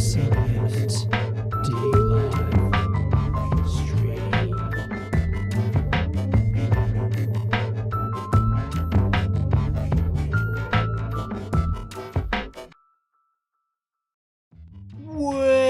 Gives a Minute D-Live stream. Well,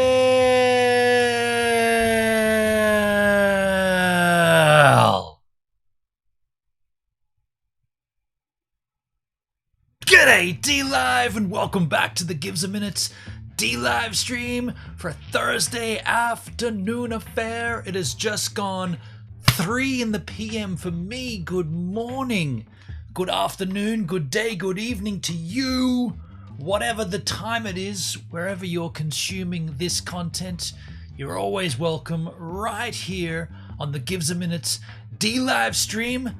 g'day D-Live and welcome back to the Gives a Minute D-Live stream for a Thursday afternoon affair. It has just gone 3 in the PM for me. Good morning, good afternoon, good day, good evening to you. Whatever the time it is, wherever you're consuming this content, you're always welcome right here on the Gives a Minute D-Live stream.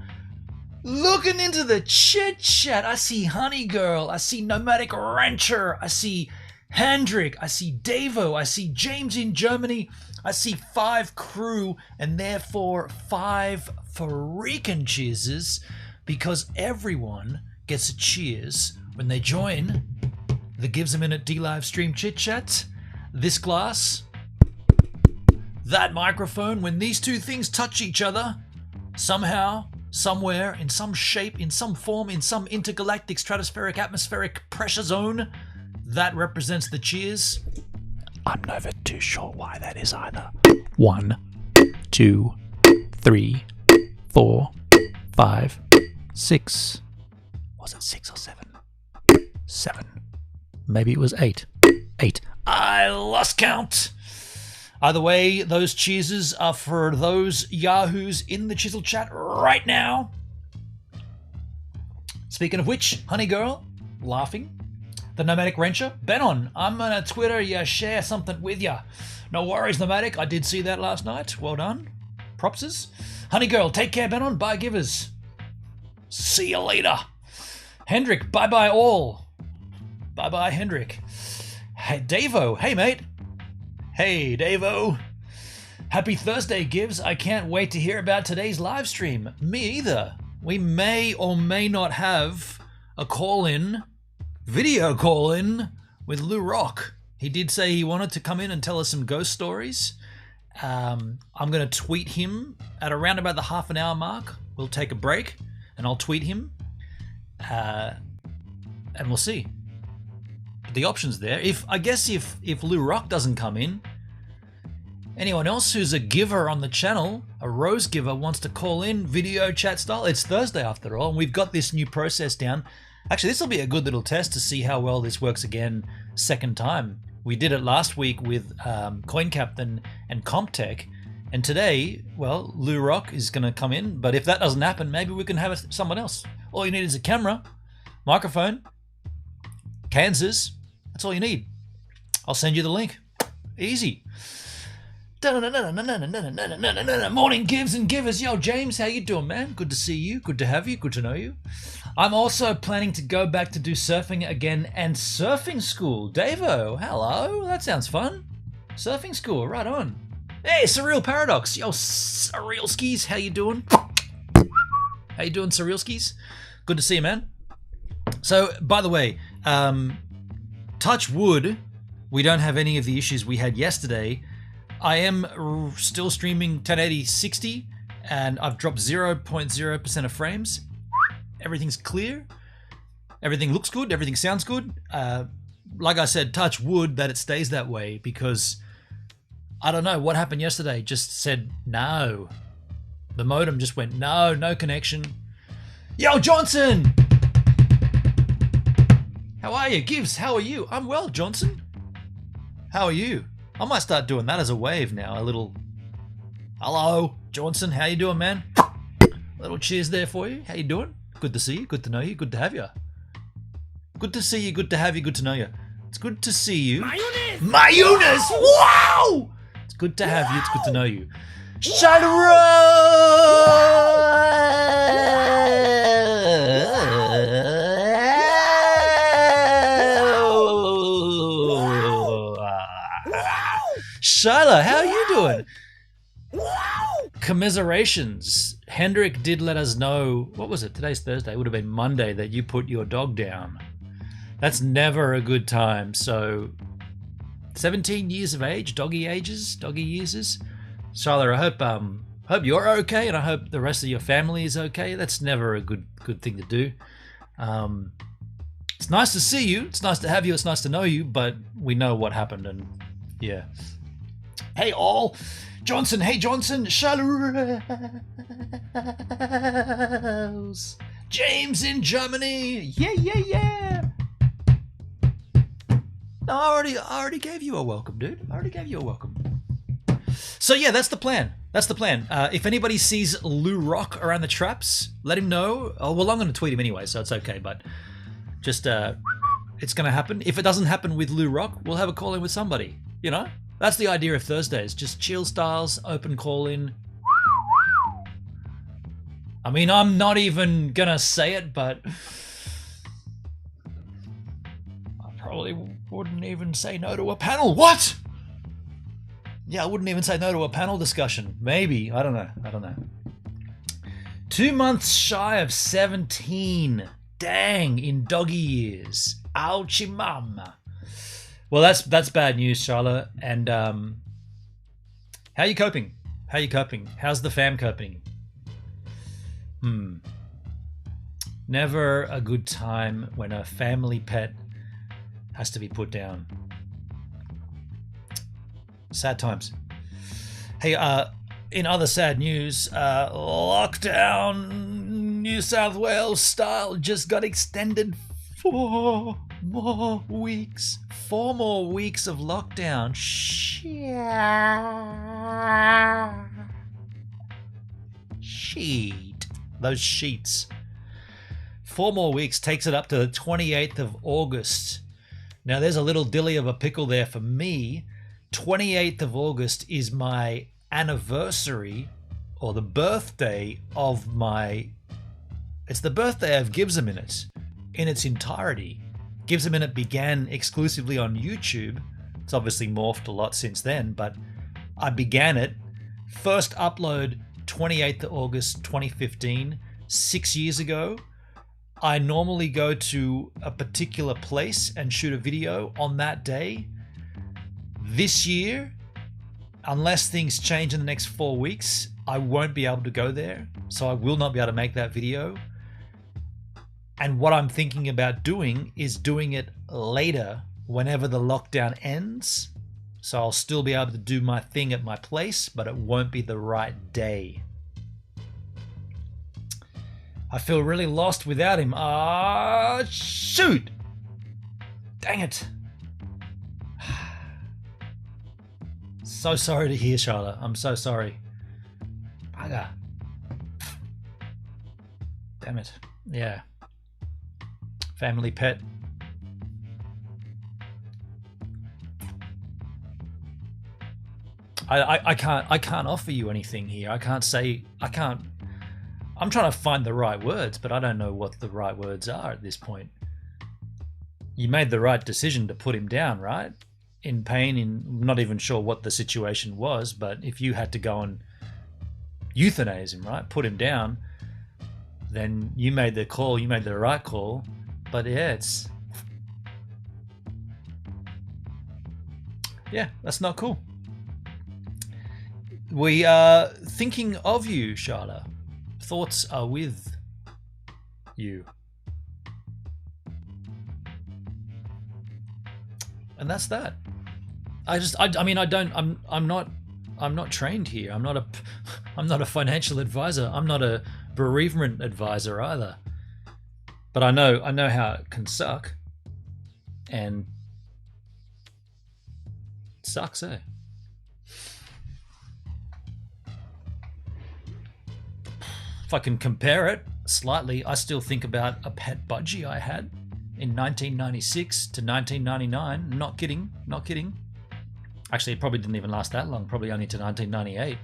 Looking into the chit chat, I see Honey Girl, I see Nomadic Rancher, I see Hendrik, I see Davo, I see James in Germany, I see 5 crew, and therefore 5 freaking cheerses, because everyone gets a cheers when they join the Gives a Minute D-Live stream chit chat. This glass, that microphone, when these two things touch each other, somehow, somewhere, in some shape, in some form, in some intergalactic, stratospheric, atmospheric pressure zone, that represents the cheers. I'm never too sure why that is either. 1, 2, 3, 4, 5, 6. Was it 6 or 7? 7. Maybe it was 8. 8. I lost count. Either way, those cheeses are for those yahoos in the chisel chat right now. Speaking of which, Honey Girl, laughing. The Nomadic Rancher, Benon, I'm gonna Twitter ya, share something with ya. No worries, Nomadic, I did see that last night. Well done. Propses. Honey Girl, take care, Benon. Bye, givers. See you later. Hendrik, bye-bye all. Bye-bye, Hendrik. Hey, Davo, hey, mate. Hey, Davo. Happy Thursday, Gives. I can't wait to hear about today's live stream. Me either. We may or may not have a call-in, video call-in with LouRock. He did say he wanted to come in and tell us some ghost stories. I'm going to tweet him at around about the half an hour mark. We'll take a break and I'll tweet him. And we'll see. The options there. If LouRock doesn't come in, anyone else who's a giver on the channel, a rose giver, wants to call in video chat style. It's Thursday after all, and we've got this new process down. Actually, this will be a good little test to see how well this works again second time. We did it last week with CoinCaptain and CompTech, and today, well, LouRock is going to come in, but if that doesn't happen, maybe we can have someone else. All you need is a camera, microphone, Kansas. That's all you need. I'll send you the link. Easy. Morning, Gives and Givers. Yo, James, how you doing, man? Good to see you. Good to have you. Good to know you. I'm also planning to go back to do surfing again and surfing school. Davo, hello. That sounds fun. Surfing school, right on. Hey, Surreal Paradox. Yo, Surreal Skis, how you doing? How you doing, Surreal Skis? Good to see you, man. So, by the way, touch wood, we don't have any of the issues we had yesterday. I am still streaming 1080 60 and I've dropped 0.0% of frames. Everything's clear. Everything looks good. Everything sounds good. Like I said, touch wood that it stays that way, because I don't know what happened yesterday. Just said no. The modem just went no connection. Yo, Johnson! How are you? Gives, how are you? I'm well, Johnson. How are you? I might start doing that as a wave now. A little, hello, Johnson. How you doing, man? A little cheers there for you. How you doing? Good to see you. Good to know you. Good to have you. Good to see you. Good to have you. Good to know you. It's good to see you. Mayonnaise! Wow! It's good to have you. It's good to know you. Shyla, how are you doing? Commiserations. Hendrik did let us know, what was it? Today's Thursday. It would have been Monday that you put your dog down. That's never a good time. So 17 years of age, doggy years. Charlotte, I hope you're okay, and I hope the rest of your family is okay. That's never a good thing to do. It's nice to see you. It's nice to have you. It's nice to know you, but we know what happened, and yeah. Hey all, Johnson. Hey Johnson. Charlotte. James in Germany. Yeah. No, I already gave you a welcome, dude. I already gave you a welcome. So yeah, that's the plan. If anybody sees LouRock around the traps, let him know. Oh, well, I'm going to tweet him anyway, so it's okay. But just, it's going to happen. If it doesn't happen with LouRock, we'll have a call in with somebody. You know, that's the idea of Thursdays. Just chill styles, open call in. I mean, I'm not even going to say it, but I probably wouldn't even say no to a panel. What? Yeah, I wouldn't even say no to a panel discussion. Maybe. I don't know. 2 months shy of 17. Dang, in doggy years. Ouchie mama. Well, that's bad news, Charlotte. And how you coping? How's the fam coping? Never a good time when a family pet has to be put down. Sad times. Hey, in other sad news, lockdown New South Wales style just got extended 4 more weeks. 4 more weeks of lockdown. Sheet. Those sheets. 4 more weeks takes it up to the 28th of August. Now there's a little dilly of a pickle there for me. 28th of August is my anniversary, or the birthday of it's the birthday of Gives a Minute in its entirety. Gives a Minute began exclusively on YouTube. It's obviously morphed a lot since then, but I began it. First upload 28th of August 2015, 6 years ago. I normally go to a particular place and shoot a video on that day. This year, unless things change in the next 4 weeks, I won't be able to go there. So I will not be able to make that video. And what I'm thinking about doing is doing it later, whenever the lockdown ends. So I'll still be able to do my thing at my place, but it won't be the right day. I feel really lost without him. Ah, shoot! Dang it. So sorry to hear, Charlotte. I'm so sorry. Bugger. Damn it. Yeah. Family pet. I can't offer you anything here. I'm trying to find the right words, but I don't know what the right words are at this point. You made the right decision to put him down, right? In pain, not even sure what the situation was, but if you had to go and euthanize him, right, put him down, then you made the call, you made the right call. But yeah, that's not cool. We are thinking of you, Charlotte. Thoughts are with you. And that's that. I'm not trained here. I'm not a financial advisor. I'm not a bereavement advisor either. But I know how it can suck. And it sucks, eh? If I can compare it slightly, I still think about a pet budgie I had in 1996 to 1999. Not kidding. Actually, it probably didn't even last that long, probably only to 1998.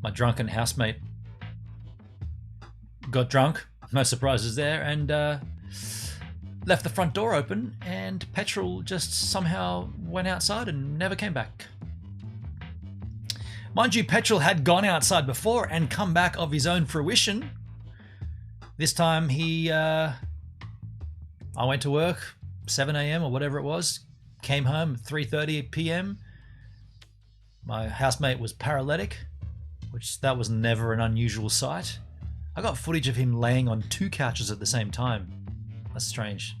My drunken housemate got drunk, no surprises there, and left the front door open, and petrol just somehow went outside and never came back. Mind you, petrol had gone outside before and come back of his own fruition. This time I went to work, 7 a.m. or whatever it was, came home 3:30 p.m. My housemate was paralytic, which that was never an unusual sight. I got footage of him laying on 2 couches at the same time. That's strange.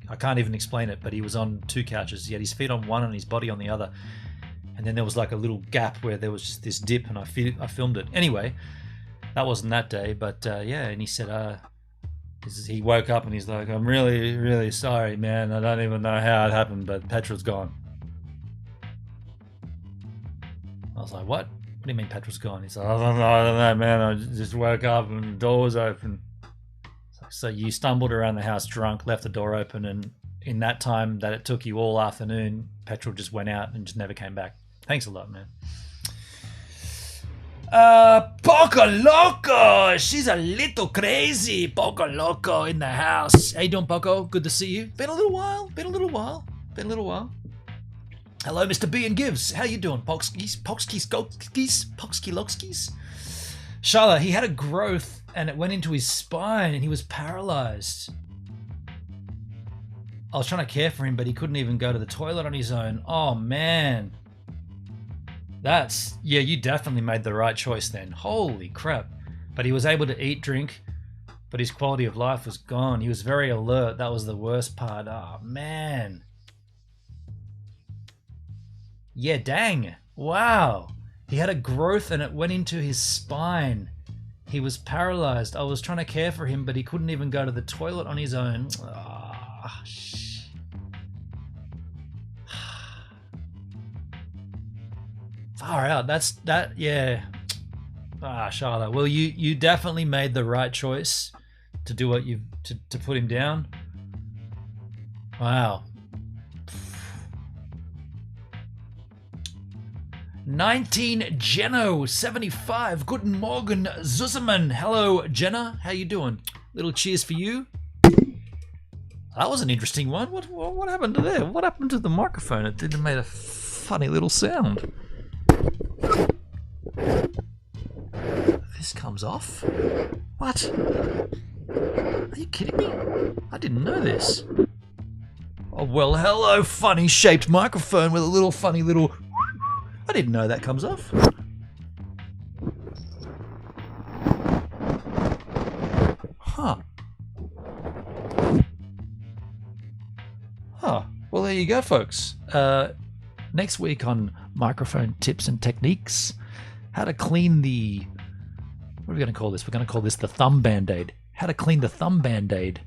I can't even explain it, but he was on 2 couches. He had his feet on one and his body on the other. And then there was like a little gap where there was just this dip, and I filmed it. Anyway, that wasn't that day, but yeah, and he said, he woke up and he's like, I'm really, really sorry, man. I don't even know how it happened, but petrol's gone. I was like, what? What do you mean petrol's gone? He's like, I don't know, man. I just woke up and the door was open. So you stumbled around the house drunk, left the door open, and in that time that it took you all afternoon, petrol just went out and just never came back. Thanks a lot, man. Poco Loco! She's a little crazy. Poco Loco in the house. How you doing, Poco? Good to see you. Been a little while. Hello, Mr. B and Gives. How you doing, Poxkis? Charlotte, he had a growth and it went into his spine and he was paralyzed. I was trying to care for him, but he couldn't even go to the toilet on his own. Oh, man. Yeah, you definitely made the right choice then. Holy crap. But he was able to eat, drink, but his quality of life was gone. He was very alert. That was the worst part. Oh, man. Yeah, dang. Wow. He had a growth and it went into his spine. He was paralyzed. I was trying to care for him, but he couldn't even go to the toilet on his own. Oh, far out. Yeah. Charlotte. Well, you definitely made the right choice to do what to put him down. Wow. 19 Geno 75. Guten Morgen, Zusammen. Hello, Jenna. How you doing? Little cheers for you. That was an interesting one. What happened to there? What happened to the microphone? It didn't make a funny little sound. This comes off? What? Are you kidding me? I didn't know this. Oh, well, hello, funny shaped microphone with a little funny little... I didn't know that comes off. Huh. Well, there you go, folks. Next week on microphone tips and techniques, how to clean the... What are we going to call this? We're going to call this the thumb band-aid. How to clean the thumb band-aid.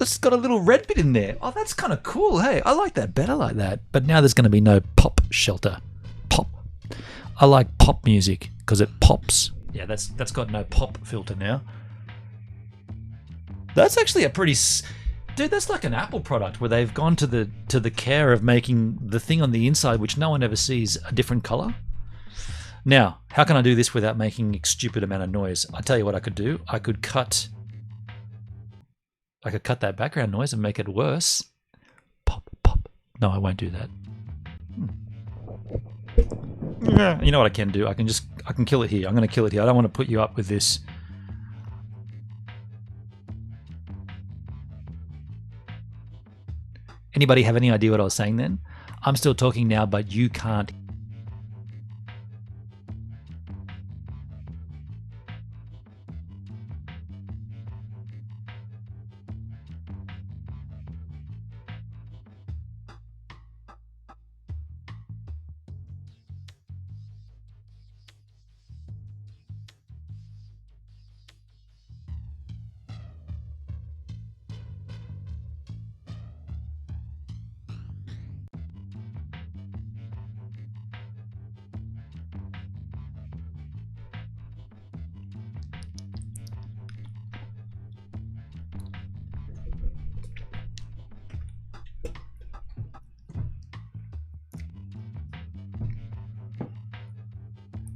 It's got a little red bit in there. Oh, that's kind of cool. Hey, I like that better like that. But now there's going to be no pop shelter. Pop. I like pop music because it pops. Yeah, that's got no pop filter now. That's actually a pretty... Dude, that's like an Apple product where they've gone to the care of making the thing on the inside, which no one ever sees, a different color. Now, how can I do this without making a stupid amount of noise? I tell you what I could do. I could cut that background noise and make it worse. Pop, pop. No, I won't do that. You know what I can do? I can kill it here. I'm going to kill it here. I don't want to put you up with this. Anybody have any idea what I was saying then? I'm still talking now, but you can't.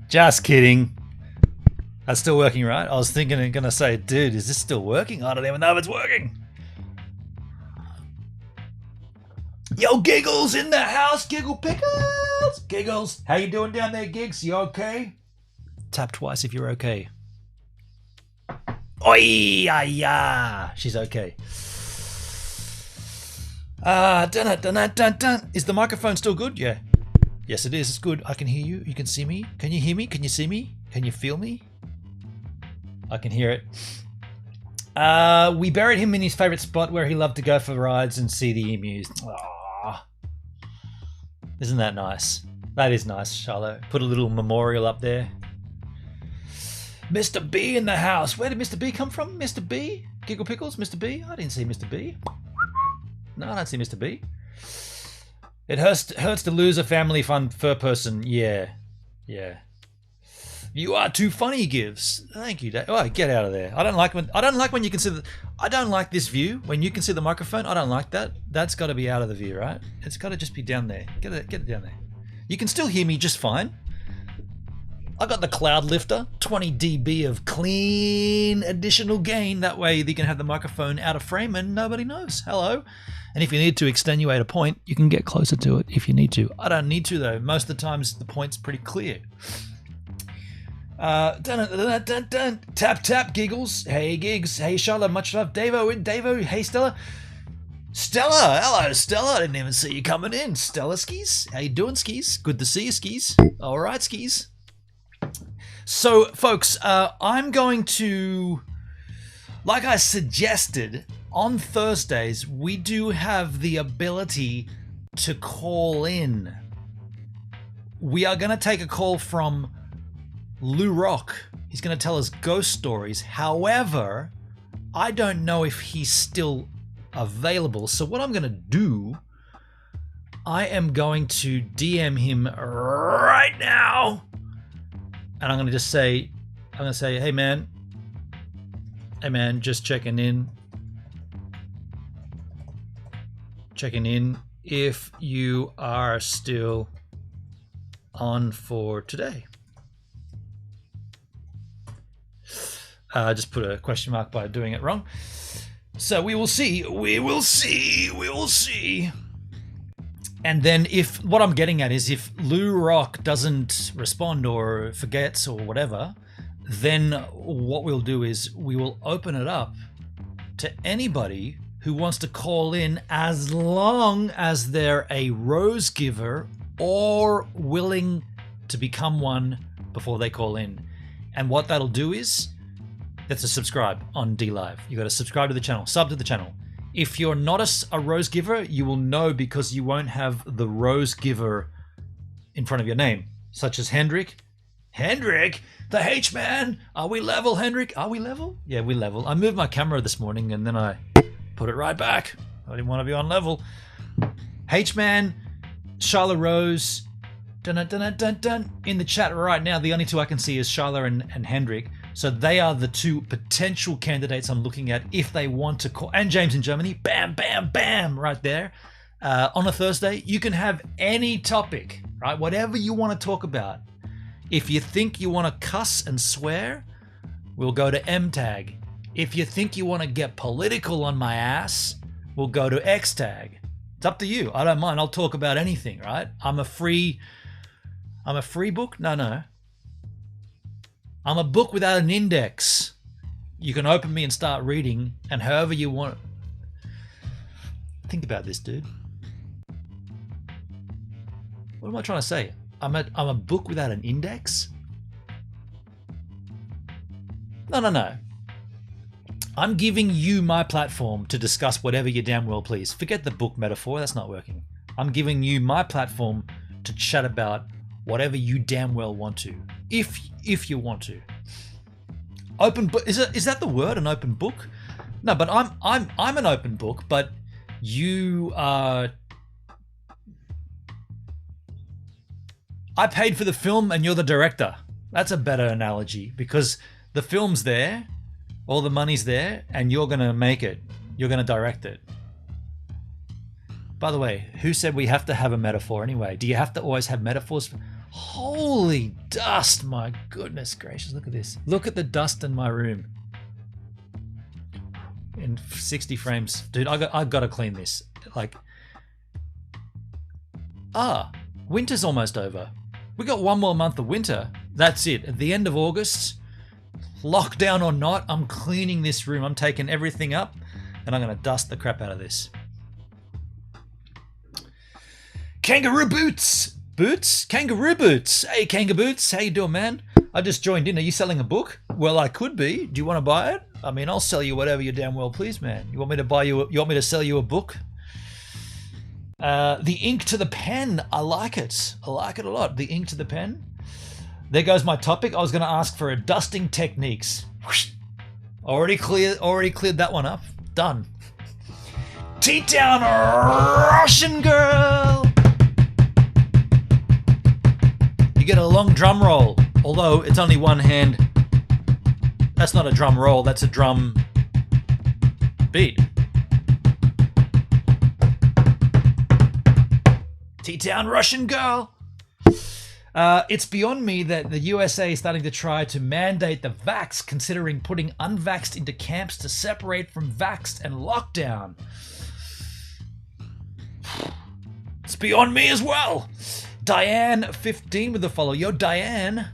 Just kidding. That's still working, right? I was thinking and gonna say, dude, is this still working? I don't even know if it's working. Yo, Giggles in the house. Giggle Pickles. Giggles, how you doing down there, Gigs? You okay? Tap twice if you're okay. Oi, ah, yeah. She's okay. Dun it, dun it, dun dun. Is the microphone still good? Yeah. Yes, it is. It's good. I can hear you. You can see me. Can you hear me? Can you see me? Can you feel me? I can hear it. We buried him in his favorite spot where he loved to go for rides and see the emus. Aww. Isn't that nice? That is nice, Charlotte. Put a little memorial up there. Mr. B in the house. Where did Mr. B come from? Mr. B? Giggle Pickles? Mr. B? I didn't see Mr. B. No, I don't see Mr. B. It hurts to lose a family fun fur person. Yeah. Yeah. You are too funny, Gives. Thank you, Dave. Oh, get out of there. I don't like when you can see the. I don't like this view. When you can see the microphone, I don't like that. That's got to be out of the view, right? It's got to just be down there. Get it down there. You can still hear me just fine. I got the cloud lifter, 20 dB of clean additional gain. That way you can have the microphone out of frame and nobody knows. Hello. And if you need to extenuate a point, you can get closer to it if you need to. I don't need to though. Most of the times the point's pretty clear. Dun, dun, dun, dun, dun. Tap tap giggles. Hey gigs. Hey Charlotte, much love. Davo. Hey Stella. Stella, hello Stella. I didn't even see you coming in. Stella Skis. How you doing, Skis? Good to see you, Skis. All right, Skis. So folks, I'm going to, like I suggested, on Thursdays, we do have the ability to call in. We are going to take a call from LouRock. He's going to tell us ghost stories. However, I don't know if he's still available. So what I'm going to do, I am going to DM him right now. And I'm going to just say, hey man, just checking in if you are still on for today. Just put a question mark by doing it wrong. So we will see. And then if what I'm getting at is if LouRock doesn't respond or forgets or whatever, then what we'll do is we will open it up to anybody who wants to call in as long as they're a rose giver or willing to become one before they call in. And what that'll do is that's a subscribe on DLive. You got to subscribe to the channel, sub to the channel. If you're not a rose giver, you will know because you won't have the rose giver in front of your name, such as Hendrik. Hendrik, the H-man. Are we level, Hendrik? Are we level? Yeah, we level. I moved my camera this morning and then I put it right back. I didn't want to be on level. H-man, Charlotte Rose. Dun, dun, dun, dun. In the chat right now, the only two I can see is Charlotte and Hendrik. So they are the two potential candidates I'm looking at if they want to call. And James in Germany, bam, bam, bam, right there. On a Thursday, you can have any topic, right? Whatever you want to talk about. If you think you want to cuss and swear, we'll go to M-Tag. If you think you want to get political on my ass, we'll go to X-Tag. It's up to you. I don't mind. I'll talk about anything, right? I'm a free book? No. I'm a book without an index. You can open me and start reading, and however you want. Think about this, dude. What am I trying to say? I'm a book without an index? No. I'm giving you my platform to discuss whatever you damn well please. Forget the book metaphor, that's not working. I'm giving you my platform to chat about whatever you damn well want to. If you want to. Open book, is that the word, an open book? No, but I'm an open book, but you are. I paid for the film and you're the director. That's a better analogy because the film's there, all the money's there, and you're gonna make it. You're gonna direct it. By the way, who said we have to have a metaphor anyway? Do you have to always have metaphors? Holy dust, my goodness gracious, look at this. Look at the dust in my room. In 60 frames. Dude, I've got to clean this. Winter's almost over. We got one more month of winter. That's it. At the end of August, lockdown or not, I'm cleaning this room. I'm taking everything up and I'm going to dust the crap out of this. Kangaroo Boots! Boots? Kangaroo Boots! Hey, Kangaroo Boots, how you doing, man? I just joined in. Are you selling a book? Well, I could be. Do you want to buy it? I mean, I'll sell you whatever you damn well please, man. You want me to buy you? You want me to sell you a book? The ink to the pen. I like it. I like it a lot. The ink to the pen. There goes my topic. I was going to ask for a dusting techniques. Already cleared that one up. Done. T-Town Russian girl. You get a long drum roll, although it's only one hand. That's not a drum roll, that's a drum beat. T-Town Russian girl. It's beyond me that the USA is starting to try to mandate the vax, considering putting unvaxxed into camps to separate from vaxxed and lockdown. It's beyond me as well. Diane15 with the follow. Yo, Diane.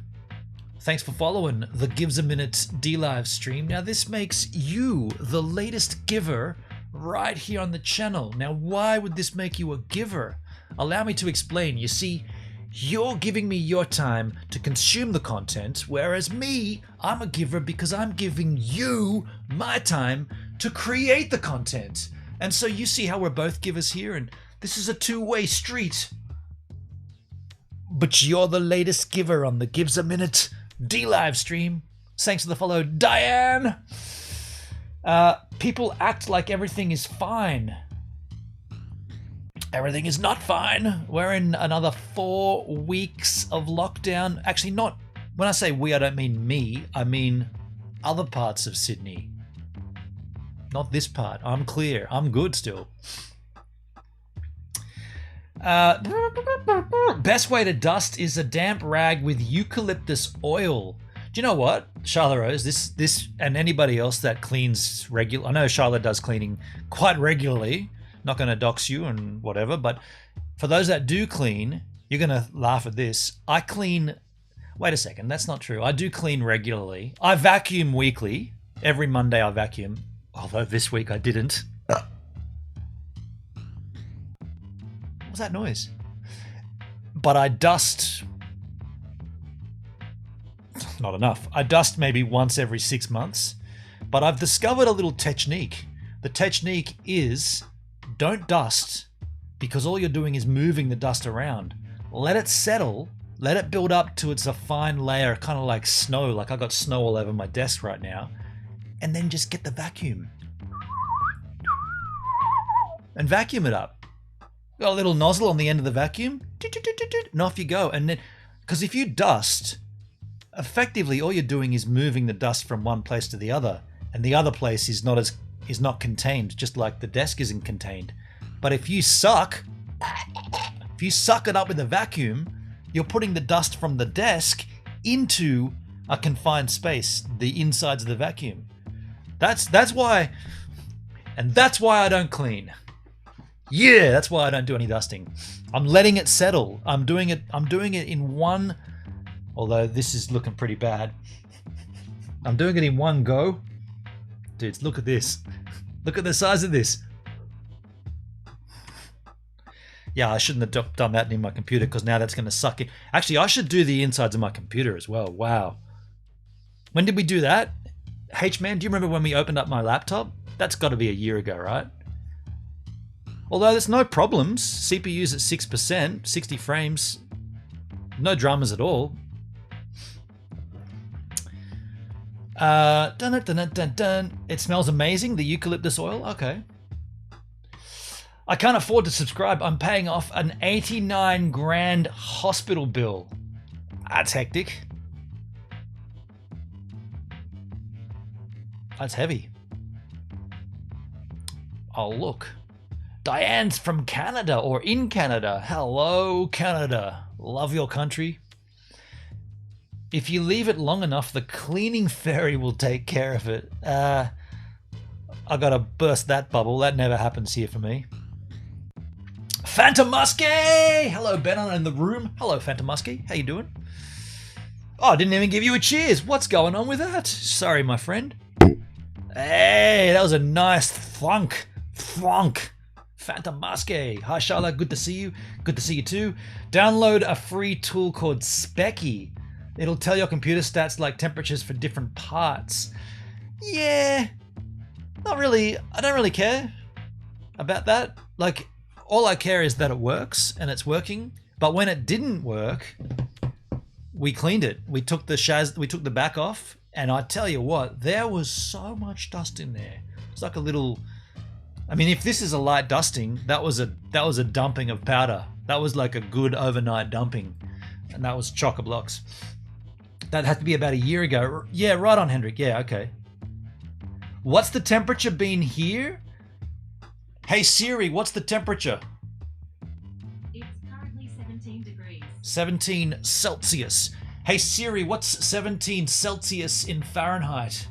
Thanks for following the Gives a Minute D-Live stream. Now, this makes you the latest giver right here on the channel. Now, why would this make you a giver? Allow me to explain. You see, you're giving me your time to consume the content, whereas me, I'm a giver because I'm giving you my time to create the content. And so you see how we're both givers here, and this is a two-way street. But you're the latest giver on the Gives a Minute D-Live stream. Thanks for the follow, Diane. People act like everything is fine. Everything is not fine. We're in another 4 weeks of lockdown. Actually, not, when I say we, I don't mean me. I mean other parts of Sydney. Not this part. I'm clear. I'm good still. Best way to dust is a damp rag with eucalyptus oil. Do you know what, Charlotte Rose? This and anybody else that cleans regular. I know Charlotte does cleaning quite regularly. Not going to dox you and whatever, but for those that do clean, you're going to laugh at this. I clean. Wait a second, that's not true. I do clean regularly. I vacuum weekly. Every Monday I vacuum. Although this week I didn't. What's that noise? But I dust. Not enough. I dust maybe once every 6 months. But I've discovered a little technique. The technique is don't dust because all you're doing is moving the dust around. Let it settle. Let it build up to it's a fine layer, kind of like snow. Like I got snow all over my desk right now. And then just get the vacuum. And vacuum it up. Got a little nozzle on the end of the vacuum, and off you go. And then, because if you dust, effectively all you're doing is moving the dust from one place to the other, and the other place is not contained, just like the desk isn't contained. But if you suck it up with a vacuum, you're putting the dust from the desk into a confined space, the insides of the vacuum. That's why I don't clean. Yeah, that's why I don't do any dusting. I'm letting it settle. I'm doing it in one, although this is looking pretty bad. I'm doing it in one go. Dudes, look at this. Look at the size of this. Yeah, I shouldn't have done that in my computer because now that's going to suck in. Actually, I should do the insides of my computer as well. Wow. When did we do that? H-Man, do you remember when we opened up my laptop? That's got to be a year ago, right? Although there's no problems, CPU's at 6%, 60 frames, no dramas at all. It smells amazing, the eucalyptus oil, okay. I can't afford to subscribe, I'm paying off an 89 grand hospital bill. That's hectic. That's heavy. Oh, look. Diane's from Canada or in Canada. Hello, Canada. Love your country. If you leave it long enough, the cleaning fairy will take care of it. I gotta burst that bubble. That never happens here for me. Phantom Muskie! Hello, Ben in the room. Hello, Phantom Muskie. How you doing? Oh, I didn't even give you a cheers. What's going on with that? Sorry, my friend. Hey, that was a nice thunk. Metamask. Hi Charlotte, good to see you. Good to see you too. Download a free tool called Specky. It'll tell your computer stats like temperatures for different parts. Yeah, not really. I don't really care about that. Like, all I care is that it works and it's working. But when it didn't work, we cleaned it. We took the back off, and I tell you what, there was so much dust in there. It's like a little. I mean, if this is a light dusting, that was a dumping of powder. That was like a good overnight dumping, and that was chock-a-blocks. That had to be about a year ago. Yeah, right on, Hendrik. Yeah, okay. What's the temperature been here? Hey Siri, what's the temperature? It's currently 17 degrees. 17 Celsius. Hey Siri, what's 17 Celsius in Fahrenheit?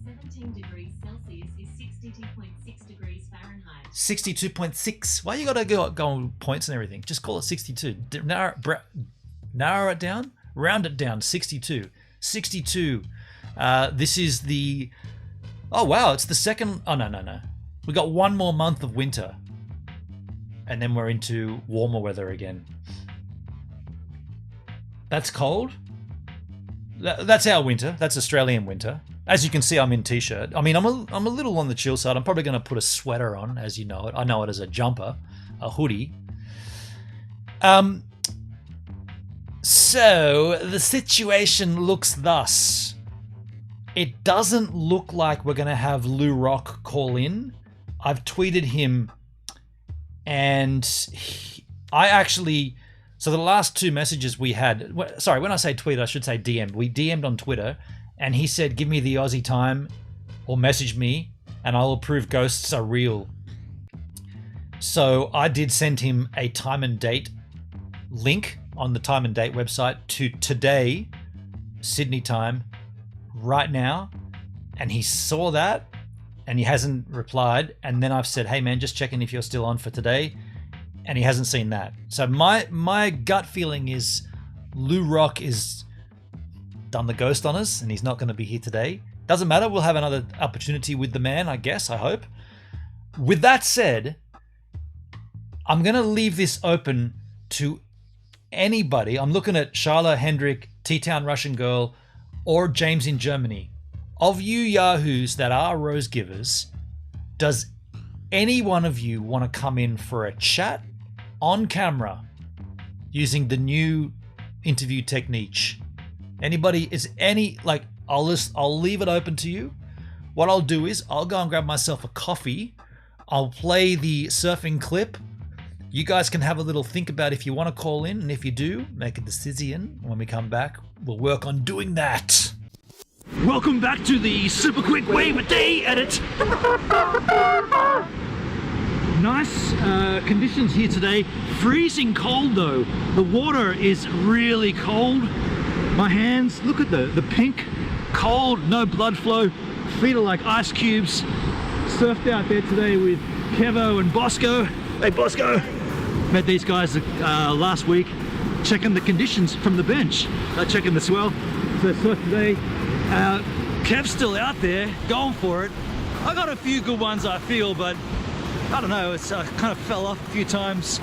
17 degrees Celsius is 62.6 degrees Fahrenheit. 62.6. Why you gotta go on points and everything? Just call it 62. Narrow it down? Round it down. 62. 62. This is the... Oh wow, it's the second... Oh no. We got one more month of winter. And then we're into warmer weather again. That's cold? That's our winter. That's Australian winter. As you can see, I'm in t-shirt. I mean, I'm a little on the chill side. I'm probably going to put a sweater on, as you know it. I know it as a jumper, a hoodie. So the situation looks thus. It doesn't look like we're going to have LouRock call in. I've tweeted him, and I actually... So the last two messages we had... Sorry, when I say tweet, I should say DM. We DM'd on Twitter, and he said, give me the Aussie time or message me, and I'll prove ghosts are real. So I did send him a time and date link on the time and date website to today, Sydney time, right now, and he saw that, and he hasn't replied. And then I've said, hey man, just checking if you're still on for today, and he hasn't seen that. So my gut feeling is LouRock is done the ghost on us, and he's not going to be here today. Doesn't matter, we'll have another opportunity with the man, I guess, I hope. With that said, I'm going to leave this open to anybody. I'm looking at Charla, Hendrik, T-Town Russian Girl, or James in Germany. Of you yahoos that are rose givers, does any one of you want to come in for a chat on camera using the new interview technique? Anybody? Is any, like, I'll leave it open to you. What I'll do is I'll go and grab myself a coffee. I'll play the surfing clip. You guys can have a little think about if you want to call in, and if you do, make a decision. When we come back, we'll work on doing that. Welcome back to the super quick wave a day edit. Nice conditions here today. Freezing cold though. The water is really cold. My hands, look at the pink, cold, no blood flow. Feet are like ice cubes. Surfed out there today with Kevo and Bosco. Hey Bosco! Met these guys last week, checking the conditions from the bench, checking the swell. So surfed today. Kev's still out there, going for it. I got a few good ones, I feel, but I don't know, it's kind of fell off a few times.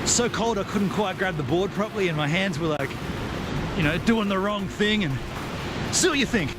So cold I couldn't quite grab the board properly, and my hands were like, you know, doing the wrong thing. And see what you think.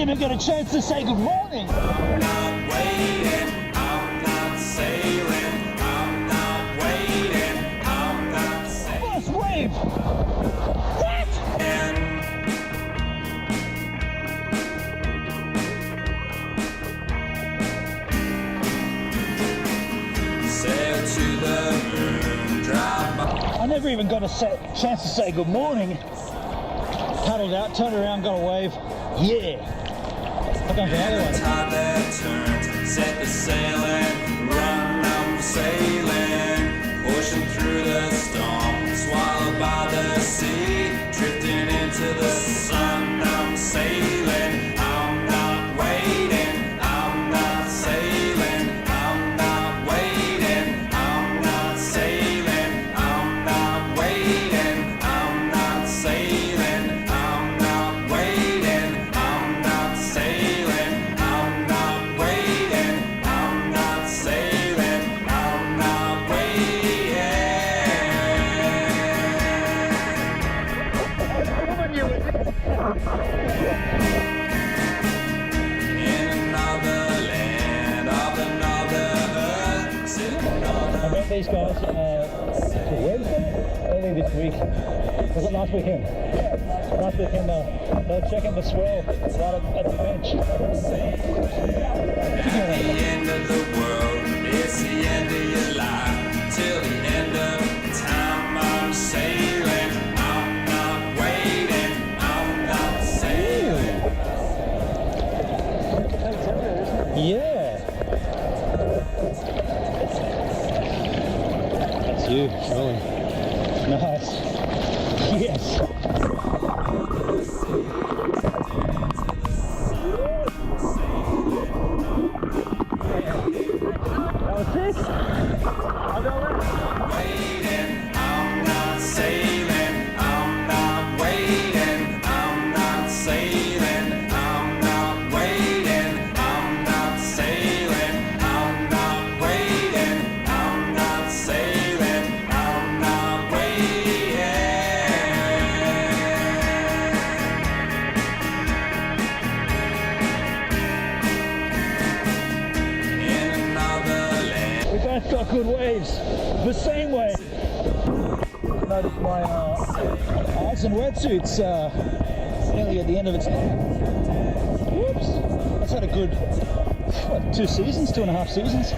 Even get a chance to say good morning. I'm not waiting, I'm not sailing, I'm not waiting, I'm not sailing. First wave! What? never even got a chance to say good morning. Paddled out, turned around, got a wave. Yeah. I've gone for another one. Tide that turned, set the sail and run, I'm sailing, pushing through the storm, swallowed by the sea, drifting into the sun, I'm sailing, I'm not waiting, I'm not sailing, I'm not waiting, I'm not sailing, I'm not waiting, I'm not sailing, I'm not waiting, I'm not sailing, I'm not waiting, I'm not sailing, I'm not waiting. In another land of another earth, sitting on I met these guys Wednesday, early this week. Was it last weekend? Last weekend they were checking the swell right at the bench. the end of the world, it's the end of your life, till the end of time, I'm sailing, I'm not waiting, I'm not sailing. Yeah. That's you, surely. Nice. Yes. That was sick. I'll go left. Waiting, I'm not sailing, I'm not waiting, I'm not sailing, I'm not waiting, I'm not sailing, I'm not waiting, I'm not sailing, I'm not waiting. In another land. We both got good waves. The same wave. Noticed my ice and wetsuits nearly at the end of its life. Whoops. That's had a good, what, 2 seasons, 2.5 seasons?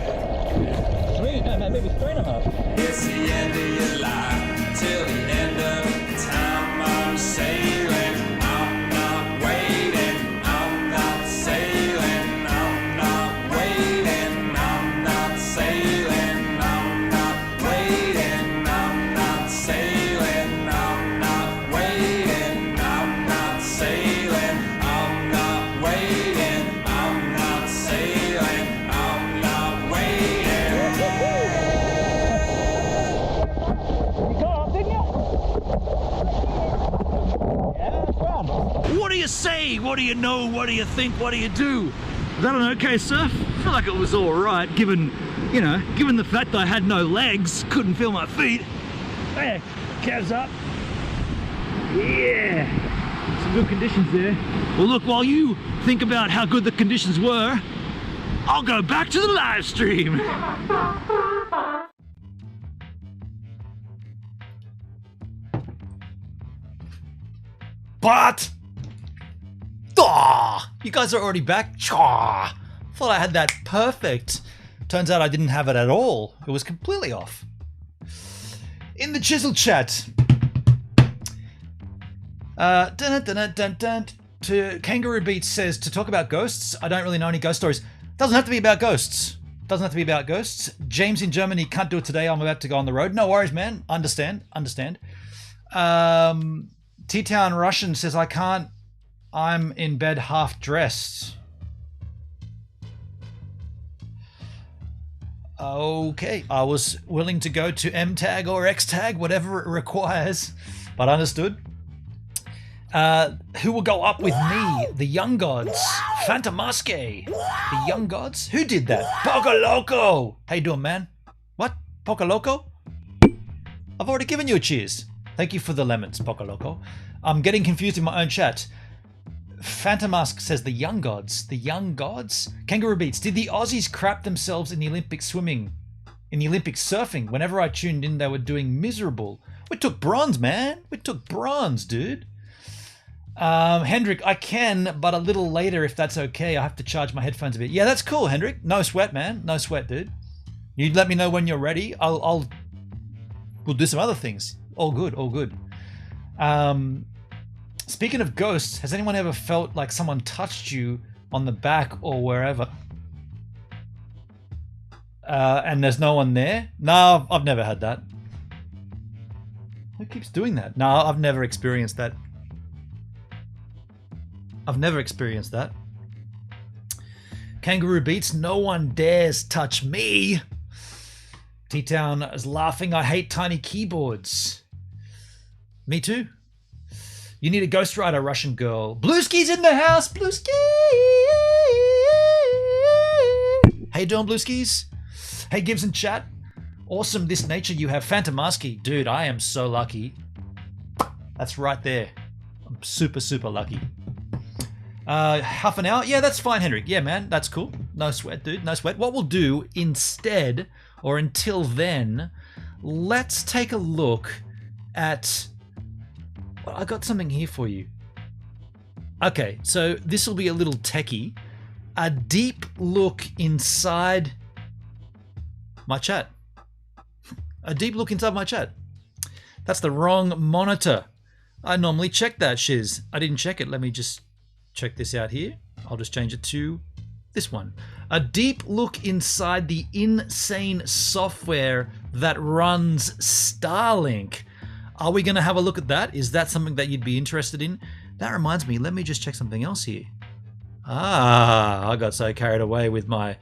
3, no, maybe 3.5. It's the end of your life, till the end of time, I'm sailing, I'm not waiting, I'm not sailing, I'm not waiting, I'm not sailing, I'm not waiting, I'm not sailing, I'm not waiting, I'm not sailing, I'm not waiting, I'm not sailing, I'm not waiting. You got up, didn't you? Yeah, that's fun. What do you say? What do you know? What do you think? What do you do? Is that an okay surf? I feel like it was all right, given, you know, given the fact that I had no legs, couldn't feel my feet. Hey, calves up. Yeah, some good conditions there. Well, look, while you think about how good the conditions were, I'll go back to the live stream. But you guys are already back. Thought I had that perfect. Turns out I didn't have it at all. It was completely off. In the Chisel chat. To Kangaroo Beats says to talk about ghosts. I don't really know any ghost stories. Doesn't have to be about ghosts. Doesn't have to be about ghosts. James in Germany can't do it today. I'm about to go on the road. No worries, man. Understand. T-Town Russian says I can't. I'm in bed half dressed. Okay, I was willing to go to M tag or X tag, whatever it requires, but understood. Who will go up with me? The Young Gods. Metamask. The Young Gods? Who did that? Poco Loco! How you doing, man? What? Poco Loco? I've already given you a cheers. Thank you for the lemons, Poco Loco. I'm getting confused in my own chat. Metamask says the Young Gods. The Young Gods? Kangaroo Beats. Did the Aussies crap themselves in the Olympic swimming? In the Olympic surfing? Whenever I tuned in, they were doing miserable. We took bronze, man. We took bronze, dude. Hendrik, I can, but a little later if that's okay. I have to charge my headphones a bit. Yeah, that's cool, Hendrik. No sweat, man. No sweat, dude. You let me know when you're ready. We'll do some other things. All good, all good. Speaking of ghosts, has anyone ever felt like someone touched you on the back or wherever? And there's no one there? No, I've never had that. Who keeps doing that? No, I've never experienced that. I've never experienced that. Kangaroo Beats, no one dares touch me. T-Town is laughing, I hate tiny keyboards. Me too. You need a Ghost Rider, Russian girl. Blueski's in the house, Blueski! How you doing, Blueskis? Hey, Gibson chat. Awesome, this nature you have. Phantomasky. Dude, I am so lucky. That's right there. I'm super, super lucky. Half an hour? Yeah, that's fine, Hendrik. Yeah, man, that's cool. No sweat, dude, no sweat. What we'll do instead, or until then, let's take a look at... Well, I got something here for you. Okay, so this will be a little techie. A deep look inside my chat. A deep look inside my chat. That's the wrong monitor. I normally check that, shiz. I didn't check it. Let me just check this out here. I'll just change it to this one. A deep look inside the insane software that runs Starlink. Are we going to have a look at that? Is that something that you'd be interested in? That reminds me, let me just check something else here. I got so carried away with my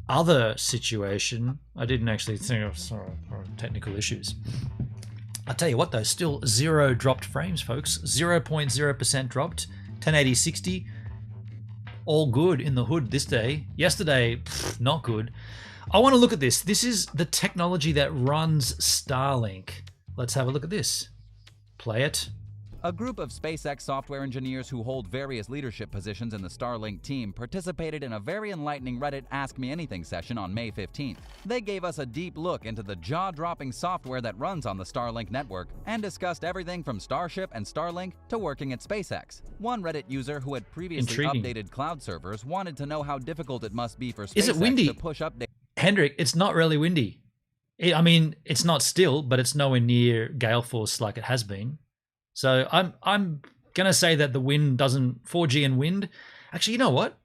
other situation. I didn't actually think of technical issues. I'll tell you what though, still 0 dropped frames, folks. 0.0% dropped. 1080 60. All good in the hood this day. Yesterday, not good. I want to look at this. This is the technology that runs Starlink. Let's have a look at this. Play it. A group of SpaceX software engineers who hold various leadership positions in the Starlink team participated in a very enlightening Reddit Ask Me Anything session on May 15th. They gave us a deep look into the jaw-dropping software that runs on the Starlink network and discussed everything from Starship and Starlink to working at SpaceX. One Reddit user who had previously updated cloud servers wanted to know how difficult it must be for SpaceX to push updates. Hendrik, it's not really windy. I mean, it's not still, but it's nowhere near gale force like it has been. So I'm gonna say that the wind doesn't 4G and wind. Actually, you know what?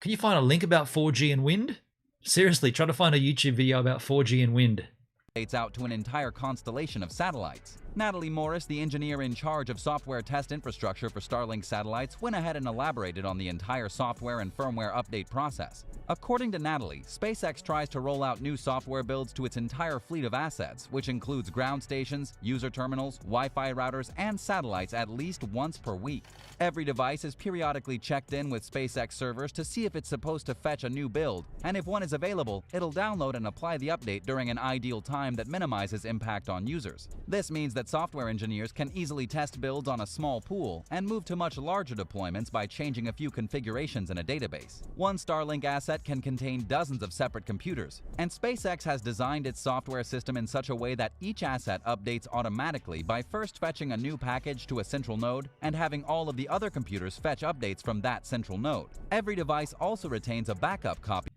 Can you find a link about 4G and wind? Seriously, try to find a YouTube video about 4G and wind. It's out to an entire constellation of satellites. Natalie Morris, the engineer in charge of software test infrastructure for Starlink satellites, went ahead and elaborated on the entire software and firmware update process. According to Natalie, SpaceX tries to roll out new software builds to its entire fleet of assets, which includes ground stations, user terminals, Wi-Fi routers, and satellites at least once per week. Every device is periodically checked in with SpaceX servers to see if it's supposed to fetch a new build, and if one is available, it'll download and apply the update during an ideal time that minimizes impact on users. This means that software engineers can easily test builds on a small pool and move to much larger deployments by changing a few configurations in a database. One Starlink asset can contain dozens of separate computers, and SpaceX has designed its software system in such a way that each asset updates automatically by first fetching a new package to a central node and having all of the other computers fetch updates from that central node. Every device also retains a backup copy.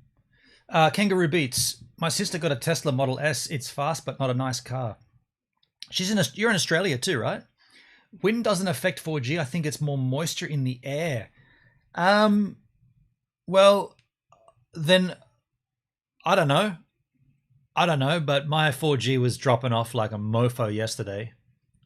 Kangaroo Beats. My sister got a Tesla Model S. It's fast, but not a nice car. You're in Australia too, right? Wind doesn't affect 4G. I think it's more moisture in the air. Well, then I don't know. But my 4G was dropping off like a mofo yesterday.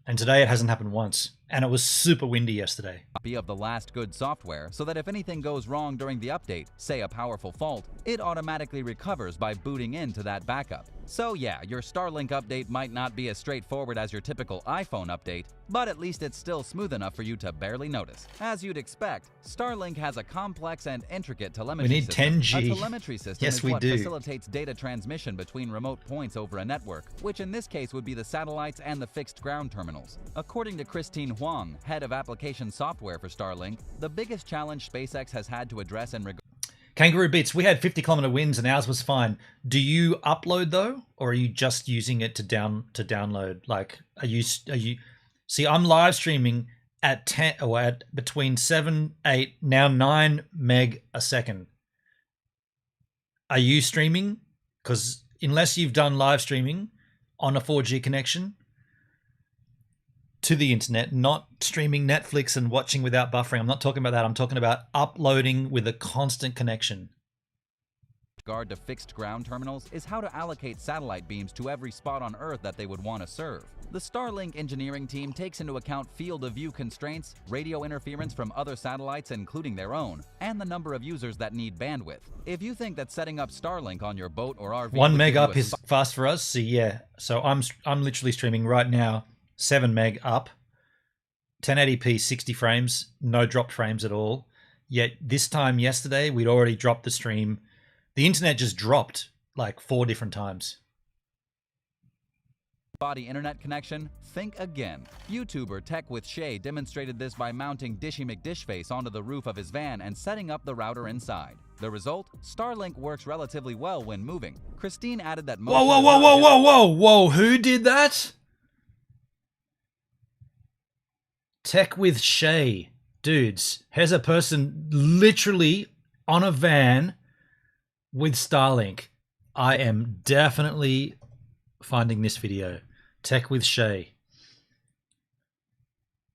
And today it hasn't happened once. And it was super windy yesterday. Copy of the last good software so that if anything goes wrong during the update, say a powerful fault, it automatically recovers by booting into that backup. So yeah, your Starlink update might not be as straightforward as your typical iPhone update, but at least it's still smooth enough for you to barely notice. As you'd expect, Starlink has a complex and intricate telemetry system. We need 10G. A telemetry system is what facilitates data transmission between remote points over a network, which in this case would be the satellites and the fixed ground terminals. According to Christine Huang, head of application software for Starlink, the biggest challenge SpaceX has had to address in regard. Kangaroo Beats, we had 50-kilometer winds and ours was fine. Do you upload though, or are you just using it to download? Like, are you? See, I'm live streaming at 10 or at between 7, 8, now 9 meg a second. Are you streaming? Because unless you've done live streaming on a 4G connection, to the internet, not streaming Netflix and watching without buffering. I'm not talking about that. I'm talking about uploading with a constant connection. Regard to fixed ground terminals is how to allocate satellite beams to every spot on Earth that they would want to serve. The Starlink engineering team takes into account field of view constraints, radio interference from other satellites including their own, and the number of users that need bandwidth. If you think that setting up Starlink on your boat or RV 1 meg up is fast for us. So yeah, so I'm literally streaming right now, 7 meg up, 1080p 60 frames, no dropped frames at all. Yet this time yesterday we'd already dropped the stream. The internet just dropped like 4 different times. Body internet connection? Think again. YouTuber Tech with Shay demonstrated this by mounting Dishy McDishface onto the roof of his van and setting up the router inside. The result? Starlink works relatively well when moving. Christine added that Whoa, whoa, whoa, whoa, whoa, whoa, whoa, who did that? Tech with Shay. Dudes, here's a person literally on a van with Starlink. I am definitely finding this video. Tech with Shay.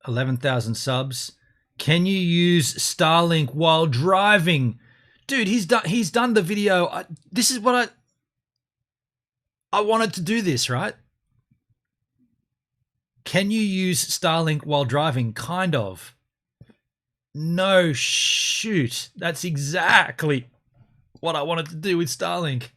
11,000 subs. Can you use Starlink while driving? Dude, he's done the video. This is what I wanted to do this, right? Can you use Starlink while driving? Kind of. No, shoot. That's exactly what I wanted to do with Starlink.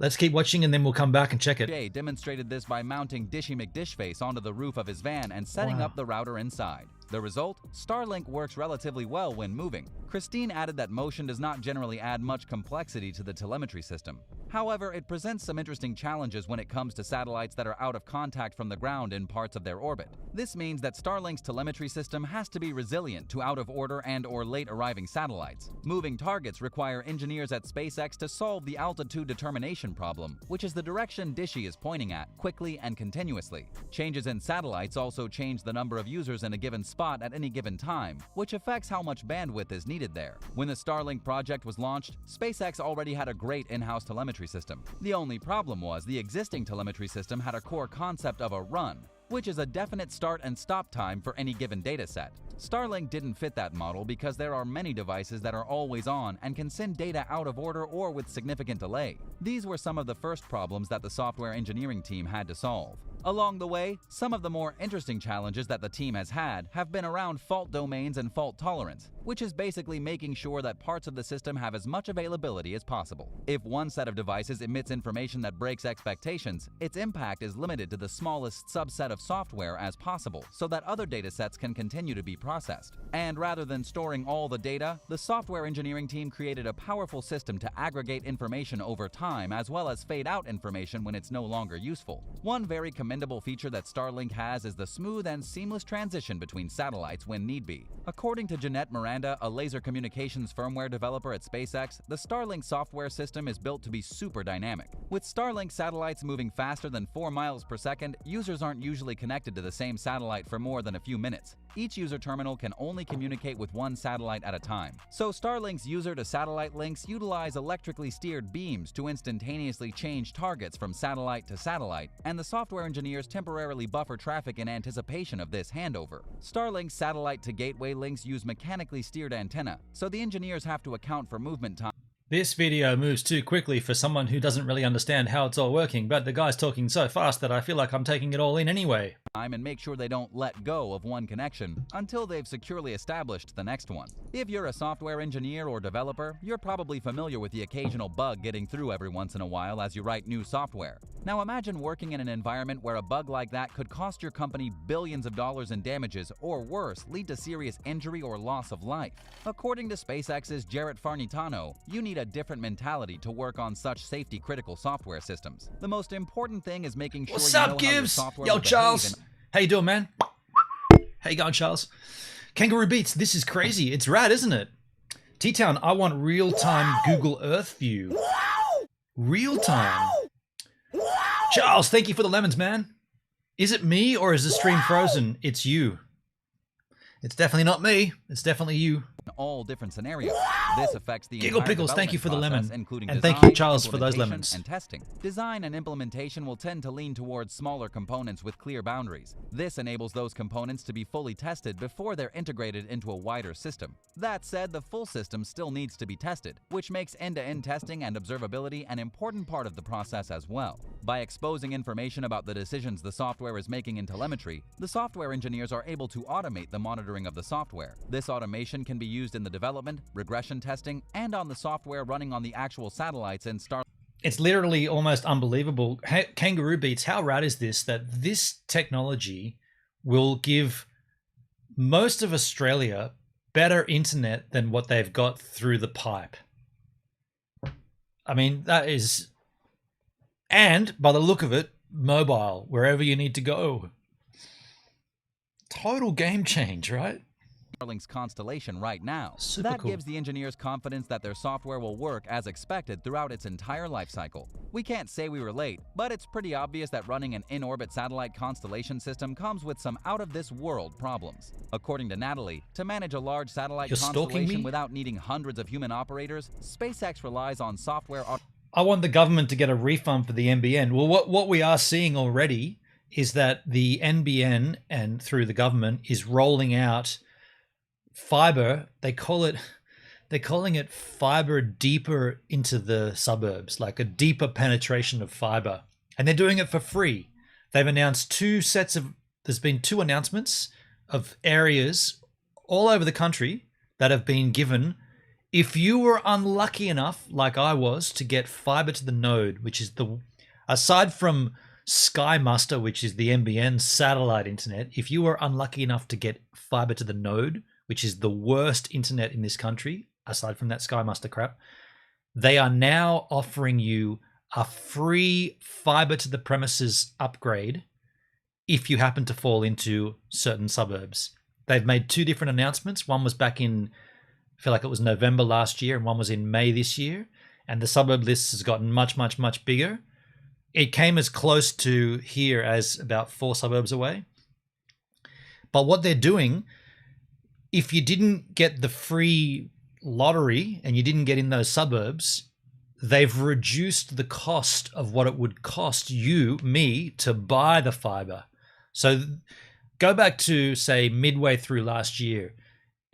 Let's keep watching and then we'll come back and check it. Jay demonstrated this by mounting Dishy McDishface onto the roof of his van and setting up the router inside. The result? Starlink works relatively well when moving. Christine added that motion does not generally add much complexity to the telemetry system. However, it presents some interesting challenges when it comes to satellites that are out of contact from the ground in parts of their orbit. This means that Starlink's telemetry system has to be resilient to out-of-order and/or late-arriving satellites. Moving targets require engineers at SpaceX to solve the altitude determination problem, which is the direction Dishy is pointing at, quickly and continuously. Changes in satellites also change the number of users in a given spot at any given time, which affects how much bandwidth is needed there. When the Starlink project was launched, SpaceX already had a great in-house telemetry system. The only problem was the existing telemetry system had a core concept of a run, which is a definite start and stop time for any given dataset. Starlink didn't fit that model because there are many devices that are always on and can send data out of order or with significant delay. These were some of the first problems that the software engineering team had to solve. Along the way, some of the more interesting challenges that the team has had have been around fault domains and fault tolerance, which is basically making sure that parts of the system have as much availability as possible. If one set of devices emits information that breaks expectations, its impact is limited to the smallest subset of software as possible so that other datasets can continue to be processed. And rather than storing all the data, the software engineering team created a powerful system to aggregate information over time as well as fade out information when it's no longer useful. One very commendable feature that Starlink has is the smooth and seamless transition between satellites when need be. According to Jeanette Miranda, a laser communications firmware developer at SpaceX, the Starlink software system is built to be super dynamic. With Starlink satellites moving faster than 4 miles per second, users aren't usually connected to the same satellite for more than a few minutes. Each user terminal can only communicate with one satellite at a time. So Starlink's user-to-satellite links utilize electrically steered beams to instantaneously change targets from satellite to satellite, and the software engineers temporarily buffer traffic in anticipation of this handover. Starlink's satellite-to-gateway links use mechanically steered antenna, so the engineers have to account for movement time. This video moves too quickly for someone who doesn't really understand how it's all working, but the guy's talking so fast that I feel like I'm taking it all in anyway. And make sure they don't let go of one connection until they've securely established the next one. If you're a software engineer or developer, you're probably familiar with the occasional bug getting through every once in a while as you write new software. Now imagine working in an environment where a bug like that could cost your company billions of dollars in damages, or worse, lead to serious injury or loss of life. According to SpaceX's Jarrett Farnitano, you need a different mentality to work on such safety-critical software systems. The most important thing is making sure What's you up, know how your Gibbs? software Yo, will behave Charles. in How you doing, man? How you going, Charles? Kangaroo Beats, this is crazy. It's rad, isn't it? T-Town, I want real-time Google Earth view. Real-time. Charles, thank you for the lemons, man. Is it me or is the stream frozen? It's you. It's definitely not me. It's definitely you. in all different scenarios. This affects the Giggle entire Pickles, thank you for the development lemon. process, including And design, thank you, Charles, for those implementation, lemons. and testing. Design and implementation will tend to lean towards smaller components with clear boundaries. This enables those components to be fully tested before they're integrated into a wider system. That said, the full system still needs to be tested, which makes end-to-end testing and observability an important part of the process as well. By exposing information about the decisions the software is making in telemetry, the software engineers are able to automate the monitoring of the software. This automation can be used in the development, regression testing, and on the software running on the actual satellites in Starlink. It's literally almost unbelievable. Kangaroo Beats, how rad is this that this technology will give most of Australia better internet than what they've got through the pipe? I mean, that is... And, by the look of it, mobile, wherever you need to go. Total game change, right? Starlink's constellation right now. Super That cool. gives the engineers confidence that their software will work as expected throughout its entire life cycle. We can't say we were late, but it's pretty obvious that running an in-orbit satellite constellation system comes with some out-of-this-world problems. According to Natalie, to manage a large satellite You're stalking constellation me? without needing hundreds of human operators, SpaceX relies on software I want the government to get a refund for the NBN. Well, what we are seeing already is that the NBN and through the government is rolling out fiber. They're calling it fiber deeper into the suburbs, like a deeper penetration of fiber. And they're doing it for free. They've announced there's been two announcements of areas all over the country that have been given. If you were unlucky enough, like I was, to get fiber to the node, which is aside from Sky Muster, which is the NBN satellite internet, if you were unlucky enough to get fiber to the node, which is the worst internet in this country, aside from that Sky Muster crap, they are now offering you a free fiber to the premises upgrade if you happen to fall into certain suburbs. They've made two different announcements. One was back in, I feel like it was November last year, and one was in May this year. And the suburb list has gotten much, much, much bigger. It came as close to here as about 4 suburbs away. But what they're doing, if you didn't get the free lottery and you didn't get in those suburbs, they've reduced the cost of what it would cost me, to buy the fiber. So go back to, say, midway through last year.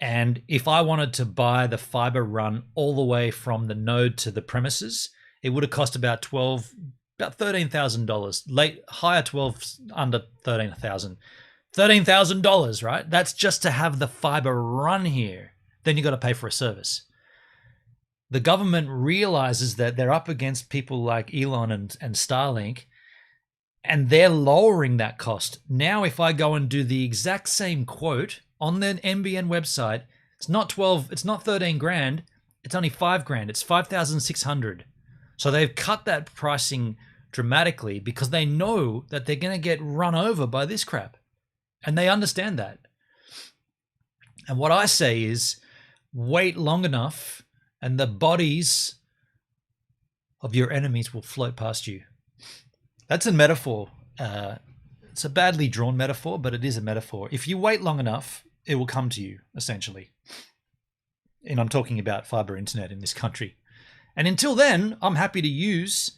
And if I wanted to buy the fiber run all the way from the node to the premises, it would have cost about $13,000. Higher 12, under 13,000. $13,000, right? That's just to have the fiber run here. Then you got to pay for a service. The government realizes that they're up against people like Elon and Starlink, and they're lowering that cost. Now, if I go and do the exact same quote on the NBN website, it's not 13 grand, it's only 5 grand. It's 5,600. So they've cut that pricing dramatically because they know that they're going to get run over by this crap. And they understand that. And what I say is, wait long enough and the bodies of your enemies will float past you. That's a metaphor. It's a badly drawn metaphor, but it is a metaphor. If you wait long enough, it will come to you, essentially. And I'm talking about fiber internet in this country. And until then, I'm happy to use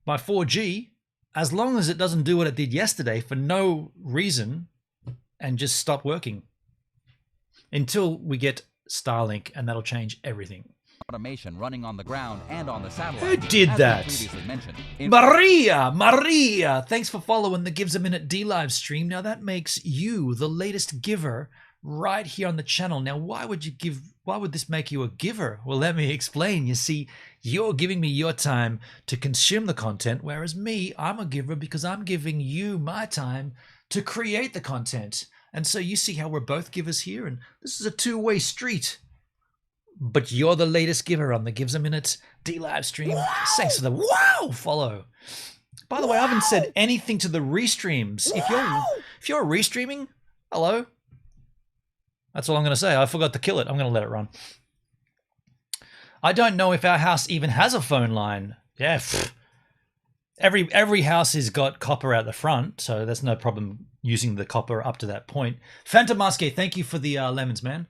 my 4G as long as it doesn't do what it did yesterday for no reason and just stop working. Until we get Starlink, and that'll change everything. automation running on the ground and on the satellite. Who did as we that? previously mentioned. Maria, thanks for following the Gives a Minute D live stream. Now that makes you the latest giver right here on the channel. Now, why would this make you a giver? Well, let me explain. You see, you're giving me your time to consume the content, whereas me, I'm a giver because I'm giving you my time to create the content. And so you see how we're both givers here, and this is a two-way street. But you're the latest giver on the Gives a Minute D live stream. Wow. Thanks for the follow. By the way, I haven't said anything to the restreams. If you're restreaming, hello. That's all I'm going to say. I forgot to kill it. I'm going to let it run. I don't know if our house even has a phone line. Yeah. Every house has got copper out the front, so that's no problem using the copper up to that point. Phantomaske, thank you for the lemons, man.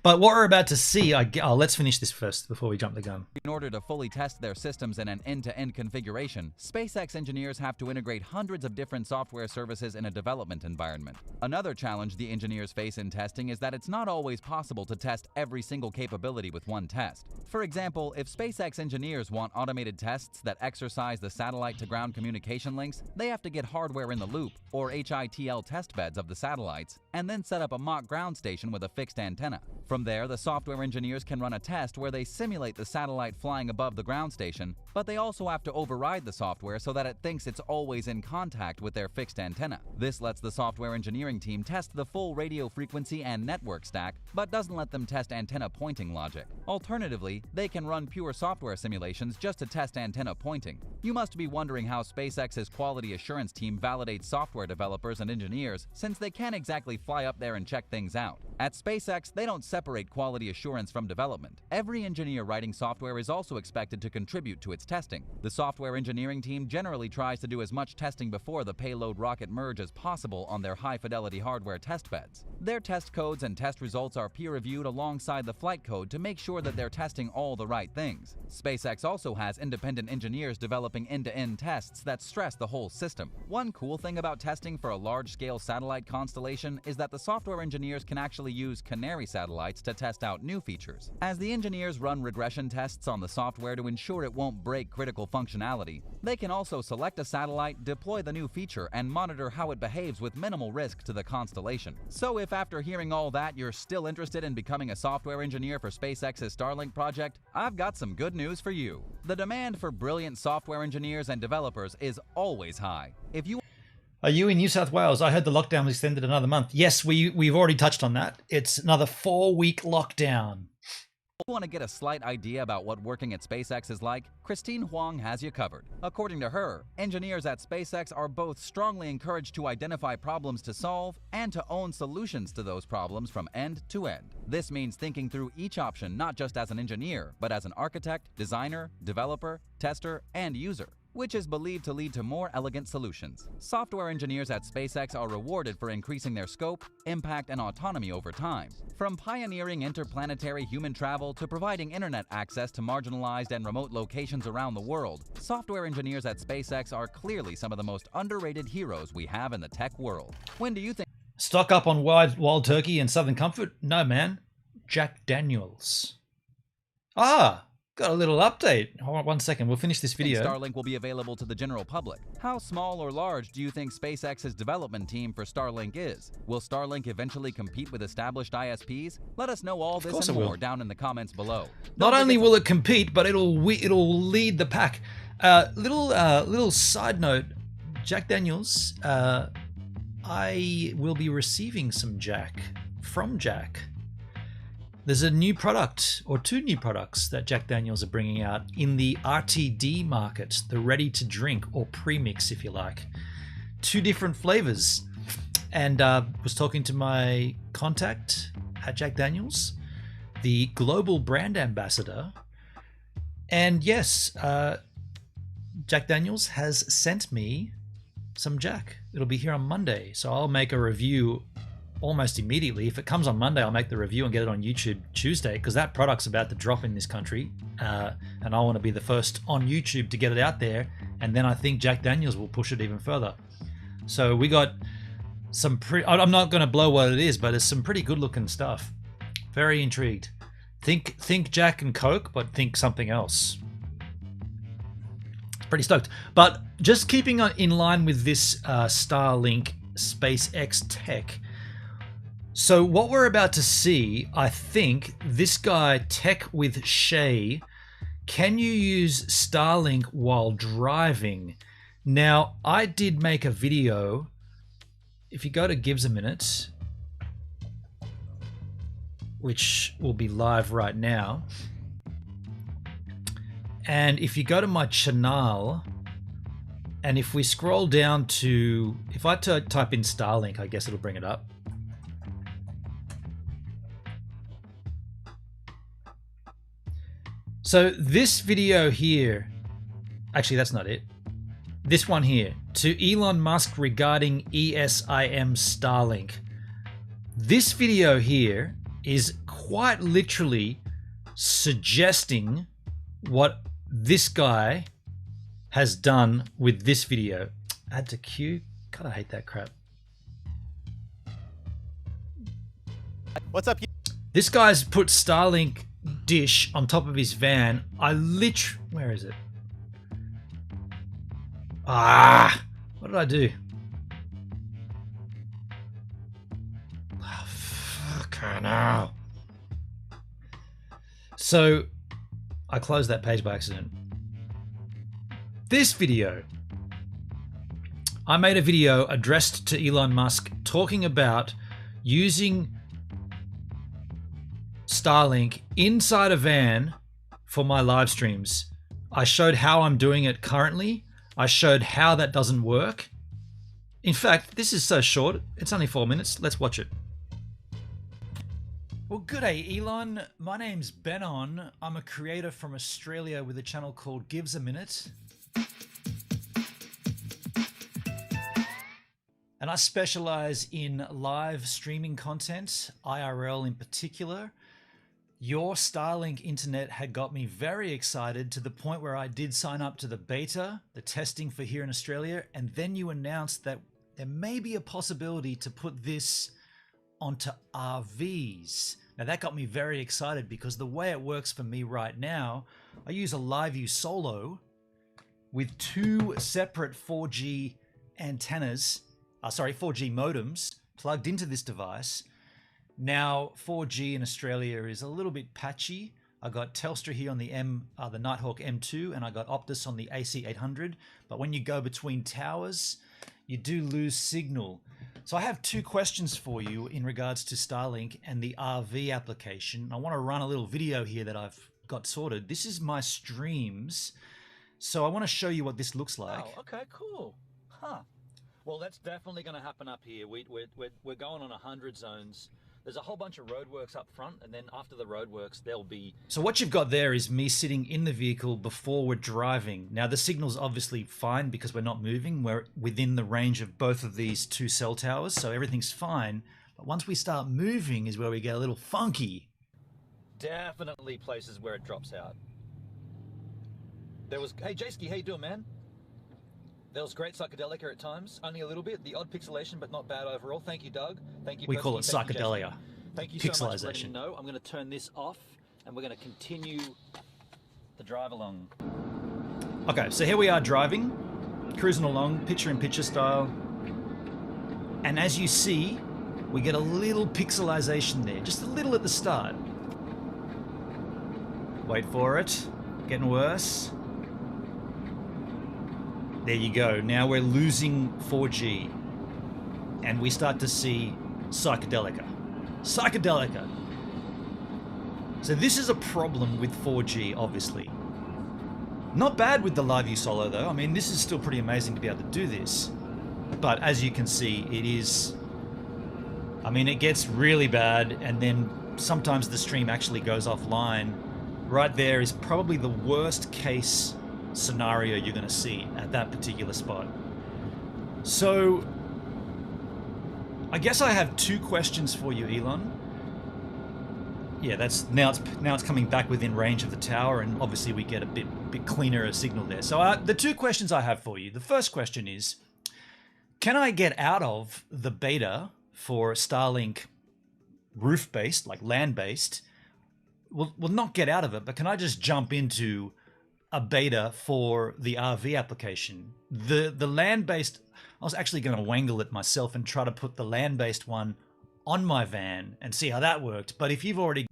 But what we're about to see, let's finish this first before we jump the gun. In order to fully test their systems in an end-to-end configuration, SpaceX engineers have to integrate hundreds of different software services in a development environment. Another challenge the engineers face in testing is that it's not always possible to test every single capability with one test. For example, if SpaceX engineers want automated tests that exercise the satellite-to-ground communication links, they have to get hardware in the loop, or HITL test beds of the satellites, and then set up a mock ground station with a fixed antenna. From there, the software engineers can run a test where they simulate the satellite flying above the ground station, but they also have to override the software so that it thinks it's always in contact with their fixed antenna. This lets the software engineering team test the full radio frequency and network stack, but doesn't let them test antenna pointing logic. Alternatively, they can run pure software simulations just to test antenna pointing. You must be wondering how SpaceX's quality assurance team validates software developers and engineers, since they can't exactly fly up there and check things out. At SpaceX, they don't separate quality assurance from development. Every engineer writing software is also expected to contribute to its testing. The software engineering team generally tries to do as much testing before the payload rocket merge as possible on their high-fidelity hardware test beds. Their test codes and test results are peer-reviewed alongside the flight code to make sure that they're testing all the right things. SpaceX also has independent engineers developing end-to-end tests that stress the whole system. One cool thing about testing for a large-scale satellite constellation is that the software engineers can actually use canary satellites to test out new features. As the engineers run regression tests on the software to ensure it won't break critical functionality, they can also select a satellite, deploy the new feature, and monitor how it behaves with minimal risk to the constellation. So if after hearing all that you're still interested in becoming a software engineer for SpaceX's Starlink project, I've got some good news for you. The demand for brilliant software engineers and developers is always high. If you Are you in New South Wales? I heard the lockdown was extended another month. Yes, we've already touched on that. It's another 4-week lockdown. want to get a slight idea about what working at SpaceX is like, Christine Huang has you covered. According to her, engineers at SpaceX are both strongly encouraged to identify problems to solve and to own solutions to those problems from end to end. This means thinking through each option not just as an engineer, but as an architect, designer, developer, tester, and user, which is believed to lead to more elegant solutions. Software engineers at SpaceX are rewarded for increasing their scope, impact, and autonomy over time. From pioneering interplanetary human travel to providing internet access to marginalized and remote locations around the world, software engineers at SpaceX are clearly some of the most underrated heroes we have in the tech world. When do you think... Stock up on wild turkey and Southern Comfort? No, man. Jack Daniels. Got a little update. Hold on 1 second. We'll finish this video. Starlink will be available to the general public? How small or large do you think SpaceX's development team for Starlink is? Will Starlink eventually compete with established ISPs? Let us know all this and more down in the comments below. Not only will it compete, but it'll lead the pack. Little side note, Jack Daniels. I will be receiving some Jack from Jack. There's a new product, or two new products, that Jack Daniels are bringing out in the RTD market, the ready-to-drink, or premix, if you like. 2 different flavors. And was talking to my contact at Jack Daniels, the global brand ambassador. And yes, Jack Daniels has sent me some Jack. It'll be here on Monday, so I'll make a review almost immediately. If it comes on Monday, I'll make the review and get it on YouTube Tuesday, because that product's about to drop in this country, and I want to be the first on YouTube to get it out there, and then I think Jack Daniels will push it even further. So we got some I'm not going to blow what it is, but it's some pretty good looking stuff. Very intrigued. Think Jack and Coke, but think something else. Pretty stoked. But just keeping in line with this Starlink SpaceX tech, so what we're about to see, I think, this guy, Tech with Shay, can you use Starlink while driving? Now, I did make a video. If you go to Gives a Minute, which will be live right now, and if you go to my channel, and if we scroll down to, if I type in Starlink, I guess it'll bring it up. So this video here, actually that's not it. This one here, to Elon Musk regarding ESIM Starlink. This video here is quite literally suggesting what this guy has done with this video. Add to queue. God, I hate that crap. What's up? This guy's put Starlink dish on top of his van. Where is it? What did I do? Oh, fuck no. So I closed that page by accident. This video, I made a video addressed to Elon Musk talking about using Starlink inside a van for my live streams. I showed how I'm doing it currently. I showed how that doesn't work. In fact, this is so short, it's only 4 minutes. Let's watch it. Well, good day, Elon. My name's Benon. I'm a creator from Australia with a channel called Gives a Minute. And I specialize in live streaming content, IRL in particular. Your Starlink internet had got me very excited to the point where I did sign up to the beta, the testing for here in Australia, and then you announced that there may be a possibility to put this onto RVs. Now that got me very excited because the way it works for me right now, I use a LiveView Solo with two separate 4G antennas, 4G modems plugged into this device. Now 4G in Australia is a little bit patchy. I got Telstra here on the the Nighthawk M2, and I got Optus on the AC800. But when you go between towers, you do lose signal. So I have two questions for you in regards to Starlink and the RV application. I want to run a little video here that I've got sorted. This is my streams. So I want to show you what this looks like. Oh, okay, cool. Huh. Well, that's definitely going to happen up here. We're going on 100 zones. There's a whole bunch of roadworks up front, and then after the roadworks, there'll be... So what you've got there is me sitting in the vehicle before we're driving. Now, the signal's obviously fine because we're not moving. We're within the range of both of these two cell towers, so everything's fine. But once we start moving is where we get a little funky. Definitely places where it drops out. There was... Hey, Jayski, how you doing, man? There was great psychedelica at times, only a little bit. The odd pixelation, but not bad overall. Thank you, Doug. Thank you. We call it Thank you, psychedelia. Thank you so much for letting me know. I'm going to turn this off, and we're going to continue the drive along. Okay, so here we are driving, cruising along, picture-in-picture style. And as you see, we get a little pixelization there, just a little at the start. Wait for it. Getting worse. There you go. Now we're losing 4G. And we start to see psychedelica. Psychedelica. So this is a problem with 4G, obviously. Not bad with the LiveView Solo, though. I mean, this is still pretty amazing to be able to do this. But as you can see, it is... I mean, it gets really bad, and then sometimes the stream actually goes offline. Right there is probably the worst case scenario you're going to see at that particular spot. So I guess I have two questions for you, Elon. Yeah, that's now it's coming back within range of the tower, and obviously we get a bit cleaner a signal there. So the two questions I have for you. The first question is, can I get out of the beta for Starlink roof-based, like land-based? Well, not get out of it, but can I just jump into a beta for the RV application? The land-based, I was actually going to wangle it myself and try to put the land-based one on my van and see how that worked. But if you've already...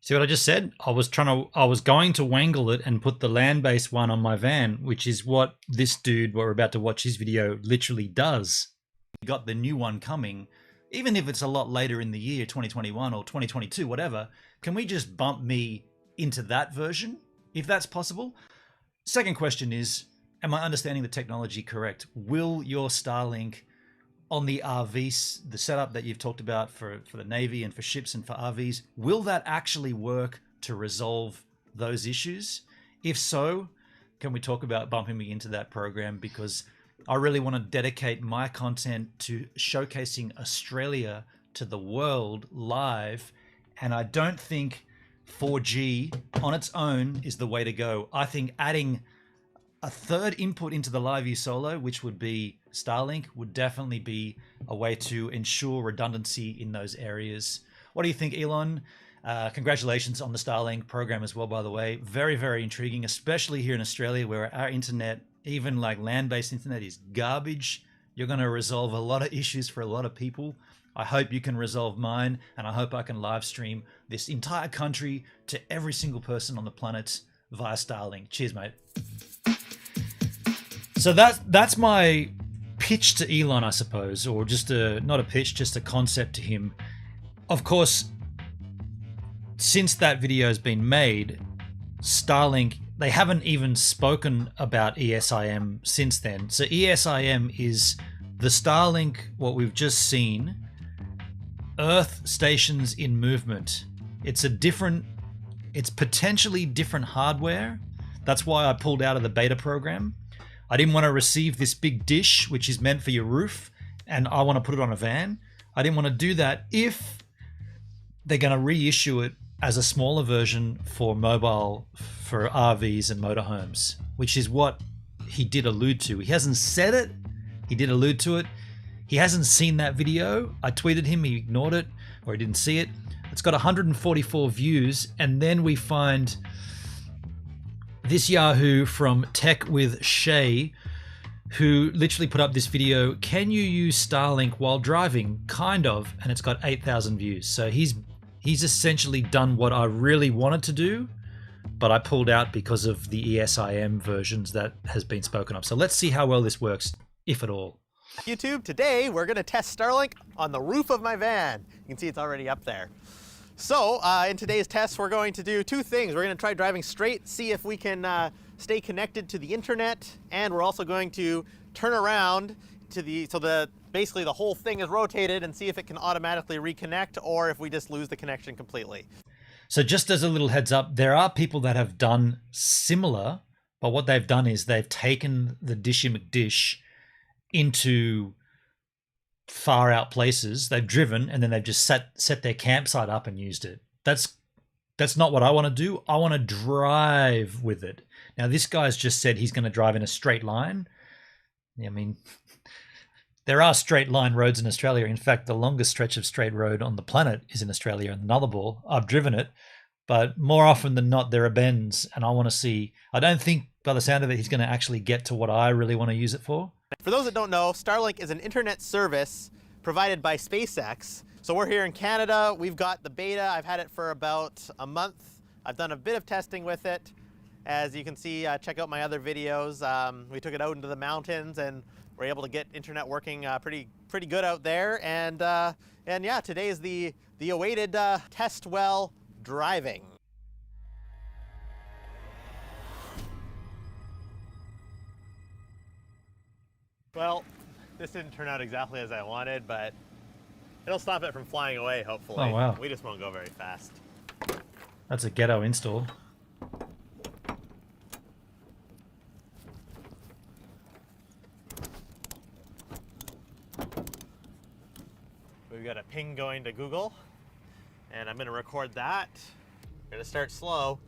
See what I just said? I was going to wangle it and put the land-based one on my van, which is what this dude, we're about to watch his video, literally does. You got the new one coming, even if it's a lot later in the year, 2021 or 2022, whatever, can we just bump me into that version, if that's possible? Second question is, am I understanding the technology correct? Will your Starlink on the RVs, the setup that you've talked about for the Navy and for ships and for RVs, will that actually work to resolve those issues? If so, can we talk about bumping me into that program? Because I really want to dedicate my content to showcasing Australia to the world live. And I don't think 4G on its own is the way to go. I think adding a third input into the Live View Solo, which would be Starlink, would definitely be a way to ensure redundancy in those areas. What do you think, Elon? Congratulations on the Starlink program as well, by the way. Very, very intriguing, especially here in Australia where our internet, even like land-based internet, is garbage. You're going to resolve a lot of issues for a lot of people. I hope you can resolve mine, and I hope I can live stream this entire country to every single person on the planet via Starlink. Cheers, mate. So that's my pitch to Elon, I suppose, or just not a pitch, just a concept to him. Of course, since that video has been made, Starlink, they haven't even spoken about ESIM since then. So ESIM is the Starlink, what we've just seen, Earth stations in movement. It's potentially different hardware. That's why I pulled out of the beta program. I didn't want to receive this big dish, which is meant for your roof, and I want to put it on a van. I didn't want to do that if they're going to reissue it as a smaller version for mobile, for RVs and motorhomes, which is what he did allude to. He hasn't said it. He did allude to it. He hasn't seen that video. I tweeted him. He ignored it, or he didn't see it. It's got 144 views, and then we find this Yahoo from Tech with Shay, who literally put up this video, can you use Starlink while driving? Kind of, and it's got 8,000 views. So he's essentially done what I really wanted to do, but I pulled out because of the ESIM versions that has been spoken of. So let's see how well this works, if at all. YouTube, today we're going to test Starlink on the roof of my van. You can see it's already up there. So in today's test, we're going to do two things. We're going to try driving straight, see if we can stay connected to the internet, and we're also going to turn around to basically the whole thing is rotated and see if it can automatically reconnect or if we just lose the connection completely. So just as a little heads up, there are people that have done similar, but what they've done is they've taken the Dishy McDish into far out places. They've driven and then they've just set their campsite up and used it. That's not what I want to do. I want to drive with it. Now this guy's just said he's going to drive in a straight line. I mean, there are straight line roads in Australia. In fact, the longest stretch of straight road on the planet is in Australia, in the Nullarbor. I've driven it, but more often than not, there are bends, and I want to see. I don't think, by the sound of it, he's going to actually get to what I really want to use it for. For those that don't know, Starlink is an internet service provided by SpaceX. So we're here in Canada. We've got the beta. I've had it for about a month. I've done a bit of testing with it. As you can see, check out my other videos. We took it out into the mountains and we're able to get internet working pretty good out there. And yeah, today is the awaited test well driving. Well, this didn't turn out exactly as I wanted, but it'll stop it from flying away, hopefully. Oh, wow. We just won't go very fast. That's a ghetto install. We've got a ping going to Google, and I'm going to record that. I'm going to start slow.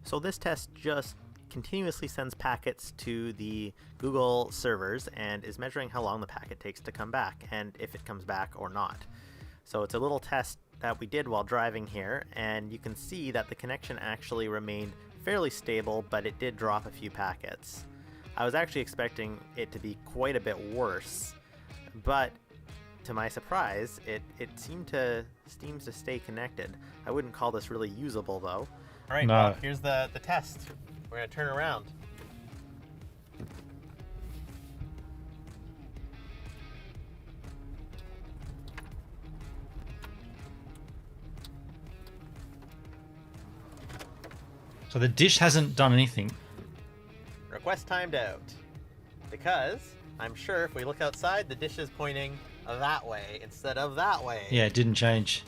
So this test just continuously sends packets to the Google servers and is measuring how long the packet takes to come back and if it comes back or not. So it's a little test that we did while driving here, and you can see that the connection actually remained fairly stable, but it did drop a few packets. I was actually expecting it to be quite a bit worse, but to my surprise, it seems to stay connected. I wouldn't call this really usable though. All right, no. Well, here's the test. We're gonna turn around. So the dish hasn't done anything. Request timed out. Because I'm sure if we look outside, the dish is pointing that way instead of that way. Yeah, it didn't change.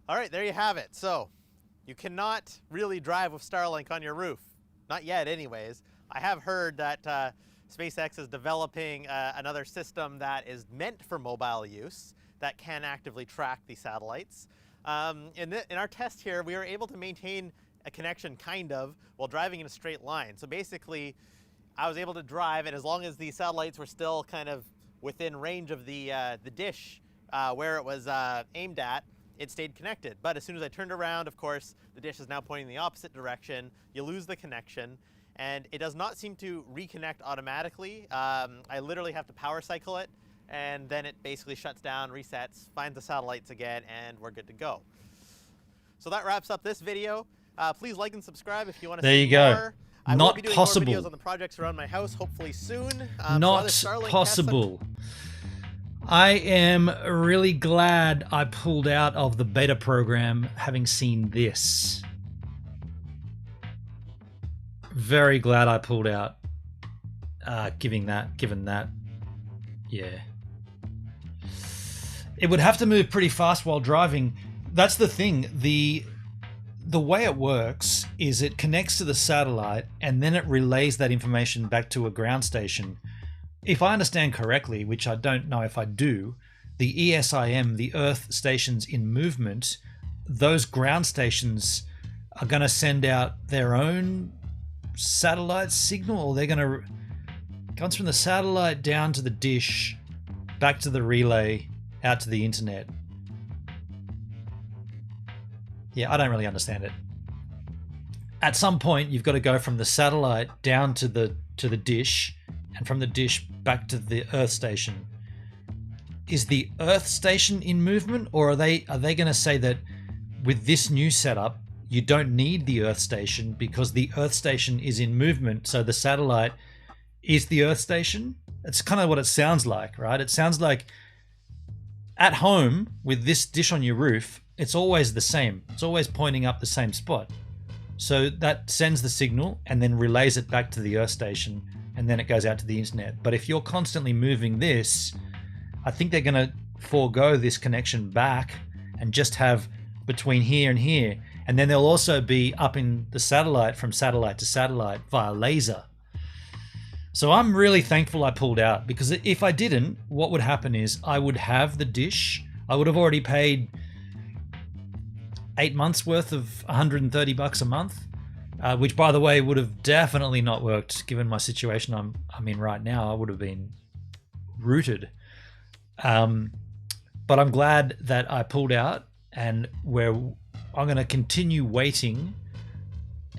All right, there you have it. So you cannot really drive with Starlink on your roof. Not yet anyways. I have heard that SpaceX is developing another system that is meant for mobile use that can actively track the satellites. In our test here, we were able to maintain a connection, kind of, while driving in a straight line. So basically, I was able to drive, and as long as the satellites were still kind of within range of the dish where it was aimed at, it stayed connected. But as soon as I turned around, of course, the dish is now pointing in the opposite direction. You lose the connection, and it does not seem to reconnect automatically. I literally have to power cycle it, and then it basically shuts down, resets, finds the satellites again, and we're good to go. So that wraps up this video. Please like and subscribe if you want to see more. I will be doing more videos on the projects around my house, hopefully soon. Not possible. I am really glad I pulled out of the beta program having seen this. Very glad I pulled out. Given that, yeah. It would have to move pretty fast while driving. That's the thing. The way it works is it connects to the satellite and then it relays that information back to a ground station. If I understand correctly, which I don't know if I do, the ESIM, the Earth Stations in Movement, those ground stations are going to send out their own satellite signal, or they're going to comes from the satellite down to the dish, back to the relay, out to the internet. Yeah, I don't really understand it. At some point, you've got to go from the satellite down to the dish, and from the dish back to the Earth station. Is the Earth station in movement, or are they going to say that with this new setup, you don't need the Earth station because the Earth station is in movement, so the satellite is the Earth station? It's kind of what it sounds like, right? It sounds like at home with this dish on your roof, it's always the same. It's always pointing up the same spot. So that sends the signal and then relays it back to the Earth station, and then it goes out to the internet. But if you're constantly moving this, I think they're going to forego this connection back and just have between here and here. And then they'll also be up in the satellite from satellite to satellite via laser. So I'm really thankful I pulled out, because if I didn't, what would happen is I would have the dish. I would have already paid 8 months worth of $130 a month, which, by the way, would have definitely not worked given my situation I'm in right now. I would have been rooted. But I'm glad that I pulled out, and I'm going to continue waiting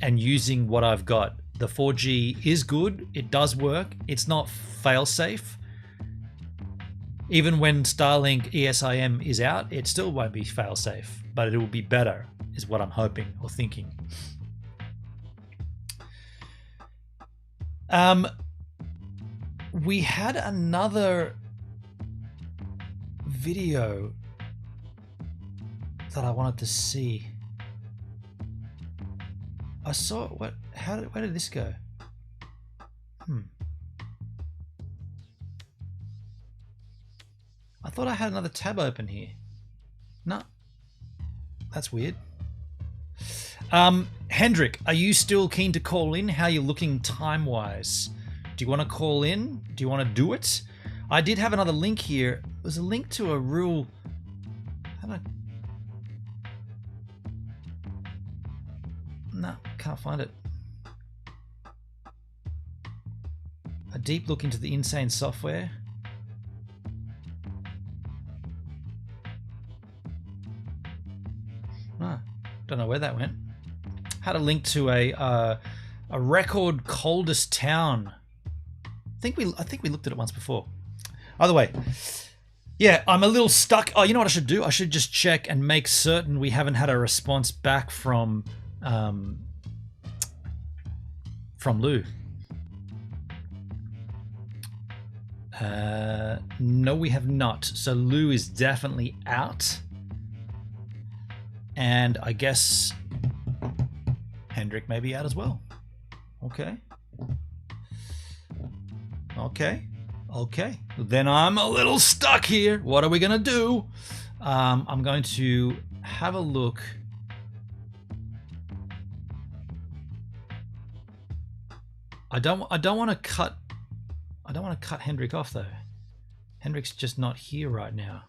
and using what I've got. The 4G is good. It does work. It's not fail-safe. Even when Starlink ESIM is out, it still won't be fail-safe, but it will be better, is what I'm hoping or thinking. We had another video that I wanted to see. I saw what? Where did this go? I thought I had another tab open here. No, that's weird. Hendrik, are you still keen to call in? How are you looking time-wise? Do you want to call in? Do you want to do it? I did have another link here. There's a link to a real... No, can't find it. A deep look into the insane software. Don't know where that went. Had a link to a record coldest town. I think we looked at it once before. Either way, yeah, I'm a little stuck. Oh, you know what I should do? I should just check and make certain we haven't had a response back from Lou. No, we have not. So Lou is definitely out. And I guess Hendrik may be out as well. Okay. Then I'm a little stuck here. What are we going to do? I'm going to have a look. I don't want to cut I don't want to cut Hendrik off though. Hendrik's just not here right now.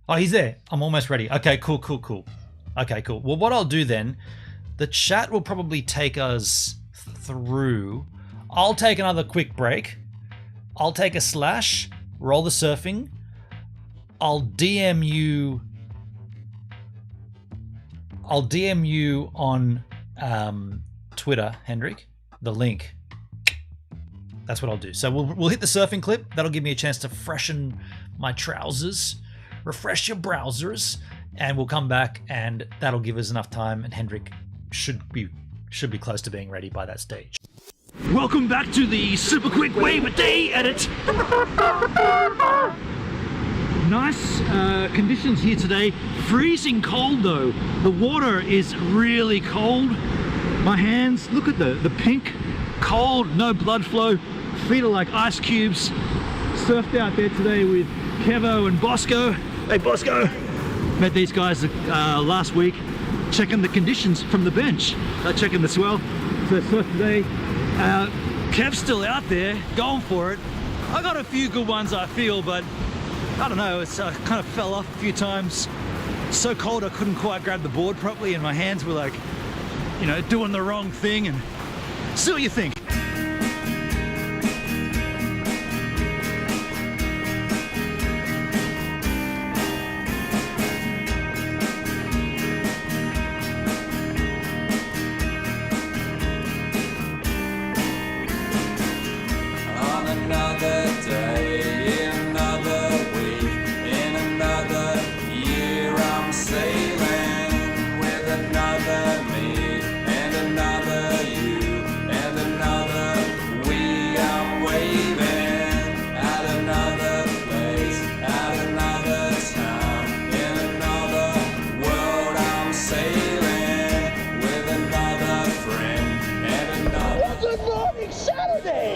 Oh, he's there. I'm almost ready. Okay, cool. Okay, cool. Well, what I'll do then, the chat will probably take us through. I'll take another quick break. I'll take a slash, roll the surfing. I'll DM you on Twitter, Hendrik, the link. That's what I'll do. So we'll hit the surfing clip. That'll give me a chance to freshen my trousers, refresh your browsers, and we'll come back and that'll give us enough time, and Hendrik should be close to being ready by that stage. Welcome back to the super quick wave a day edit. Nice conditions here today. Freezing cold though. The water is really cold. My hands, look at the pink, cold, no blood flow. Feet are like ice cubes. Surfed out there today with Kevo and Bosco. Hey Bosco! Met these guys last week, checking the conditions from the bench. Checking the swell. So surfed today. Kev's still out there, going for it. I got a few good ones I feel, but I don't know, it's kind of fell off a few times. So cold I couldn't quite grab the board properly and my hands were like, you know, doing the wrong thing, and see what you think. On another day, another week, in another year, I'm sailing with another me and another you and another we. I'm waving at another place, at another time, in another world. I'm sailing with another friend and another. Good morning, Saturday!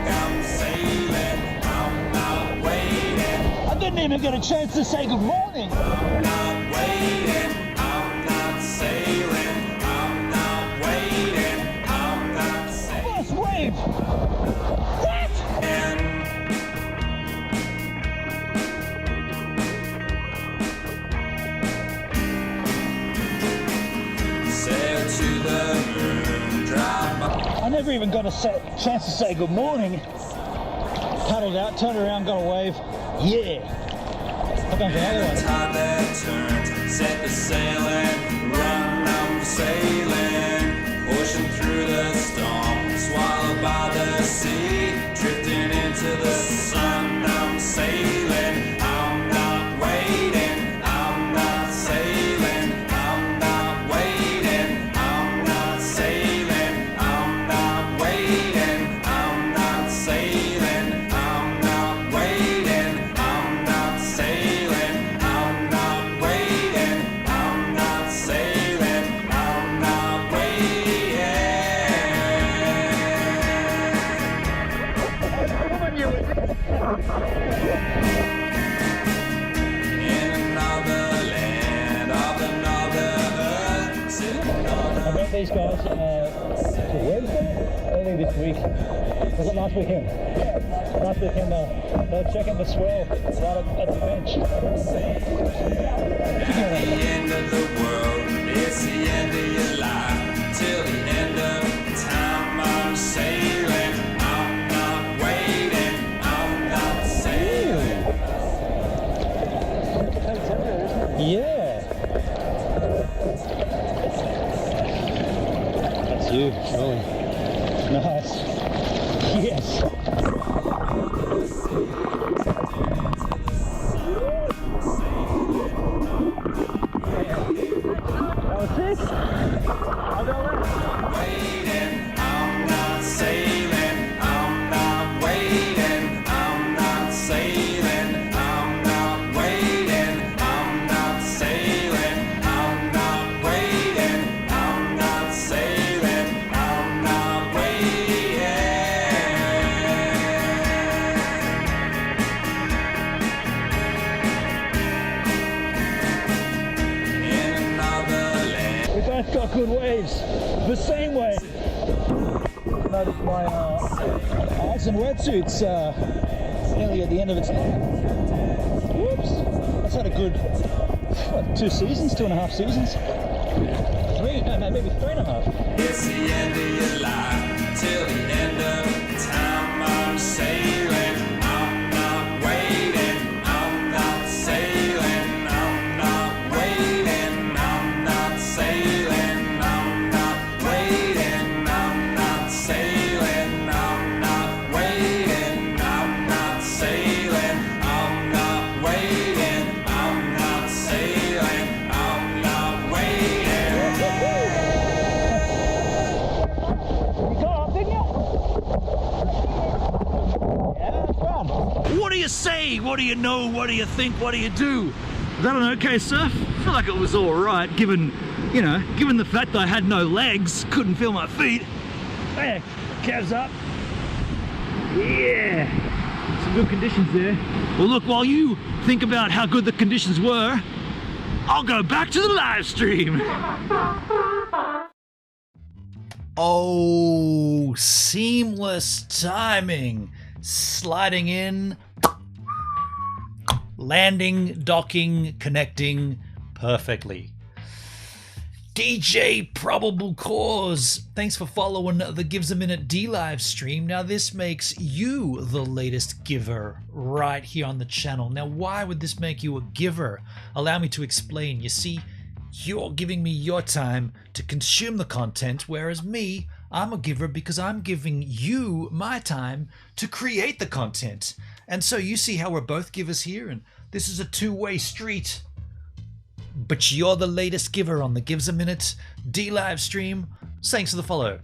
I'm sailing, I'm not waiting, I didn't even get a chance to say good morning. I'm not waiting, I'm not sailing, I'm not waiting, I'm not sailing. First wave! What? Sail to the moon, drive by. I never even got a chance to say good morning. Paddled out, turned around, got a wave. Yeah. How about another one? Tide that turns, set the sail and run. I'm sailing, pushing through the storm, swallowed by the sea, drifting into the sun. I'm sailing, I'm not waiting, I'm not sailing, I'm not waiting, I'm not sailing, I'm not waiting, I'm not sailing, I'm not waiting, I'm not sailing, I'm not waiting, I'm not sailing, I'm not waiting. In another land of another earth, sitting on I met these guys Wednesday, early this week. Was it last weekend? Yeah. Last weekend they were checking the swell right at the bench. the end of the world, it's the end of your life, till the end of time. I'm sailing, I'm not waiting, I'm not sailing. Yeah. That's you, surely. Nice. Yes. That was sick. I'll go left. Waiting, I'm not sailing, I'm not waiting, I'm not sailing, I'm not waiting, I'm not sailing, I'm not waiting, I'm not sailing, I'm not waiting. In another land. We both got good waves. The same way. Notice my ice and wetsuit's nearly at the end of its life. Whoops. That's had a good, what, 2 seasons, 2.5 seasons? 3, no, maybe 3.5. It's the end of your life, till the end of time. I'm sailing, I'm not waiting, I'm not sailing, I'm not waiting, I'm not sailing, I'm not waiting, I'm not sailing, I'm not waiting, I'm not sailing, I'm not waiting, I'm not sailing, I'm not waiting. You got up, didn't you? Yeah, it's fun. What do you say? What do you know? What do you think? What do you do? Is that an okay surf? I feel like it was all right, given the fact that I had no legs, couldn't feel my feet. Hey, calves up. Yeah, some good conditions there. Well, look, while you think about how good the conditions were, I'll go back to the live stream. Oh, seamless timing. Sliding in, landing, docking, connecting perfectly. DJ Probable Cause, thanks for following the Gives a Minute D live stream. Now this makes you the latest giver right here on the channel. Now why would this make you a giver? Allow me to explain. You see, you're giving me your time to consume the content, whereas me, I'm a giver because I'm giving you my time to create the content. And so you see how we're both givers here, and this is a two-way street. But you're the latest giver on the Gives a Minute D live stream. Thanks for the follow.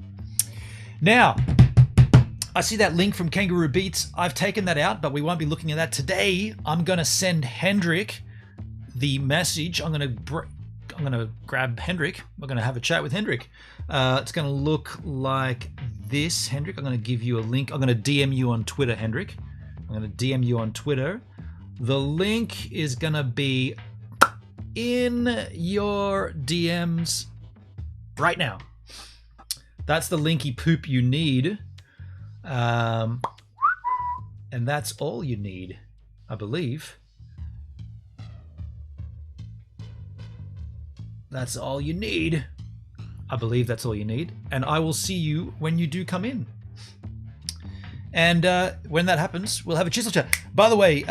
Now, I see that link from Kangaroo Beats. I've taken that out, but we won't be looking at that today. I'm going to send Hendrik the message. I'm going to grab Hendrik. We're going to have a chat with Hendrik. It's going to look like this, Hendrik. I'm going to give you a link. I'm going to DM you on Twitter, Hendrik. I'm going to DM you on Twitter. The link is going to be in your DMs right now. That's the linky poop you need. And that's all you need, I believe. That's all you need. I believe that's all you need. And I will see you when you do come in. And when that happens, we'll have a chisel chat. By the way,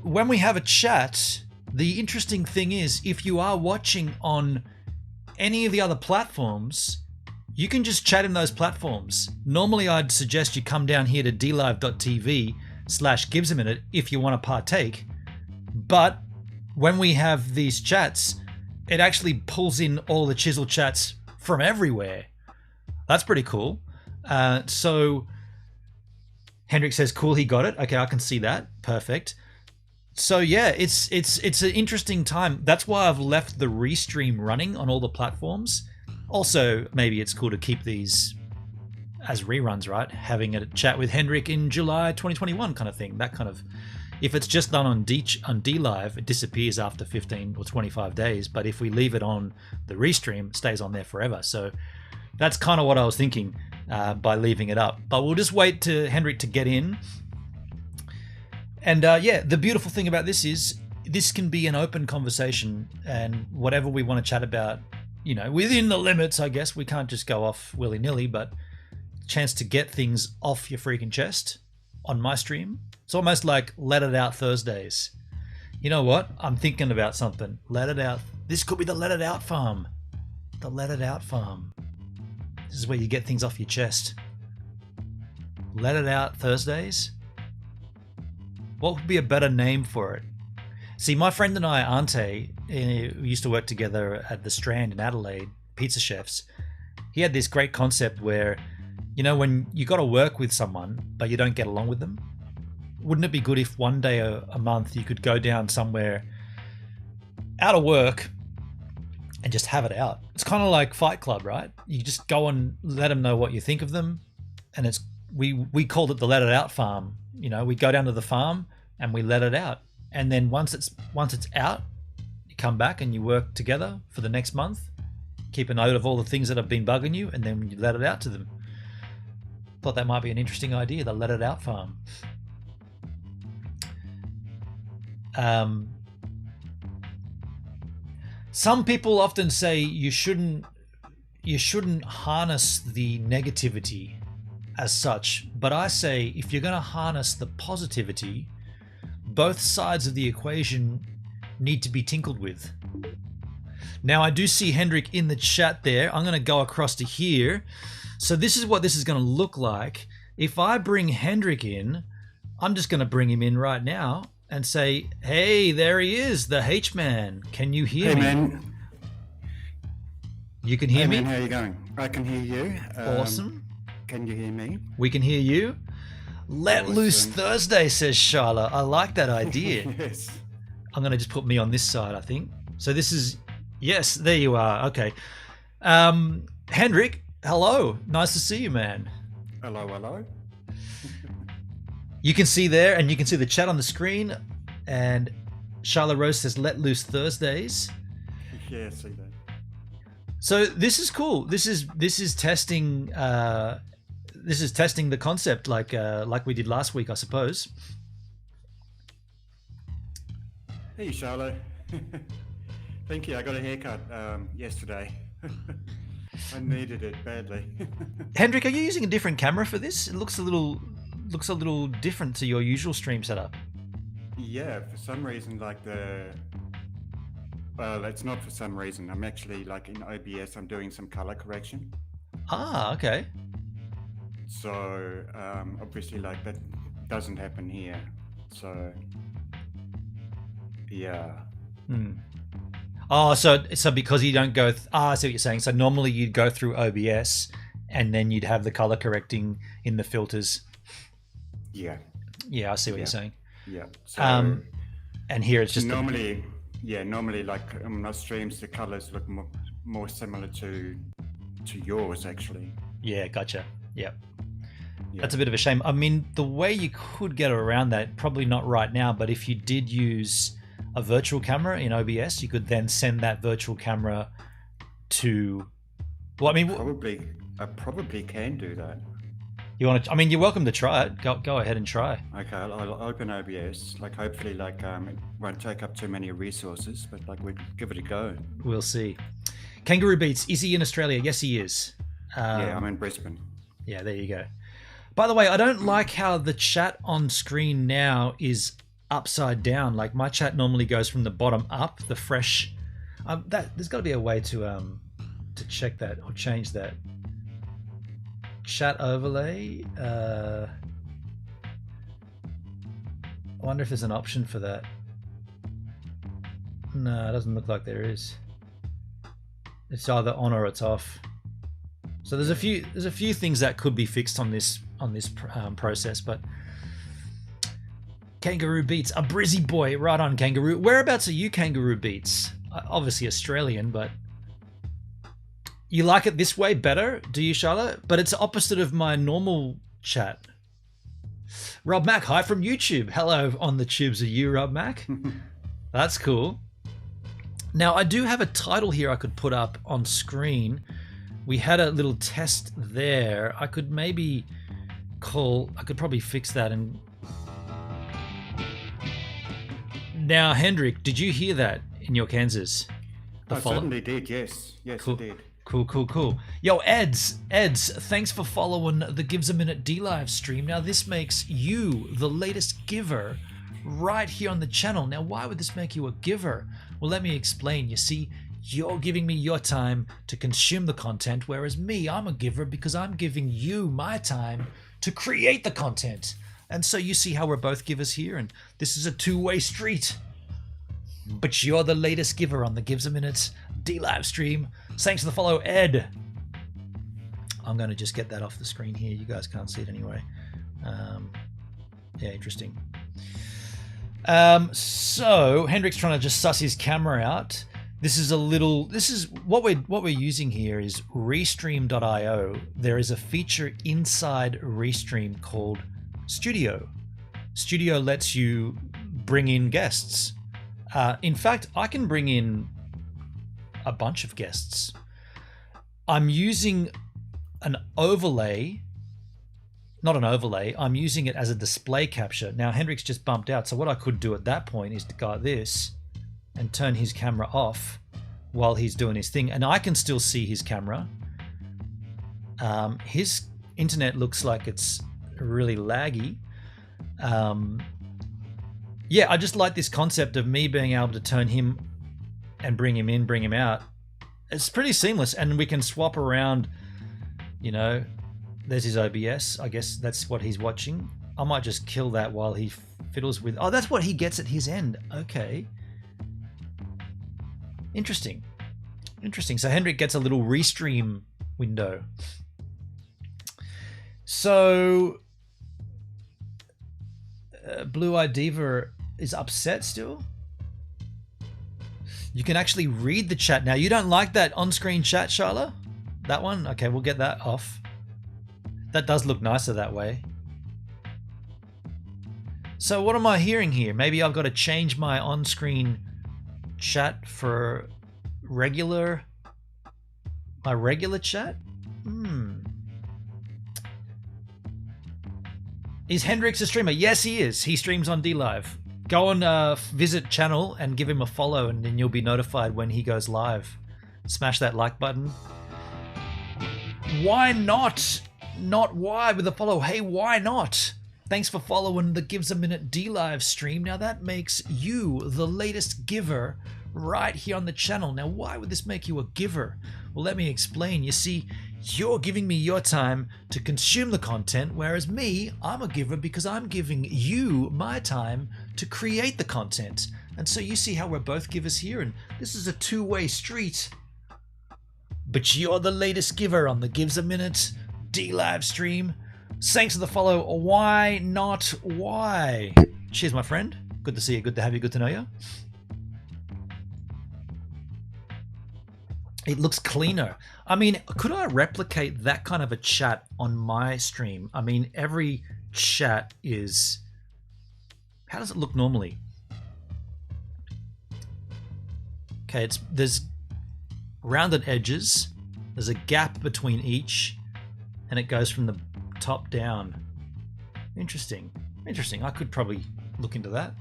when we have a chat, the interesting thing is, if you are watching on any of the other platforms, you can just chat in those platforms. Normally, I'd suggest you come down here to dlive.tv/givesaminute if you want to partake. But when we have these chats, it actually pulls in all the chisel chats from everywhere. That's pretty cool. So Hendrik says, cool, he got it. Okay, I can see that. Perfect. So yeah, it's an interesting time. That's why I've left the restream running on all the platforms. Also, maybe it's cool to keep these as reruns, right? Having a chat with Hendrik in July 2021 kind of thing. That kind of, if it's just done on D Live, it disappears after 15 or 25 days. But if we leave it on the restream, it stays on there forever. So that's kind of what I was thinking by leaving it up. But we'll just wait to Hendrik to get in. And yeah, the beautiful thing about this is this can be an open conversation, and whatever we want to chat about, you know, within the limits, I guess. We can't just go off willy-nilly, but chance to get things off your freaking chest on my stream. It's almost like Let It Out Thursdays. You know what? I'm thinking about something. Let It Out. This could be the Let It Out farm. The Let It Out farm. This is where you get things off your chest. Let It Out Thursdays? What would be a better name for it? See, my friend and I, Ante, we used to work together at the Strand in Adelaide, pizza chefs. He had this great concept where, you know, when you got to work with someone, but you don't get along with them, wouldn't it be good if one day a month you could go down somewhere out of work and just have it out? It's kind of like Fight Club, right? You just go and let them know what you think of them. And it's we called it the Let It Out farm. You know, we go down to the farm and we let it out. And then once it's out, you come back and you work together for the next month. keep a note of all the things that have been bugging you, and then you let it out to them. Thought that might be an interesting idea, the let it out farm. Some people often say you shouldn't harness the negativity as such, but I say if you're going to harness the positivity, both sides of the equation need to be tinkled with. Now I do see Hendrik in the chat there. I'm going to go across to here. So this is what this is going to look like. If I bring Hendrik in, I'm just going to bring him in right now and say, hey, there he is, the H-Man. Can you hear me? Man. You can hear me? Man, how are you going? I can hear you. Awesome. Can you hear me? We can hear you. Let Awesome. loose Thursday, says Charlotte. I like that idea. Yes. I'm going to just put me on this side, I think. So this is, yes, there you are. Okay. Hendrik, hello. Nice to see you, man. Hello, hello. You can see there, and you can see the chat on the screen. And Charlotte Rose says, let loose Thursdays. Yeah, I see that. So this is cool. This is testing. This is testing the concept, like we did last week, I suppose. Hey, Charlotte. Thank you. I got a haircut yesterday. I needed it badly. Hendrik, are you using a different camera for this? It looks a little different to your usual stream setup. Yeah, for some reason, like well, it's not for some reason. I'm actually like in OBS. I'm doing some color correction. Ah, okay. So obviously, like that doesn't happen here. So yeah. Oh, so because you don't go. I see what you're saying. So normally you'd go through OBS, and then you'd have the color correcting in the filters. Yeah. Yeah, I see what you're saying. Yeah. So and here it's just normally, normally like on my streams, the colors look more similar to yours actually. Yeah, gotcha. Yep. Yeah. That's a bit of a shame. I mean, the way you could get around that, probably not right now, but if you did use a virtual camera in OBS, you could then send that virtual camera to. Well, I mean, I probably can do that. you want to? I mean, you're welcome to try it. Go ahead and try. Okay, I'll open OBS. Like, hopefully, like it won't take up too many resources, but like we'll give it a go. We'll see. Kangaroo Beats, is he in Australia? Yes, he is. Yeah, I'm in Brisbane. Yeah, there you go. By the way, I don't like how the chat on screen now is upside down. Like my chat normally goes from the bottom up. The fresh. There's got to be a way to check that or change that. Chat overlay. I wonder if there's an option for that. No, it doesn't look like there is. It's either on or it's off. So there's a few things that could be fixed on this process, but Kangaroo Beats, a Brizzy boy, right on Kangaroo. Whereabouts are you, Kangaroo Beats? Obviously Australian, but you like it this way better, do you, Charlotte? But it's opposite of my normal chat. Rob Mack, hi from YouTube. Hello on the tubes of you, Rob Mack. That's cool. Now, I do have a title here I could put up on screen. We had a little test there. I could probably fix that. And now, Hendrik, did you hear that in your Kansas? I certainly did, yes. Yes, cool. I did. Cool. Yo, Eds, thanks for following the Gives a Minute D-Live stream. Now, this makes you the latest giver right here on the channel. Now, why would this make you a giver? Well, let me explain. You see, you're giving me your time to consume the content, whereas me, I'm a giver because I'm giving you my time to create the content. And so you see how we're both givers here, and this is a two-way street. But you're the latest giver on the Gives a Minute D-Live stream. Thanks for the follow, Ed. I'm going to just get that off the screen here. You guys can't see it anyway. Yeah, interesting. So Hendrik's trying to just suss his camera out. This is what we're using here is Restream.io. There is a feature inside Restream called Studio. Studio lets you bring in guests. In fact, I can bring in a bunch of guests. I'm using an overlay, not an overlay, I'm using it as a display capture. Now Hendrik's just bumped out, so what I could do at that point is to go like this and turn his camera off while he's doing his thing, and I can still see his camera. His internet looks like it's really laggy. Yeah, I just like this concept of me being able to turn him and bring him in, bring him out. It's pretty seamless, and we can swap around, you know. There's his OBS. I guess that's what he's watching. I might just kill that while he fiddles with... Oh, that's what he gets at his end. Okay. Interesting. Interesting. So Hendrik gets a little restream window. So... Blue Eye Diva is upset still. You can actually read the chat now. You don't like that on-screen chat, Sharla? That one? Okay, we'll get that off. That does look nicer that way. So what am I hearing here? Maybe I've got to change my on-screen chat for regular... my regular chat? Is Hendrix a streamer? Yes, he is. He streams on DLive. Go and visit channel and give him a follow, and then you'll be notified when he goes live. Smash that like button. Why not? Not why with a follow. Hey, why not? Thanks for following the Gives a Minute DLive stream. Now that makes you the latest giver right here on the channel. Now, why would this make you a giver? Well, let me explain. You see, you're giving me your time to consume the content, whereas me, I'm a giver because I'm giving you my time to create the content. And so you see how we're both givers here, and this is a two-way street. But you're the latest giver on the Gives a Minute DLive stream. Thanks for the follow. Why not? Why? Cheers, my friend. Good to see you. Good to have you. Good to know you. It looks cleaner. I mean, could I replicate that kind of a chat on my stream? I mean, every chat is... How does it look normally? Okay, there's rounded edges. There's a gap between each, and it goes from the top down. Interesting. Interesting. I could probably look into that.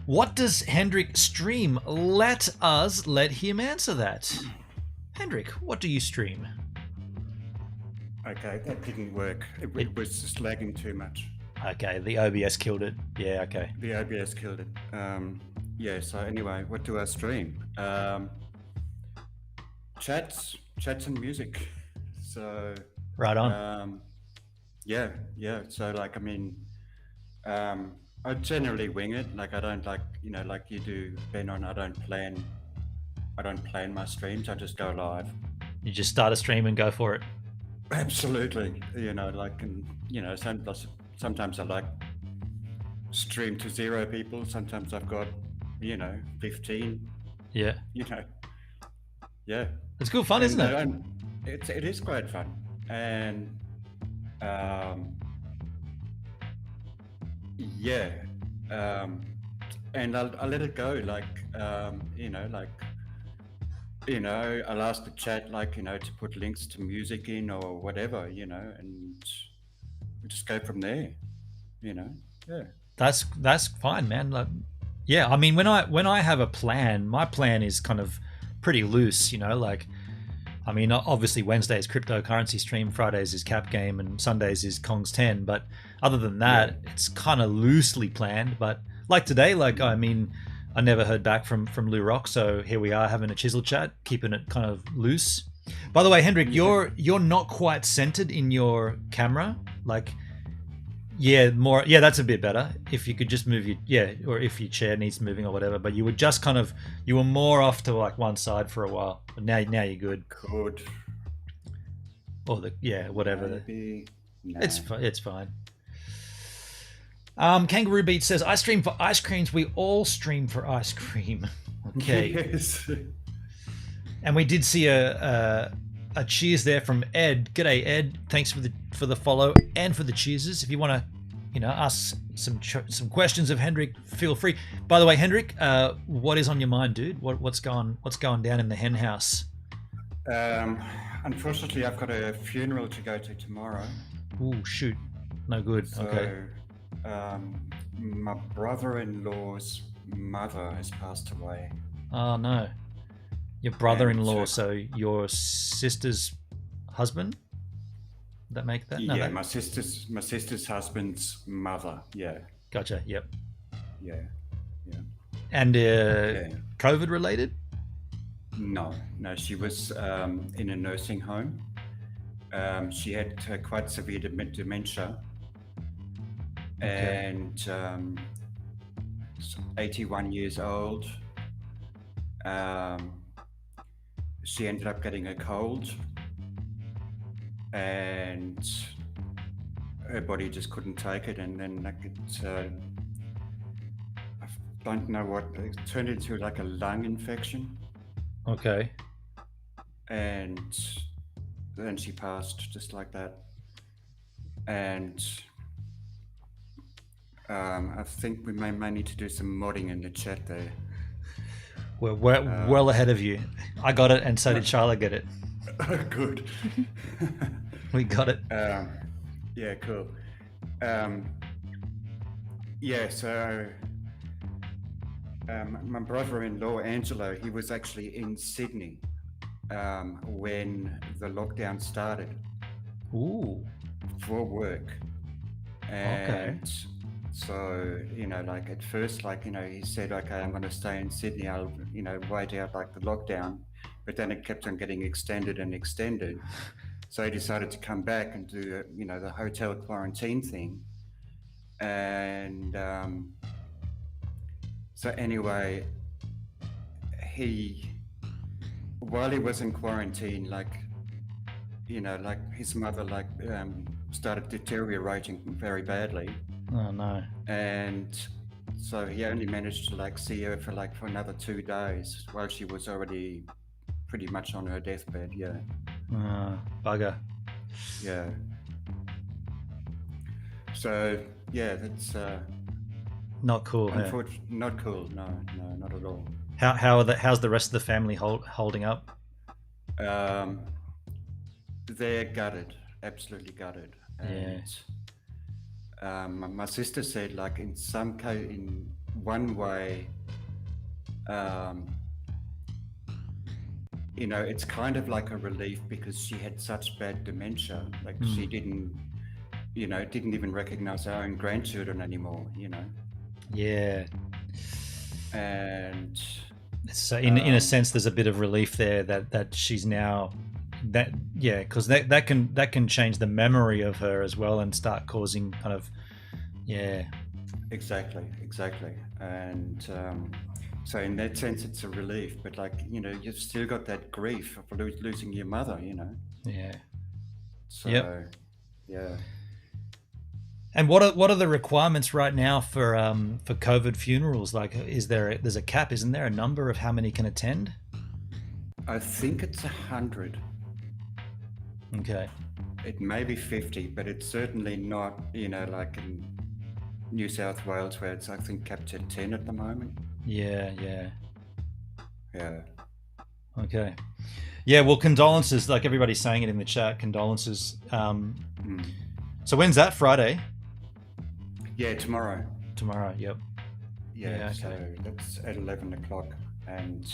What does Hendrik stream? Let him answer that. Hendrik, what do you stream? Okay, that didn't work. It was just lagging too much. Okay, the OBS killed it. Yeah, okay. The OBS killed it. Yeah, so anyway, what do I stream? Chats and music. So... Right on. Yeah. So, like, I mean... I generally wing it. Like, I don't like, you know, like you do, Ben, I don't plan my streams. I just go live. You just start a stream and go for it. Absolutely. You know, like, and you know, sometimes I like stream to 0 people. Sometimes I've got, you know, 15. Yeah. You know. Yeah. It's good fun, isn't it? It is great fun, and yeah, and I'll let it go, like, you know, I'll ask the chat, like, you know, to put links to music in or whatever, you know, and we just go from there, you know. Yeah, that's fine, man. Like, yeah, I mean, when I have a plan, my plan is kind of pretty loose, you know, like, I mean, obviously Wednesday is cryptocurrency stream, Fridays is cap game, and Sundays is Kong's 10. But other than that, it's kind of loosely planned. But like today, like, I mean, I never heard back from LouRock, so here we are having a chisel chat, keeping it kind of loose. By the way, Hendrik, you're not quite centered in your camera, like. Yeah, more. Yeah, that's a bit better. If you could just move your or if your chair needs moving or whatever. But you were just kind of, you were more off to like one side for a while. But now you're good. Good. Or whatever. Maybe. No. It's fine. Kangaroo Beat says, I stream for ice creams. We all stream for ice cream. Okay. Yes. And we did see a cheers there from Ed. G'day, Ed. Thanks for the follow and for the cheerses. If you want to, you know, ask some questions of Hendrik, feel free. By the way, Hendrik, what is on your mind, dude? What's going down in the hen house? Unfortunately, I've got a funeral to go to tomorrow. Ooh, shoot. No good. So, Okay. My brother-in-law's mother has passed away. Oh, no. Your brother-in-law, And so your sister's husband? Did that make that? No, Yeah, that... my sister's husband's mother. Yeah, Gotcha. Yep. yeah. And Yeah. COVID related? No, she was in a nursing home. She had quite severe dementia, Okay. and 81 years old. She ended up getting a cold, and her body just couldn't take it, and then I don't know what, it turned into like a lung infection, Okay. and then she passed just like that. And I think we may need to do some modding in the chat there. We're well ahead of you. I got it, and so did Charlotte get it. Good. We got it. Yeah, cool. Yeah, so my brother-in-law, Angelo, he was actually in Sydney when the lockdown started Ooh. for work. And so, like at first, he said, okay, I'm going to stay in Sydney. I'll, wait out like the lockdown. But then it kept on getting extended and extended. So he decided to come back and do, the hotel quarantine thing. And so anyway, while he was in quarantine, his mother, started deteriorating very badly. Oh no. And so he only managed to see her for another 2 days while she was already pretty much on her deathbed. Yeah. Bugger. Yeah. So yeah, that's Not cool. Hey? not cool. No, not at all. How's the rest of the family holding up? They're gutted, absolutely gutted. And my sister said, in some case, in one way, it's kind of like a relief because she had such bad dementia. She didn't even recognize her own grandchildren anymore. Yeah. And so in a sense, there's a bit of relief there that she's now because that can change the memory of her as well and start causing kind of exactly. And so in that sense, it's a relief. But you've still got that grief of losing your mother. Yeah. So yeah. And what are the requirements right now for COVID funerals? There's a cap, isn't there? A number of how many can attend? I think it's 100. Okay. It may be 50, but it's certainly not, like in New South Wales where it's, I think, capped at 10 at the moment. Yeah. Okay. Yeah, well, condolences, like everybody's saying it in the chat, condolences. So when's that, Friday? Yeah, tomorrow. Tomorrow, yep. Yeah, okay. So that's at 11 o'clock. And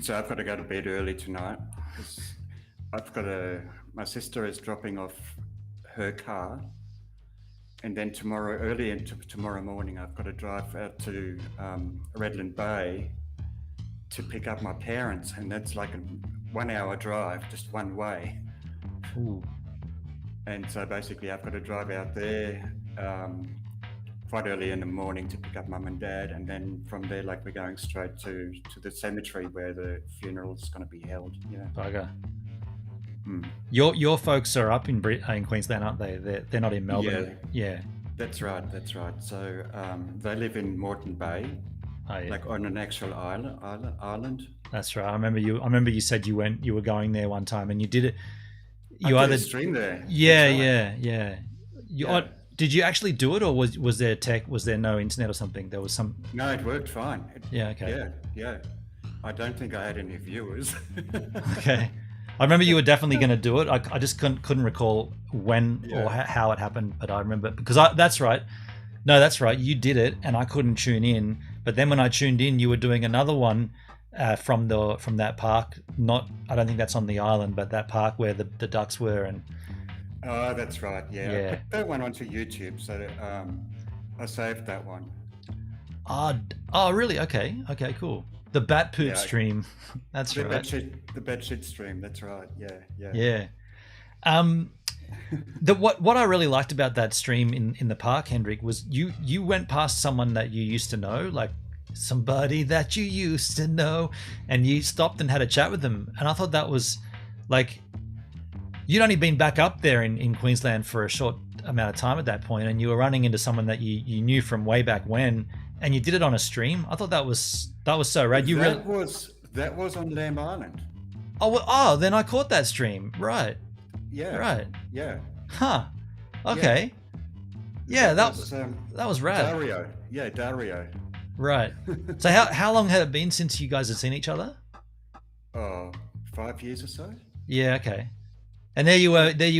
so I've got to go to bed early tonight because my sister is dropping off her car. And then early into tomorrow morning, I've got to drive out to Redland Bay to pick up my parents. And that's like a 1 hour drive, just one way. Ooh. And so basically I've got to drive out there quite early in the morning to pick up mum and dad. And then from there, we're going straight to the cemetery where the funeral is going to be held. Yeah. Bugger. Your folks are up in Queensland, aren't they? They're not in Melbourne. Yeah. That's right. So they live in Moreton Bay, on an actual island. That's right. I remember you said you were going there one time and you did it. I did a stream there. Yeah. Did you actually do it, or was there no internet or something? There was some. No, it worked fine. Okay. Yeah. I don't think I had any viewers. Okay. I remember you were definitely going to do it. I just couldn't recall when or how it happened, but I remember because that's right. No, that's right. You did it, and I couldn't tune in. But then when I tuned in, you were doing another one from that park. I don't think that's on the island, but that park where the ducks were. And Oh, that's right. Yeah. I put that one onto YouTube, so I saved that one. Oh, really? Okay, cool. The bat poop stream. That's right. The bed shit stream. That's right. Yeah. Yeah. What I really liked about that stream in the park, Hendrik, was you went past someone that you used to know, like somebody that you used to know, and you stopped and had a chat with them. And I thought that was like, you'd only been back up there in Queensland for a short amount of time at that point, and you were running into someone that you knew from way back when, and you did it on a stream. I thought that was so rad. That was on Lamb Island. Oh, then I caught that stream. Right. Yeah. Right. Yeah. Huh. Okay. Yeah, that was rad. Dario. Yeah, Dario. Right. So how long had it been since you guys had seen each other? Oh, 5 years or so. Yeah. Okay. And there you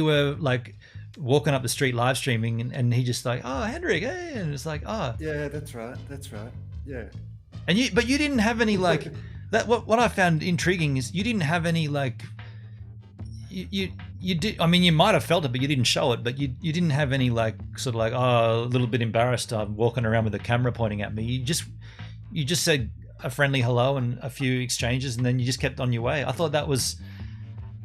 were like walking up the street live streaming, and he just like, oh, Hendrik, hey, and it's like, oh. Yeah, that's right. Yeah. And you didn't have any like that. What I found intriguing is you didn't have any like. You did. I mean, you might have felt it, but you didn't show it. But you didn't have any like sort of like, oh, a little bit embarrassed. I'm walking around with the camera pointing at me. You just said a friendly hello and a few exchanges, and then you just kept on your way. I thought that was.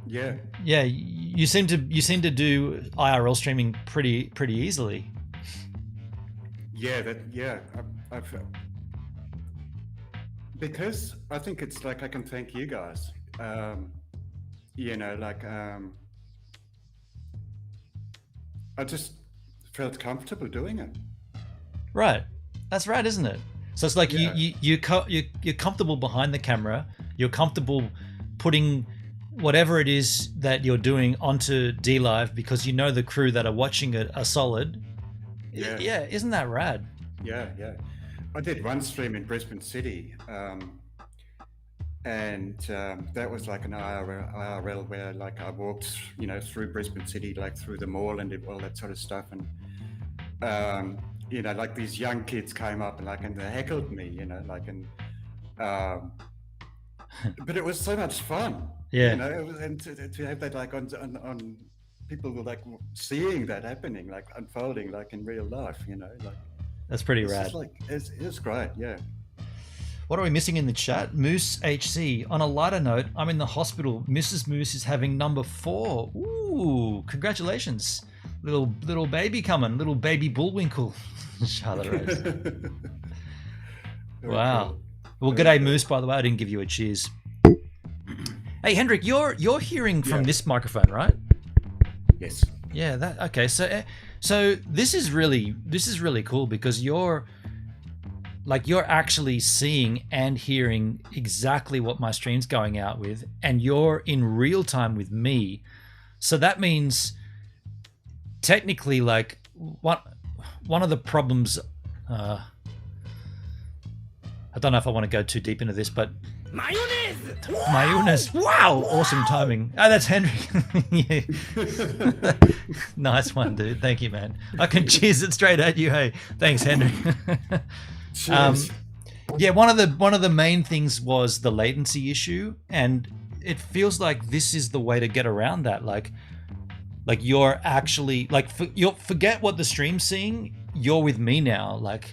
Yeah. Yeah, you seem to do IRL streaming pretty easily. Yeah, I've because I think it's like I can thank you guys. I just felt comfortable doing it. Right, that's right, isn't it? So it's like you're comfortable behind the camera. You're comfortable putting whatever it is that you're doing onto DLive because you know the crew that are watching it are solid. Yeah, isn't that rad? Yeah. I did one stream in Brisbane City, and that was like an IRL where like I walked, through Brisbane City, like through the mall and did all that sort of stuff, and like these young kids came up and they heckled me, but it was so much fun. Yeah. And to have that like on people were like seeing that happening, like unfolding like in real life, like that's pretty rad. It's great, yeah. What are we missing in the chat? Moose HC. On a lighter note, I'm in the hospital. Mrs. Moose is having number 4. Ooh, congratulations. Little baby coming, little baby Bullwinkle. Charlotte Rose. Wow. Cool. Well, g'day Moose, by the way. I didn't give you a cheers. Hey Hendrik, you're hearing from this microphone, right? Yes. Yeah, okay. So this is really cool because you're actually seeing and hearing exactly what my stream's going out with, and you're in real time with me. So that means technically, like, one of the problems, I don't know if I want to go too deep into this, but Mayonnaise! Wow! Awesome timing. Oh, that's Hendrik. Yeah. Nice one, dude. Thank you, man. I can cheers it straight at you. Hey, thanks, Hendrik. Yeah, one of the main things was the latency issue, and it feels like this is the way to get around that. Like you're actually you'll forget what the stream's seeing. You're with me now. Like,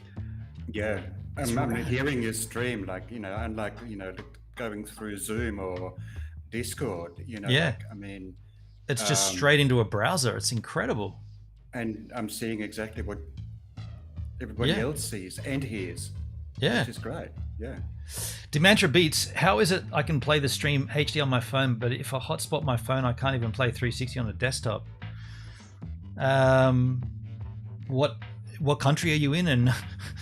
yeah, I'm hearing your stream. Like, unlike going through Zoom or Discord. Yeah. I mean, it's just straight into a browser. It's incredible. And I'm seeing exactly what everybody else sees and hears. Yeah. Which is great. Yeah. Demantra Beats, how is it I can play the stream HD on my phone, but if I hotspot my phone, I can't even play 360 on a desktop? What country are you in? And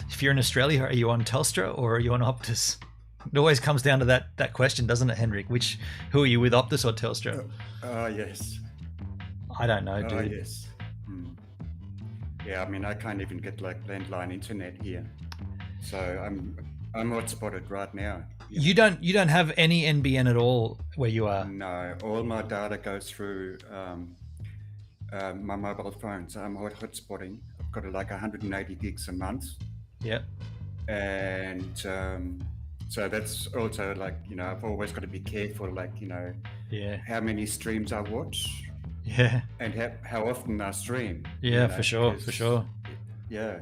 if you're in Australia, are you on Telstra or are you on Optus? It always comes down to that question, doesn't it, Hendrik? Who are you with, Optus or Telstra? Yes. I don't know, dude. Oh, yes. Yeah, I mean, I can't even get like landline internet here. So I'm hotspotted right now. You don't have any NBN at all where you are. No, all my data goes through my mobile phone. So I'm hotspotting. I've got like 180 gigs a month. Yep. And so that's also like, I've always got to be careful, like, Yeah. how many streams I watch. Yeah. And how often I stream. Yeah, for sure. Yeah.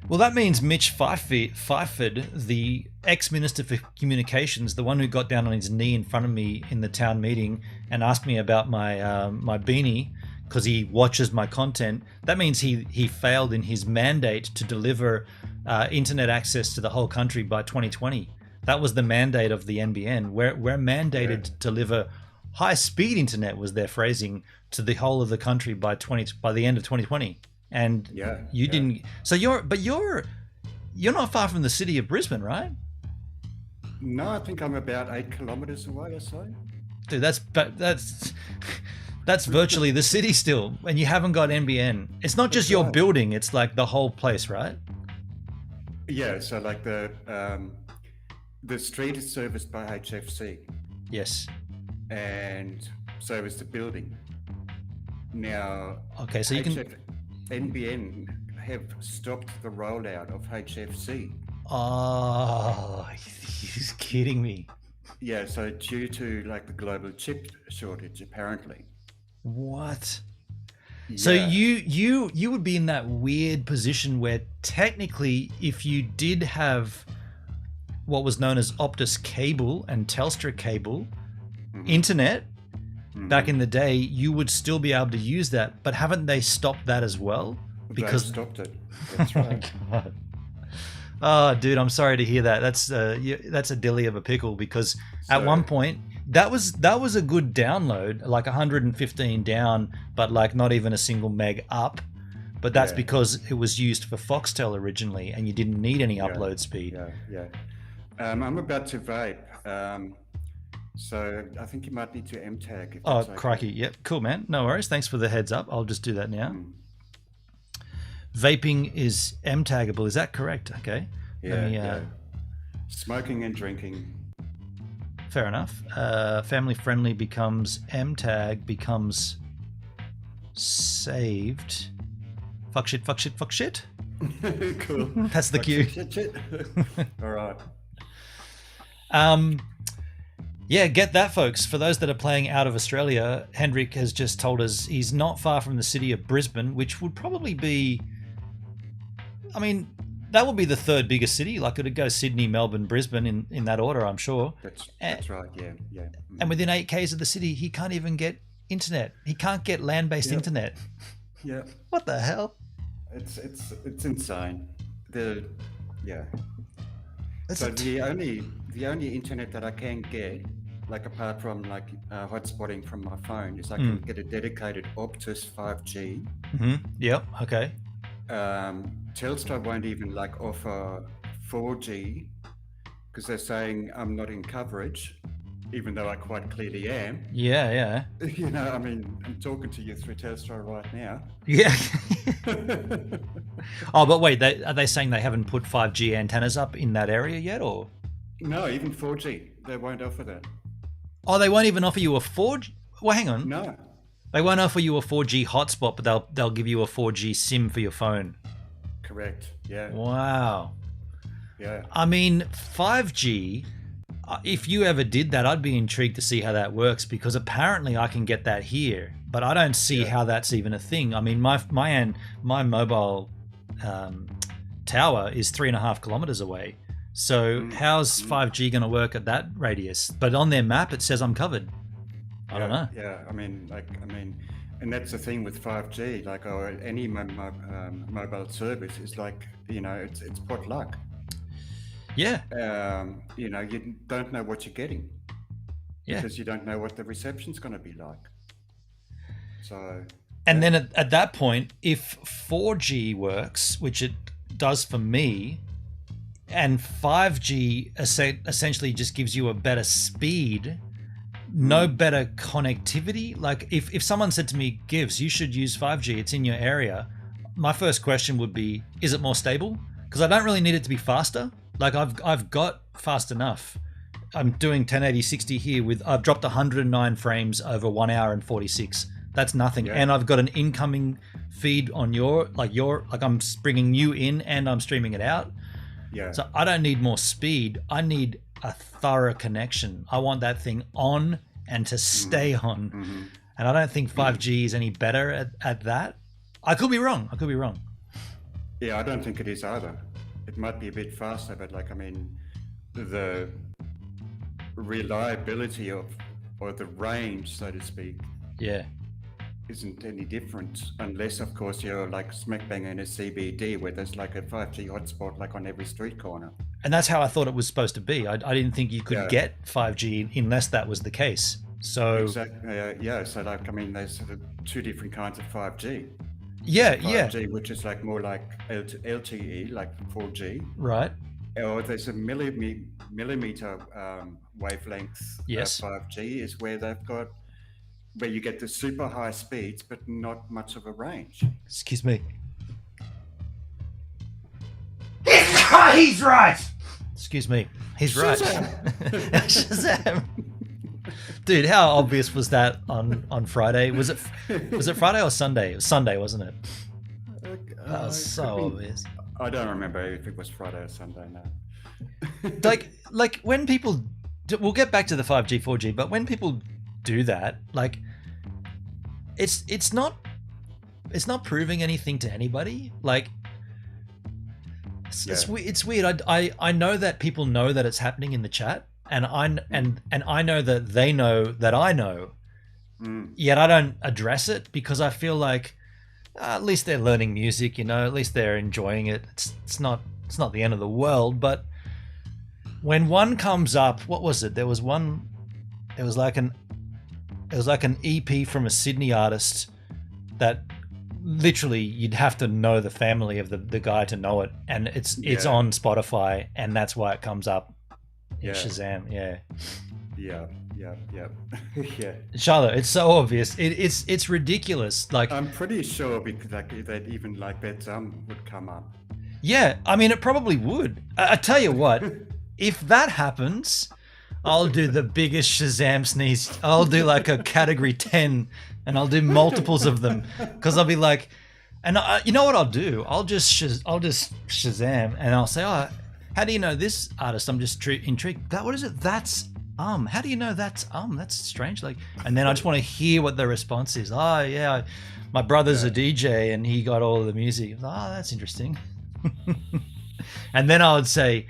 Well, that means Mitch Pfeiffer, the ex-minister for communications, the one who got down on his knee in front of me in the town meeting and asked me about my my beanie because he watches my content. That means he failed in his mandate to deliver internet access to the whole country by 2020. That was the mandate of the NBN. We're mandated to deliver high-speed internet, was their phrasing, to the whole of the country by the end of 2020. And you didn't. So you're not far from the city of Brisbane, right? No, I think I'm about 8 kilometers away or so. Dude, that's virtually the city still, and you haven't got NBN. It's not just your building; it's like the whole place, right? Yeah. So like the street is serviced by HFC. Yes. And so is the building. Now. Okay, so you can. NBN have stopped the rollout of HFC. Oh, he's kidding me. Yeah, so due to like the global chip shortage, apparently. What? Yeah. So you would be in that weird position where technically, if you did have what was known as Optus cable and Telstra cable internet back in the day, you would still be able to use that. But haven't they stopped that as well? Because they stopped it. That's right. Oh my God. Oh, dude, I'm sorry to hear that. That's a dilly of a pickle, because at one point that was a good download, like 115 down, but like not even a single meg up. But that's because it was used for Foxtel originally, and you didn't need any upload speed. Yeah. I'm about to vape, so I think you might need to MTag. Oh, crikey! Yep, cool, man. No worries. Thanks for the heads up. I'll just do that now. Vaping is MTagable. Is that correct? Okay. Yeah. Smoking and drinking. Fair enough. Family friendly becomes MTag becomes saved. Fuck shit. Cool. That's the cue. Shit. All right. Yeah, get that, folks. For those that are playing out of Australia, Hendrik has just told us he's not far from the city of Brisbane, which would probably be, I mean, that would be the third biggest city. Like, it'd go Sydney, Melbourne, Brisbane in that order, I'm sure. That's right, yeah. And within 8 Ks of the city, he can't even get internet. He can't get land-based internet. Yeah. What the hell? It's insane. So the only internet that I can get, like apart from like hotspotting from my phone, is I can get a dedicated Optus 5G. Yep. Okay. Telstra won't even like offer 4G because they're saying I'm not in coverage, even though I quite clearly am. Yeah. You know, I mean, I'm talking to you through Telstra right now. Yeah. Oh, but wait, are they saying they haven't put 5G antennas up in that area yet, or? No, even 4G. They won't offer that. Oh, they won't even offer you a 4G? Well, hang on. No. They won't offer you a 4G hotspot, but they'll give you a 4G SIM for your phone. Correct. Yeah. Wow. Yeah. I mean, 5G, if you ever did that, I'd be intrigued to see how that works, because apparently I can get that here, but I don't see how that's even a thing. I mean, my mobile tower is 3.5 kilometers away. So how's 5G going to work at that radius? But on their map, it says I'm covered. I don't know. Yeah, I mean, and that's the thing with 5G, like, or any mobile service is like, you know, it's pot luck. Yeah. You know, you don't know what you're getting. Yeah. Because you don't know what the reception's going to be like. So. And then at that point, if 4G works, which it does for me, and 5G essentially just gives you a better speed, no better connectivity. Like if someone said to me, Gives, you should use 5G, it's in your area, my first question would be, is it more stable? Because I don't really need it to be faster. Like I've got fast enough. I'm doing 1080 60 here with I've dropped 109 frames over 1 hour and 46. That's nothing. Yeah. And I've got an incoming feed on your I'm bringing you in and I'm streaming it out. Yeah. So I don't need more speed. I need a thorough connection. I want that thing on and to stay on. Mm-hmm. And I don't think 5G is any better at that. I could be wrong. Yeah, I don't think it is either. It might be a bit faster, but like, I mean, the reliability of, or the range, so to speak, Yeah. isn't any different, unless of course you're like smack bang in a CBD where there's like a 5G hotspot like on every street corner. And that's how I thought it was supposed to be. I didn't think you could get 5G unless that was the case. So Exactly. Yeah. So like, I mean, there's sort of two different kinds of 5G. yeah, 5G, which is like more like LTE, like 4G. right. Or there's a millimeter wavelength. Yes. 5G is where where you get the super high speeds, but not much of a range. Excuse me. He's right. Excuse me. He's right. Shazam. Dude, how obvious was that on Friday? Was it Friday or Sunday? It was Sunday, wasn't it? That was so obvious. I don't remember if it was Friday or Sunday now. like when people we'll get back to the 5G 4G, but when people do that, like it's not proving anything to anybody. Like it's weird. I know that people know that it's happening in the chat, and I know that they know that I know. Yet I don't address it because I feel like at least they're learning music, you know, at least they're enjoying it. It's not the end of the world. But when one comes up, what was it? There was one. It was like an EP from a Sydney artist that literally you'd have to know the family of the guy to know it, and it's on Spotify, and that's why it comes up in Shazam. Yeah. Charlotte, it's so obvious. It's ridiculous. Like I'm pretty sure because that even like that would come up. Yeah, I mean it probably would. I tell you what, if that happens, I'll do the biggest Shazam sneeze. I'll do like a category 10, and I'll do multiples of them because I'll be like, and you know what I'll do? I'll just Shazam, and I'll say, oh, how do you know this artist? I'm just intrigued. What is it? That's how do you know that's That's strange. Like, and then I just want to hear what the response is. Oh yeah, my brother's a DJ and he got all of the music. Oh, that's interesting. And then I would say,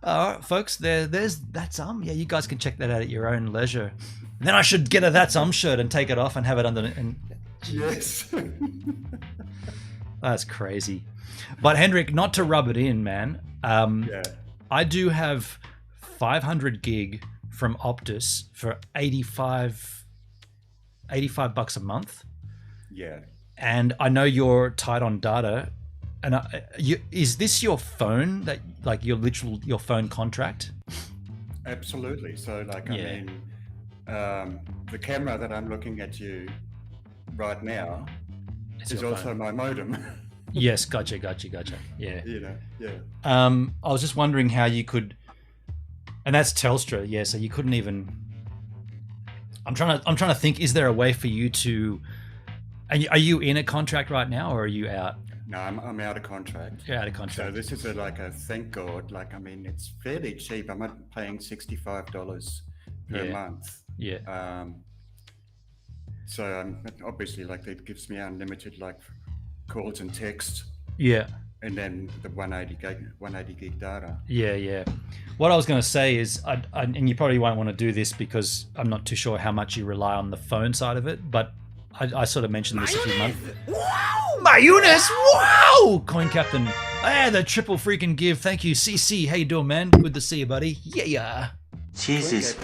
all right, folks, there's that's yeah, you guys can check that out at your own leisure. And then I should get a that's shirt and take it off and have it under. And yes, that's crazy. But Hendrik, not to rub it in, man. I do have 500 gig from Optus for $85 a month. Yeah. And I know you're tight on data. And is this your phone that like your phone contract? Absolutely. So like, I mean, the camera that I'm looking at you right now is also my modem. Yes, gotcha. Yeah. Yeah. I was just wondering how you could, and that's Telstra. Yeah, so you couldn't even. I'm trying to think. Is there a way for you to? Are you in a contract right now, or are you out? No, I'm out of contract. You're out of contract. So this is like a thank God. Like, I mean, it's fairly cheap. I'm not paying $65 per month. Yeah. So obviously, like, it gives me unlimited like calls and text. Yeah. And then the 180 gig data. Yeah. What I was going to say is, and you probably won't want to do this because I'm not too sure how much you rely on the phone side of it, but I sort of mentioned this a few months. Wow, Mayunis! Wow, Coin Captain. Hey, the triple freaking give. Thank you, CC. How you doing, man? Good to see you, buddy. Yeah. Cheese is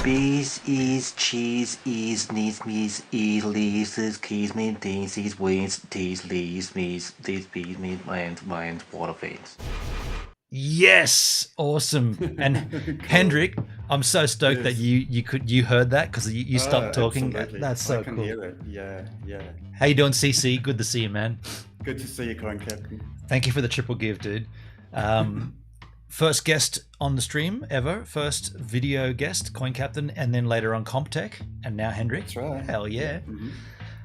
bees, is cheese, is needs, me's, is leaves, is keys, mean things, is wins, these leaves, me's, these bees, mean and water veins. Yes, awesome. And Hendrik, I'm so stoked that you heard that because you stopped talking. Absolutely. That's so I can cool. hear it. Yeah. How you doing, CC? Good to see you, man. Good to see you, Coin Captain. Thank you for the triple give, dude. first guest on the stream ever, first video guest, Coin Captain, and then later on CompTech, and now Hendrik. That's right. Hell yeah. Mm-hmm.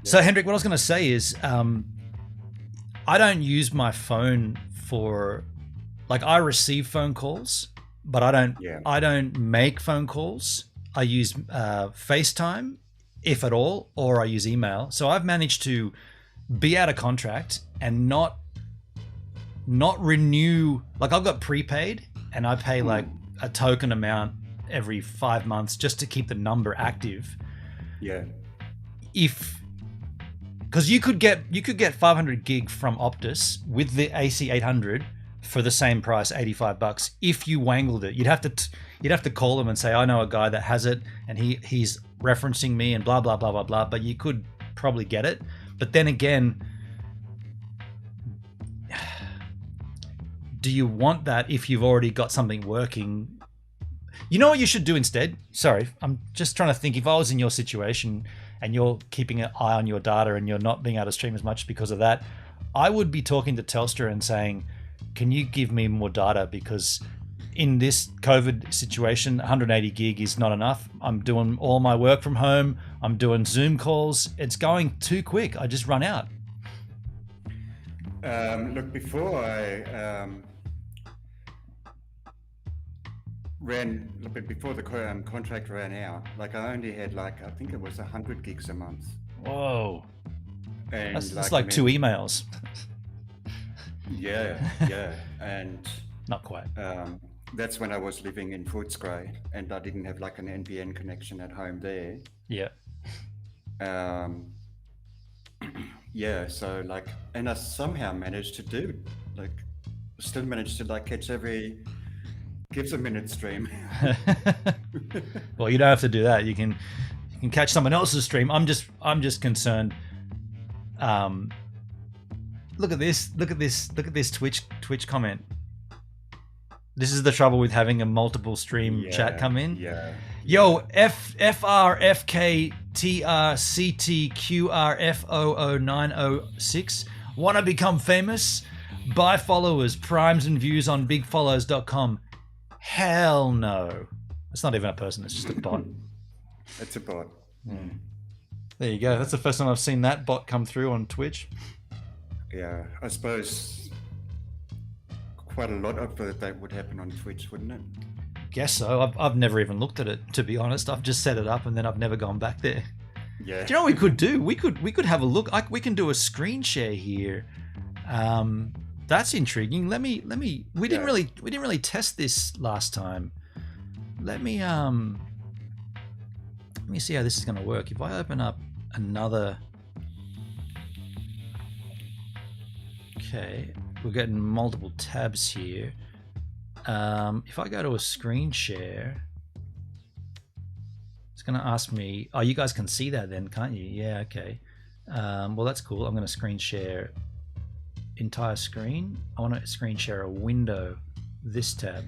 So Hendrik, what I was going to say is, I don't use my phone for, like, I receive phone calls, but I don't make phone calls. I use FaceTime, if at all, or I use email. So I've managed to be out of contract and not renew. Like, I've got prepaid, and I pay like a token amount every 5 months just to keep the number active. Yeah. Because you could get 500 gig from Optus with the AC800 for the same price, $85. If you wangled it, you'd have to call them and say, I know a guy that has it, and he's referencing me and blah blah blah blah blah. But you could probably get it. But then again, do you want that if you've already got something working? You know what you should do instead? Sorry, I'm just trying to think. If I was in your situation and you're keeping an eye on your data and you're not being able to stream as much because of that, I would be talking to Telstra and saying, can you give me more data? Because in this COVID situation, 180 gig is not enough. I'm doing all my work from home. I'm doing Zoom calls. It's going too quick. I just run out. Look, before I before the contract ran out, like, I only had, like, I think it was 100 gigs a month. Whoa. And that's like 2 emails. Yeah, and not quite. That's when I was living in Footscray, and I didn't have like an NBN connection at home there. Yeah. Yeah, so like, and I somehow managed to still managed to like catch every Gives a Minute stream. Well, you don't have to do that. You can catch someone else's stream. I'm just concerned. Look at this Twitch comment. This is the trouble with having a multiple stream chat come in. Yeah. Yo, FRFKTRCTQRFOO906. Wanna become famous? Buy followers, primes and views on bigfollows.com. Hell no. It's not even a person, it's just a bot. It's a bot. There you go. That's the first time I've seen that bot come through on Twitch. Yeah, I suppose quite a lot of that would happen on Twitch, wouldn't it? Guess so. I've never even looked at it, to be honest. I've just set it up and then I've never gone back there. Yeah. Do you know what we could do? We could have a look. We can do a screen share here. That's intriguing. We didn't really test this last time. Let me see how this is going to work. If I open up another. Okay, we're getting multiple tabs here. If I go to a screen share, it's going to ask me. Oh, you guys can see that then, can't you? Yeah, okay. Well, that's cool. I'm going to screen share entire screen. I want to screen share a window, this tab.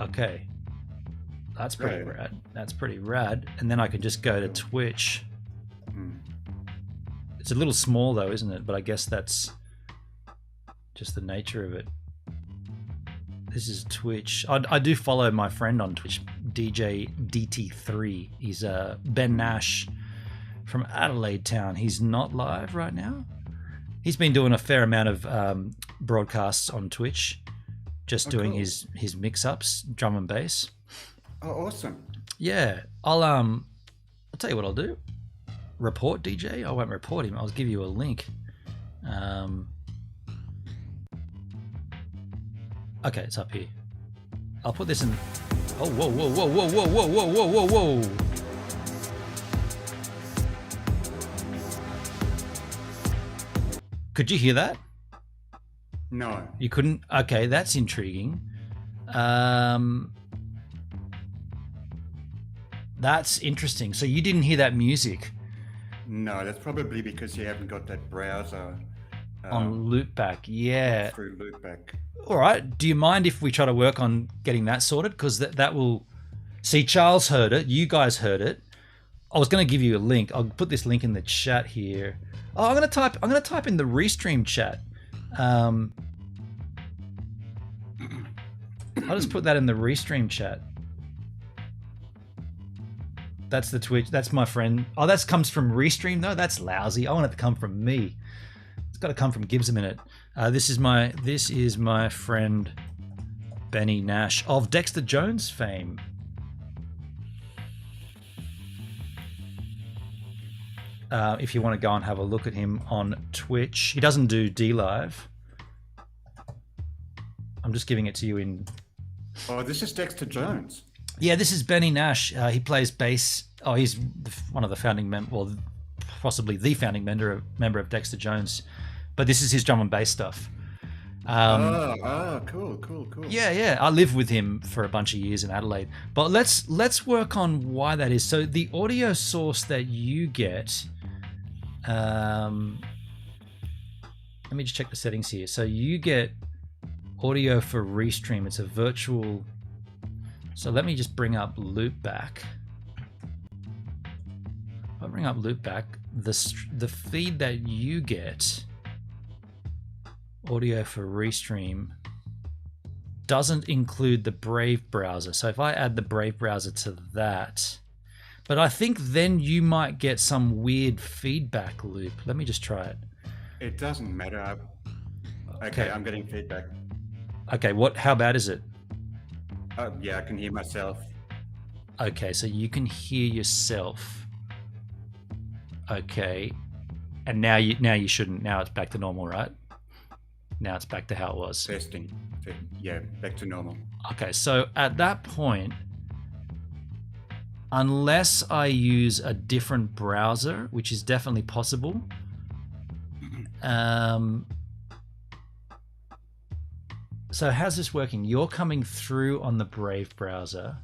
Okay, that's pretty rad. That's pretty rad. And then I can just go to Twitch. It's a little small though, isn't it? But I guess that's just the nature of it. This is Twitch. I do follow my friend on Twitch, DJ DT3. He's Ben Nash from Adelaide Town. He's not live right now. He's been doing a fair amount of broadcasts on Twitch, just doing cool. his mix-ups, drum and bass. Oh, awesome. Yeah, I'll tell you what I'll do. Report DJ. I won't report him. I'll give you a link. Okay, it's up here. I'll put this in. Oh, whoa, whoa, whoa, whoa, whoa, whoa, whoa, whoa, whoa, whoa. Could you hear that? No. You couldn't? Okay, that's intriguing. That's interesting. So you didn't hear that music? No, that's probably because you haven't got that browser on loopback. Yeah. Through loopback. All right. Do you mind if we try to work on getting that sorted? Because that will. See, Charles heard it. You guys heard it. I was going to give you a link. I'll put this link in the chat here. Oh, I'm going to type in the Restream chat. I'll just put that in the Restream chat. That's the Twitch. That's my friend. Oh, that comes from Restream though. That's lousy. I want it to come from me. It's got to come from Gibbs a Minute. This is my friend Benny Nash of Dexter Jones fame. If you want to go and have a look at him on Twitch, he doesn't do D-Live. I'm just giving it to you in. Oh, this is Dexter Jones. Yeah, this is Benny Nash. He plays bass. Oh, he's one of the founding members, well, possibly the founding member of Dexter Jones. But this is his drum and bass stuff. Cool. Yeah. I lived with him for a bunch of years in Adelaide. But let's work on why that is. So the audio source that you get. Let me just check the settings here. So you get audio for Restream. It's a virtual. So let me just bring up Loopback. I'll bring up Loopback. The feed that you get, audio for Restream, doesn't include the Brave browser. So if I add the Brave browser to that, but I think then you might get some weird feedback loop. Let me just try it. It doesn't matter. Okay, I'm getting feedback. Okay, how bad is it? Yeah, I can hear myself. Okay, so you can hear yourself. Okay, and now you shouldn't. Now it's back to normal, right? Now it's back to how it was. Testing. Yeah, back to normal. Okay, so at that point, unless I use a different browser, which is definitely possible, so how's this working? You're coming through on the Brave browser.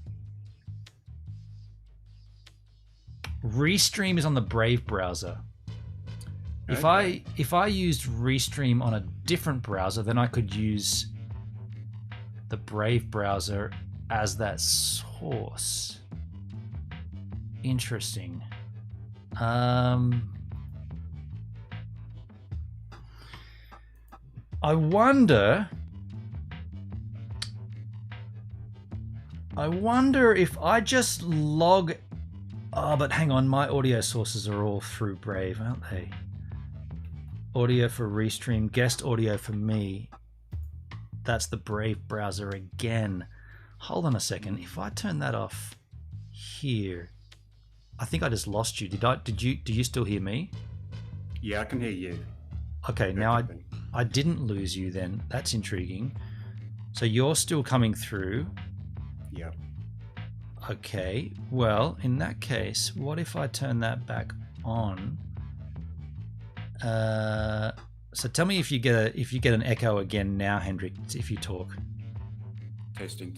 Restream is on the Brave browser. Okay. If I used Restream on a different browser, then I could use the Brave browser as that source. Interesting. I wonder if I just log. Oh, but hang on, my audio sources are all through Brave, aren't they? Audio for Restream, guest audio for me. That's the Brave browser again. Hold on a second. If I turn that off here, I think I just lost you. Do you still hear me? Yeah, I can hear you. Okay, now I didn't lose you then. That's intriguing. So you're still coming through. Yeah. Okay, well, in that case, what if I turn that back on? So tell me if you get an echo again now, Hendrik, if you talk. Testing.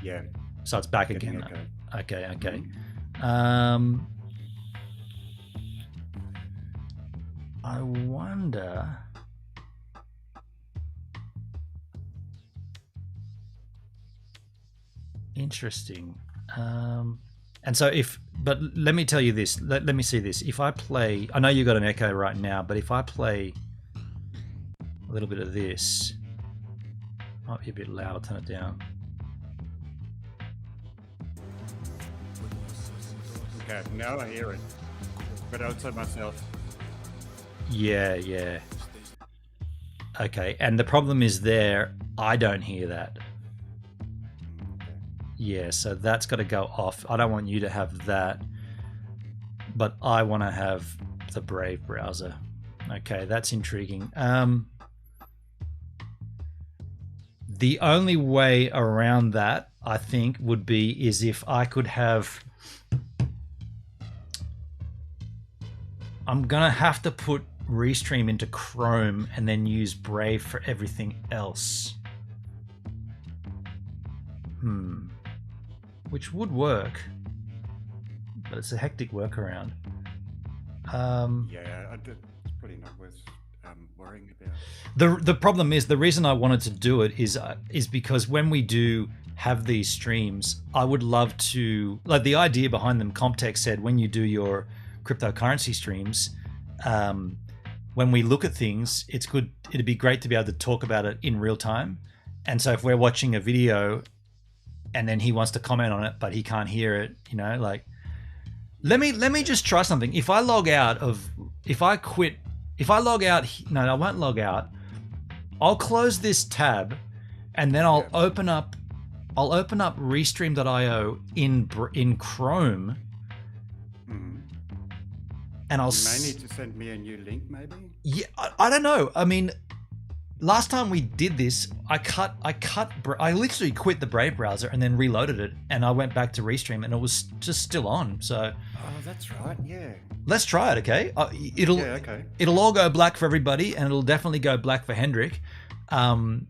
Yeah. So it's back again. Okay. I wonder. Interesting. And so but let me tell you this. Let me see this. If I play, I know you got an echo right now, but if I play a little bit of this, might be a bit loud. I'll turn it down. Okay, now I hear it, but outside myself. Yeah. Okay, and the problem is I don't hear that. Yeah, so that's got to go off. I don't want you to have that, but I want to have the Brave browser. Okay, that's intriguing. The only way around that, I think, would be if I could have. I'm gonna have to put Restream into Chrome and then use Brave for everything else. Which would work, but it's a hectic workaround. Yeah, it's pretty not worth worrying about. The problem is, the reason I wanted to do it is because when we do have these streams, I would love to, like, the idea behind them, Comptech said, when you do your cryptocurrency streams, when we look at things, it's good. It'd be great to be able to talk about it in real time. And so if we're watching a video and then he wants to comment on it, but he can't hear it, you know, like, let me just try something. If I log out, no, I won't log out. I'll close this tab and then I'll open up restream.io in Chrome. And I'll... You may need to send me a new link, maybe? Yeah, I don't know. I mean, last time we did this, I literally quit the Brave browser and then reloaded it, and I went back to Restream, and it was just still on. So... Oh, that's right. Yeah. Let's try it, okay? It'll all go black for everybody, and it'll definitely go black for Hendrik. And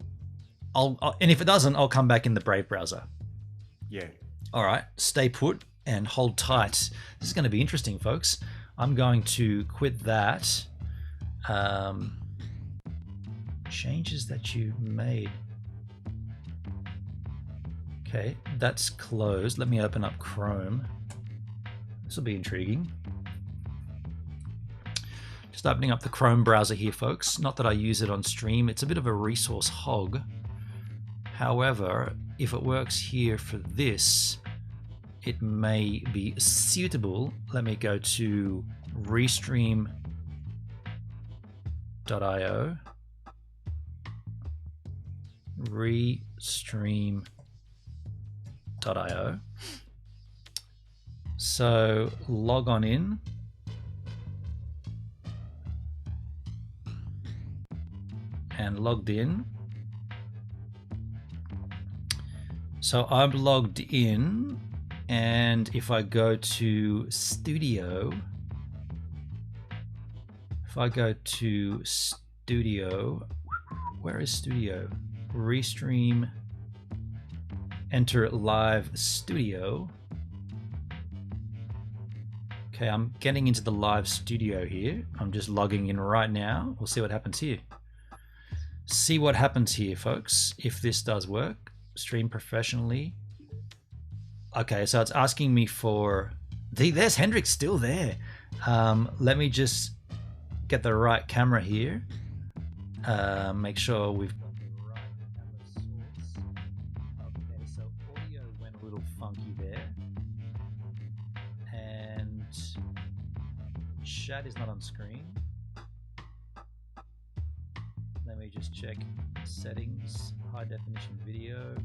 if it doesn't, I'll come back in the Brave browser. Yeah. All right. Stay put and hold tight. This is going to be interesting, folks. I'm going to quit that. Changes that you made. Okay, that's closed. Let me open up Chrome. This will be intriguing. Just opening up the Chrome browser here, folks. Not that I use it on stream. It's a bit of a resource hog. However, if it works here for this, it may be suitable. Let me go to restream.io. Restream.io. So log on in. And logged in. So I'm logged in, and if I go to Studio, where is Studio? Restream, enter Live Studio. Okay, I'm getting into the Live Studio here. I'm just logging in right now. We'll see what happens here. See what happens here, folks, if this does work. Stream professionally. Okay, so it's asking me for... There's Hendrik still there. Let me just get the right camera here. Make sure we've got the right camera source. Okay, so audio went a little funky there. And chat is not on screen. Let me just check settings. High definition video.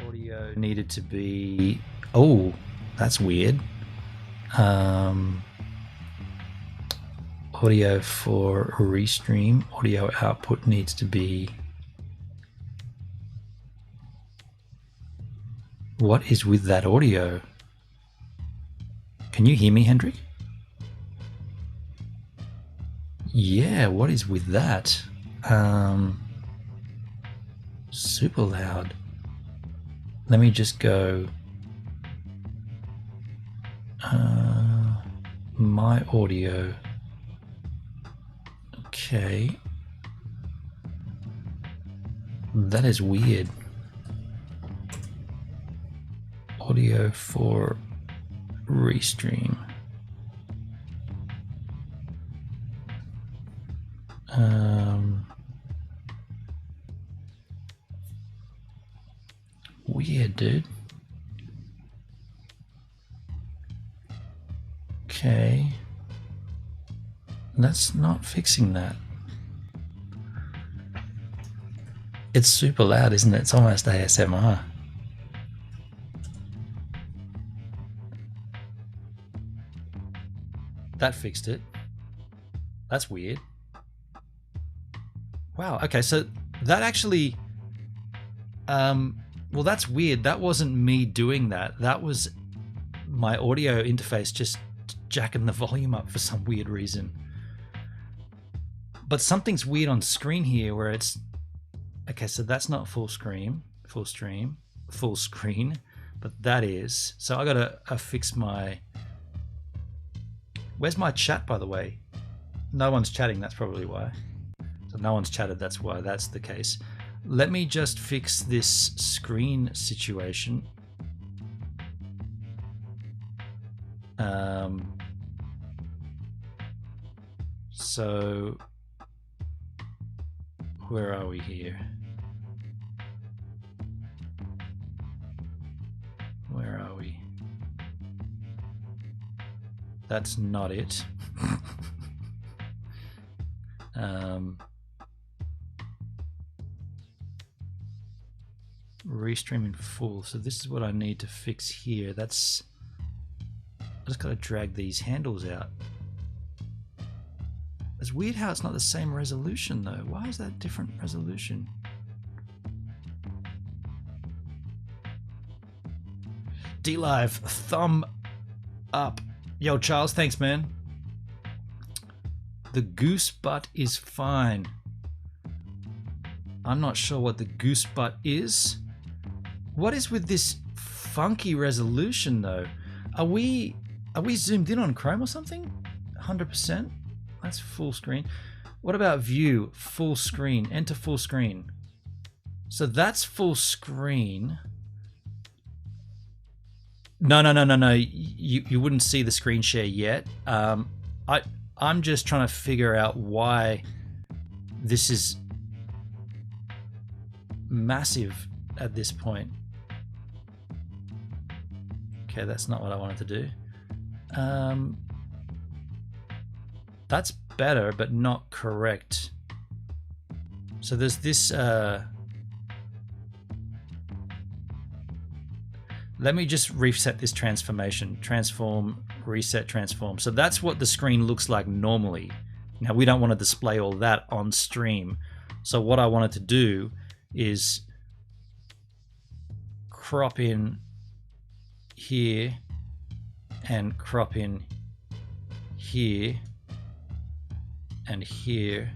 Audio needed to be... Oh, that's weird. Audio for Restream. Audio output needs to be... What is with that audio? Can you hear me, Hendrik? Yeah, what is with that? Super loud. Let me just go my audio. Okay, that is weird. Audio for Restream. Weird, dude. Okay. That's not fixing that. It's super loud, isn't it? It's almost ASMR. That fixed it. That's weird. Wow, okay, so that actually... well, that's weird. That wasn't me doing that. That was my audio interface just jacking the volume up for some weird reason. But something's weird on screen here where it's... Okay, so that's not full screen, but that is. So I gotta fix my... Where's my chat, by the way? No one's chatting, that's probably why. So no one's chatted, that's why that's the case. Let me just fix this screen situation. So Where are we here? Where are we? That's not it. Restream in full. So this is what I need to fix here. That's, I just gotta drag these handles out. It's weird how it's not the same resolution though. Why is that different resolution? D-Live, thumb up. Yo, Charles, thanks, man. The goose butt is fine. I'm not sure what the goose butt is. What is with this funky resolution though? Are we zoomed in on Chrome or something? 100%? That's full screen. What about view? Full screen. Enter full screen. So that's full screen. No. You wouldn't see the screen share yet. I'm just trying to figure out why this is massive at this point. Okay, that's not what I wanted to do. That's better, but not correct. So there's this... Let me just reset this transformation. Transform, reset, transform. So that's what the screen looks like normally. Now we don't want to display all that on stream. So what I wanted to do is crop in here and crop in here and here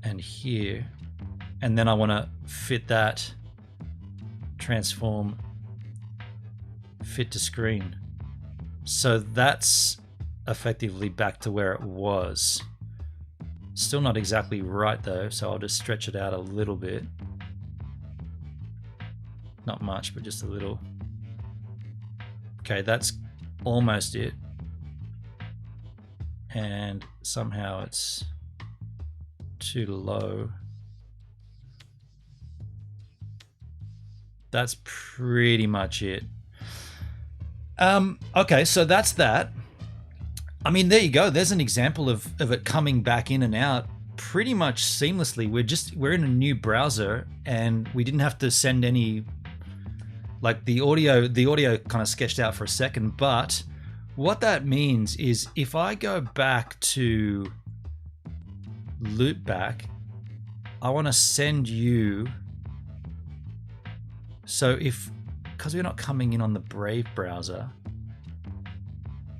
and here. And then I want to fit that, transform, fit to screen. So that's effectively back to where it was. Still not exactly right though, so I'll just stretch it out a little bit. Not much, but just a little. Okay, that's almost it. And somehow it's too low. That's pretty much it. Okay, so that's that. I mean, there you go. There's an example of it coming back in and out pretty much seamlessly. We're in a new browser and we didn't have to send any, like the audio kind of sketched out for a second, but what that means is if I go back to loopback, I want to send you, so because we're not coming in on the Brave browser,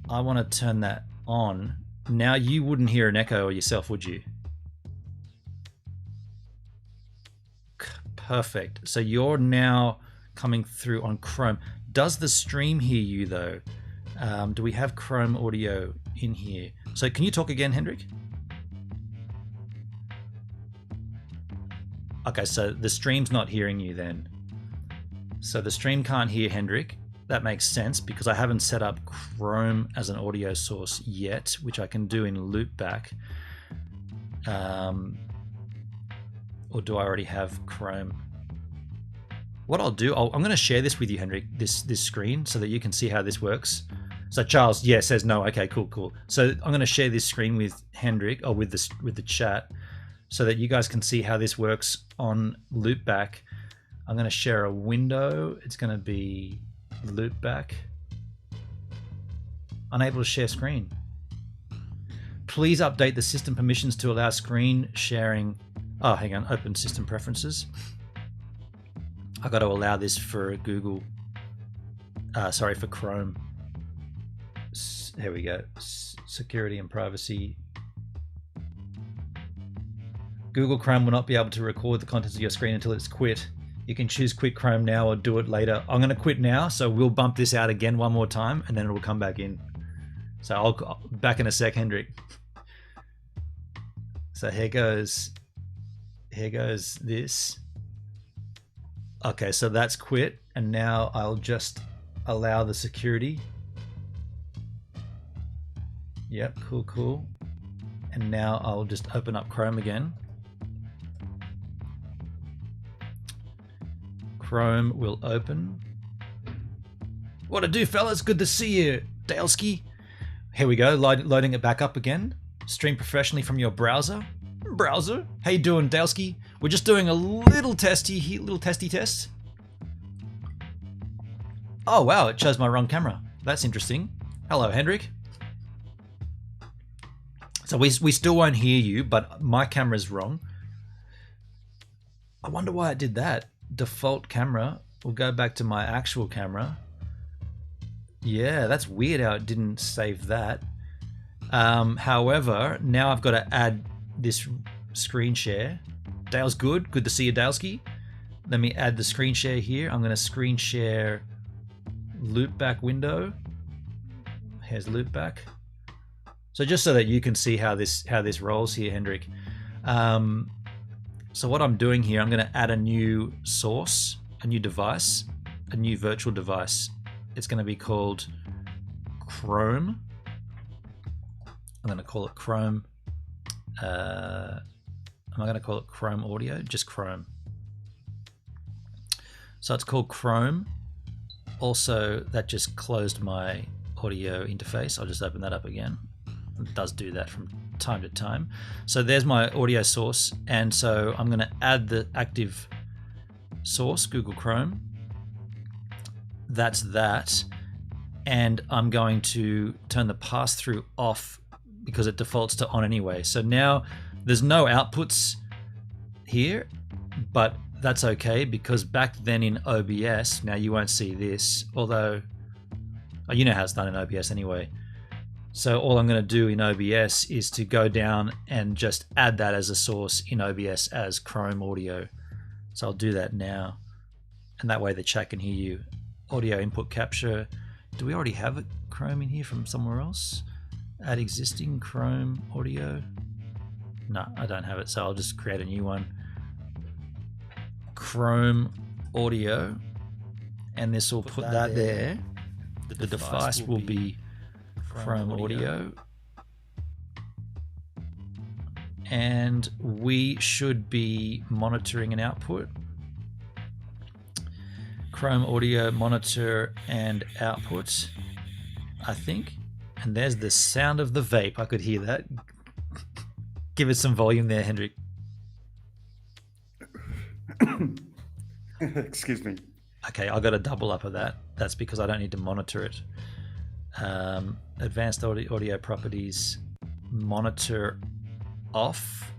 I want to turn that on. Now you wouldn't hear an echo yourself, would you? Perfect. So you're now coming through on Chrome. Does the stream hear you though? Do we have Chrome audio in here? So can you talk again, Hendrik? Okay, so the stream's not hearing you then. So the stream can't hear Hendrik. That makes sense because I haven't set up Chrome as an audio source yet, which I can do in loopback. Or do I already have Chrome? What I'll do, I'm going to share this with you, Hendrik, this screen, so that you can see how this works. So Charles, yeah, says no. Okay, cool. So I'm going to share this screen with Hendrik, or with the chat, so that you guys can see how this works on loopback. I'm going to share a window. It's going to be loopback. Unable to share screen. Please update the system permissions to allow screen sharing. Oh, hang on. Open system preferences. I got to allow this for Google. Sorry, for Chrome. Here we go. Security and privacy. Google Chrome will not be able to record the contents of your screen until it's quit. You can choose quit Chrome now or do it later. I'm going to quit now, so we'll bump this out again one more time and then it will come back in. So I'll back in a sec, Hendrik. So here goes this. Okay, so that's quit, and now I'll just allow the security. Yep, cool. And now I'll just open up Chrome again. Chrome will open. What to do, fellas? Good to see you, Daleski. Here we go, loading it back up again. Stream professionally from your browser. How you doing, Daleski? We're just doing a little testy test. Oh wow, it chose my wrong camera. That's interesting. Hello, Hendrik. So we still won't hear you, but my camera's wrong. I wonder why it did that. Default camera. We'll go back to my actual camera. Yeah, that's weird how it didn't save that. However, now I've got to add this screen share. Dale's good. Good to see you, Daleski. Let me add the screen share here. I'm going to screen share loopback window. Here's loopback. So just so that you can see how this rolls here, Hendrik. So what I'm doing here, I'm going to add a new source, a new device, a new virtual device. It's going to be called Chrome. I'm going to call it Chrome. Am I going to call it Chrome Audio? Just Chrome. So it's called Chrome. Also, that just closed my audio interface. I'll just open that up again. It does do that from time to time. So there's my audio source, and so I'm going to add the active source, Google Chrome. That's that, and I'm going to turn the pass-through off because it defaults to on anyway. So now there's no outputs here, but that's okay because back then in OBS, now you won't see this, although you know how it's done in OBS anyway. So all I'm going to do in OBS is to go down and just add that as a source in OBS as Chrome Audio. So I'll do that now. And that way the chat can hear you. Audio input capture. Do we already have a Chrome in here from somewhere else? Add existing Chrome Audio. No, I don't have it. So I'll just create a new one. Chrome Audio. And this will put that there. The device will be Chrome Audio, and we should be monitoring an output. Chrome Audio monitor and output, I think. And there's the sound of the vape. I could hear that. Give it some volume there, Hendrik. Excuse me. Okay, I got a double up of that. That's because I don't need to monitor it. Advanced audio properties, monitor off.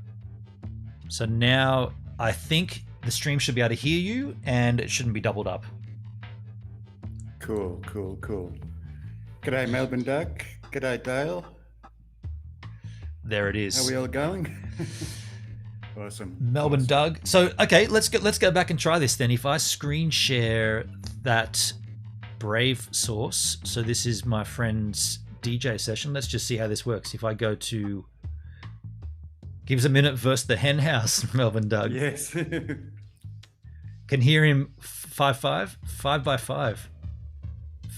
So now I think the stream should be able to hear you and it shouldn't be doubled up. Cool. G'day Melbourne Doug. G'day Dale. There it is. How are we all going? Awesome. Melbourne Doug. So okay, let's go back and try this then. If I screen share that Brave source, so this is my friend's DJ session. Let's just see how this works. If I go to Gives a Minute versus the Hen House, Melbourne Doug. Yes. Can hear him 5x5, 5x5,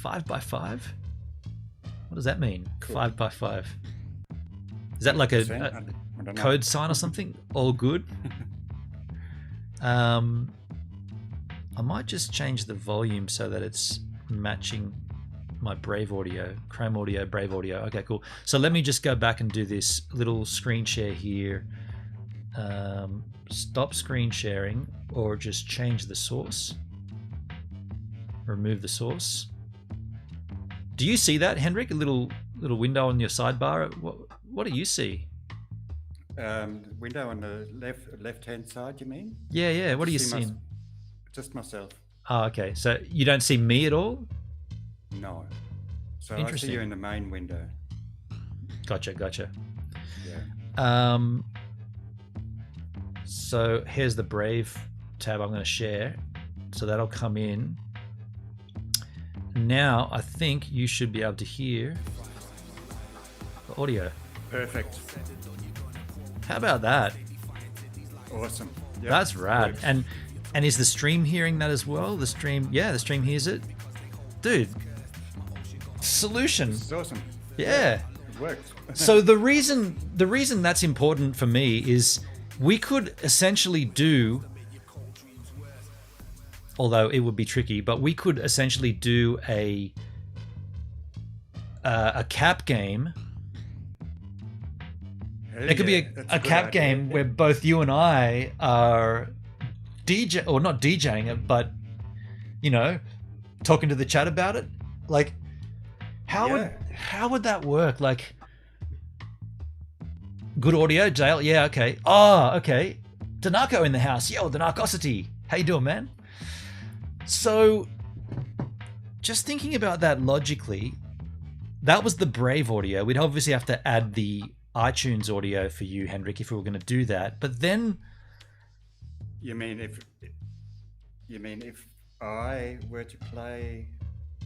5x5. What does that mean? Cool. 5x5. Is that like a code sign or something? All good. I might just change the volume so that it's matching my Brave Audio, Chrome Audio, Brave Audio. Okay, cool. So let me just go back and do this little screen share here. Stop screen sharing, or just change the source. Remove the source. Do you see that, Hendrik? A little window on your sidebar. What do you see? Window on the left-hand side, you mean? Yeah. What are you seeing? Just myself. Oh, okay. So you don't see me at all? No. So I see you in the main window. Gotcha. Yeah. So here's the Brave tab I'm going to share. So that'll come in. Now I think you should be able to hear the audio. Perfect. How about that? Awesome. Yep. That's rad. Works. And is the stream hearing that as well? The stream hears it. Dude. Solution. This is awesome. Yeah. worked. So the reason that's important for me is we could essentially do, although it would be tricky, but we could essentially do a cap game. It could be a cap game where both you and I are DJ, or not DJing it, but talking to the chat about it. Like, how would that work? Like, good audio, Dale. Yeah, okay. Oh, okay. Danarko in the house. Yo, Danarkosity. How you doing, man? So, just thinking about that logically, that was the Brave audio. We'd obviously have to add the iTunes audio for you, Hendrik, if we were going to do that. But then, you mean if I were to play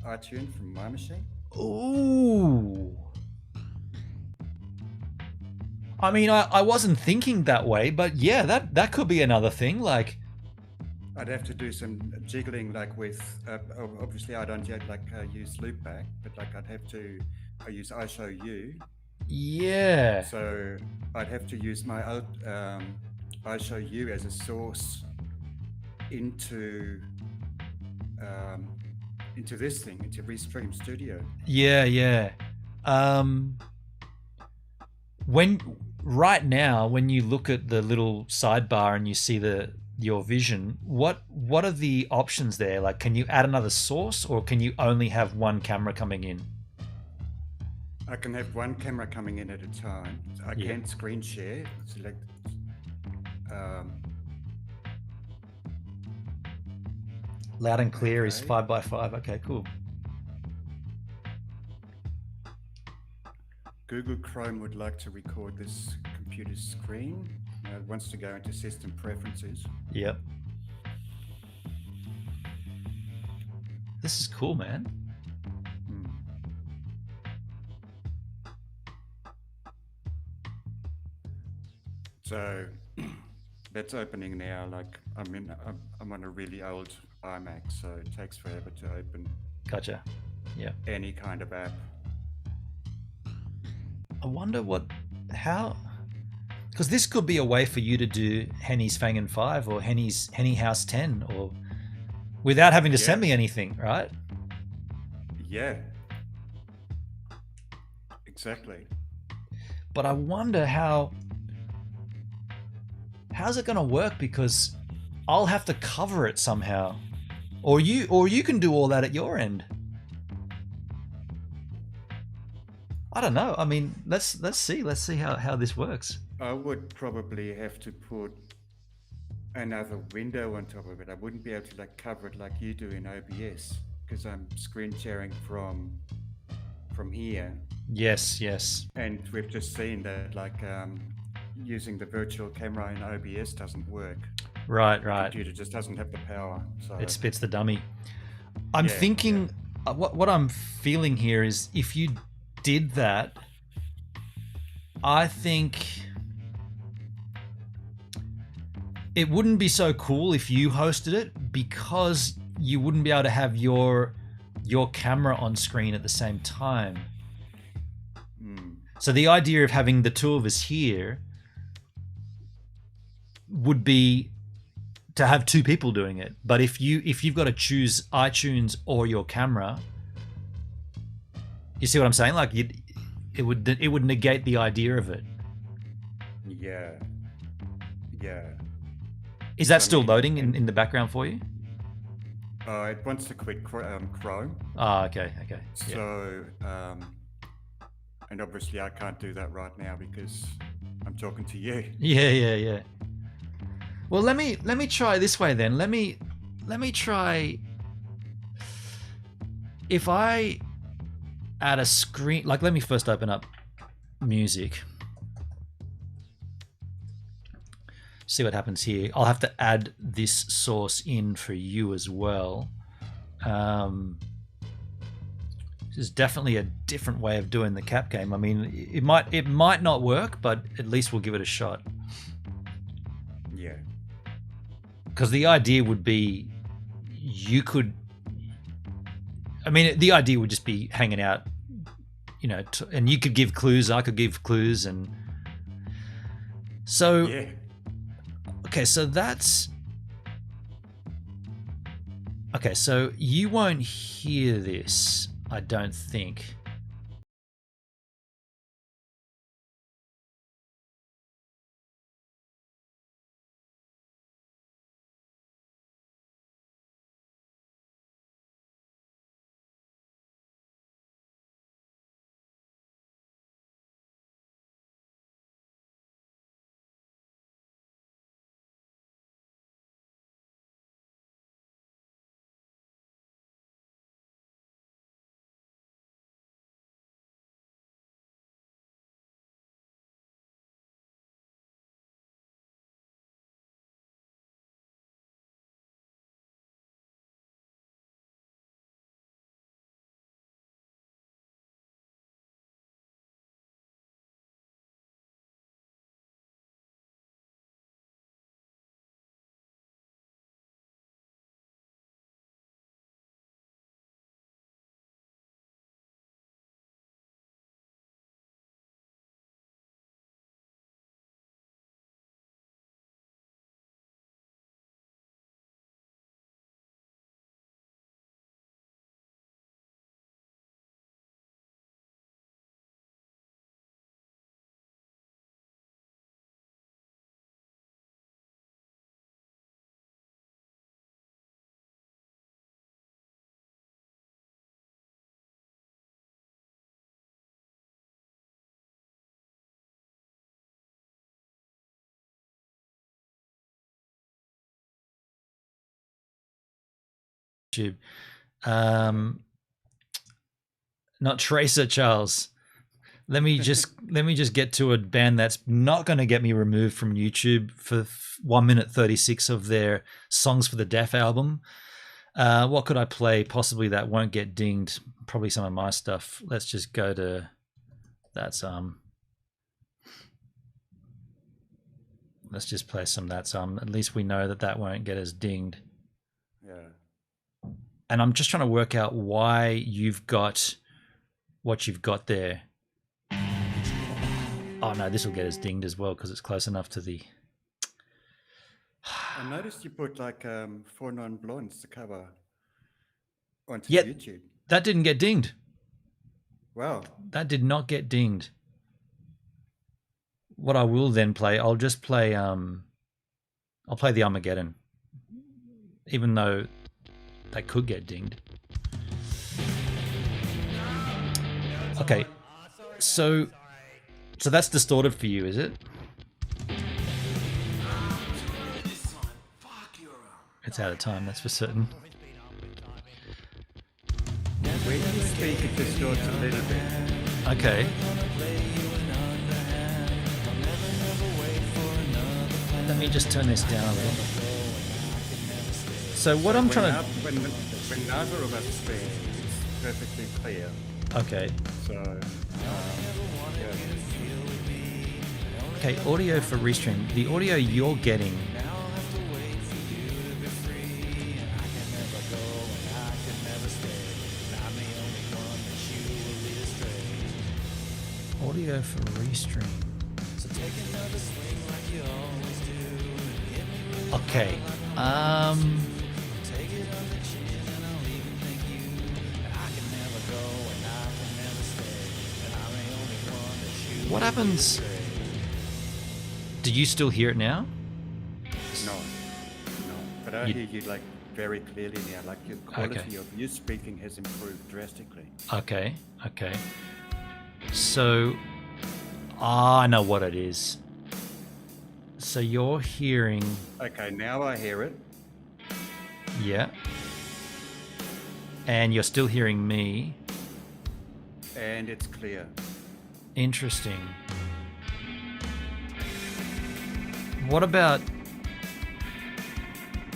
iTunes from my machine? Ooh. I mean, I wasn't thinking that way, but yeah, that could be another thing. Like, I'd have to do some jiggling, like with obviously I don't yet use loopback, but like I use iShowU. Yeah. So I'd have to use my iShowU as a source into this thing, into Restream Studio. Yeah. Right now, when you look at the little sidebar and you see your vision, what are the options there? Like, can you add another source, or can you only have one camera coming in? I can have one camera coming in at a time. I can screen share. Select. Loud and clear is 5x5. Okay, cool. Google Chrome would like to record this computer screen. It wants to go into system preferences. Yep. This is cool, man. So that's opening now. Like, I'm on a really old iMac, so it takes forever to open. Gotcha. Yeah. Any kind of app. I wonder how, because this could be a way for you to do Henny's Fangen 5 or Henny House 10, or without having to send me anything, right? Yeah. Exactly. But I wonder how's it going to work, because I'll have to cover it somehow, or you can do all that at your end. I don't know. I mean, let's see how this works. I would probably have to put another window on top of it. I wouldn't be able to cover it like you do in OBS, because I'm screen sharing from here. Yes. And we've just seen that using the virtual camera in OBS doesn't work. Right. The computer just doesn't have the power. So it spits the dummy. I'm thinking, what I'm feeling here is, if you did that, I think it wouldn't be so cool if you hosted it, because you wouldn't be able to have your camera on screen at the same time. So the idea of having the two of us here would be to have two people doing it. But if you've got to choose iTunes or your camera, you see what I'm saying? Like, it would negate the idea of it. Yeah. Is that still loading in the background for you? It wants to quit Chrome. Oh, okay. So, and obviously I can't do that right now because I'm talking to you. Yeah. Well, let me try this way then. Let me try. If I add a screen, let me first open up music. See what happens here. I'll have to add this source in for you as well. This is definitely a different way of doing the cap game. I mean, it might not work, but at least we'll give it a shot. Yeah. Because the idea would be, the idea would just be hanging out, you know, and you could give clues, I could give clues, and so Yeah. okay, so that's okay. So you won't hear this, I don't think. YouTube. Not Tracer, Charles. Let me just get to a band that's not going to get me removed from YouTube for 1 minute 36 of their Songs for the Deaf album. What could I play possibly that won't get dinged? Probably some of my stuff. Let's just go to let's just play some That's At least we know that won't get us dinged. Yeah. And I'm just trying to work out why you've got what you've got there. Oh no, this will get us dinged as well because it's close enough to the. I noticed you put like Four Non-Blondes to cover onto Yep. YouTube. That didn't get dinged. Wow. That did not get dinged. What I will then play, I'll just play I'll play the Armageddon. Even though they could get dinged. Okay. So that's distorted for you, is it? It's out of time, that's for certain. When you speak, it distorts a little bit. Okay. Let me just turn this down a little. So what I'm trying to... When neither of us speak, it's perfectly clear. Okay. So, yeah. Okay, audio for restream. The audio you're getting... Audio for restream. Okay. What happens? Do you still hear it now? No. But I hear you like very clearly now. Like your quality of you speaking has improved drastically. Okay. So, I know what it is. So you're hearing... Okay, now I hear it. Yeah. And you're still hearing me. And it's clear. Interesting. What about...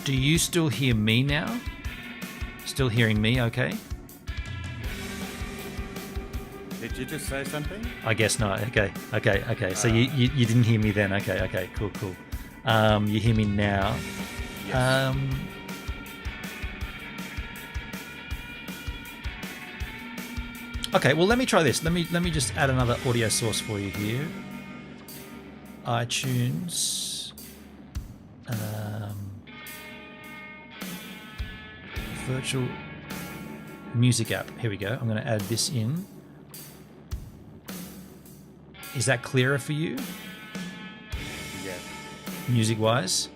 Do you still hear me now? Still hearing me, okay? Did you just say something? I guess not. Okay. So you didn't hear me then. Okay. Cool. You hear me now. Yes. Okay, well, let me try this. Let me just add another audio source for you here. iTunes. Virtual music app. Here we go. I'm going to add this in. Is that clearer for you? Yeah. Music-wise?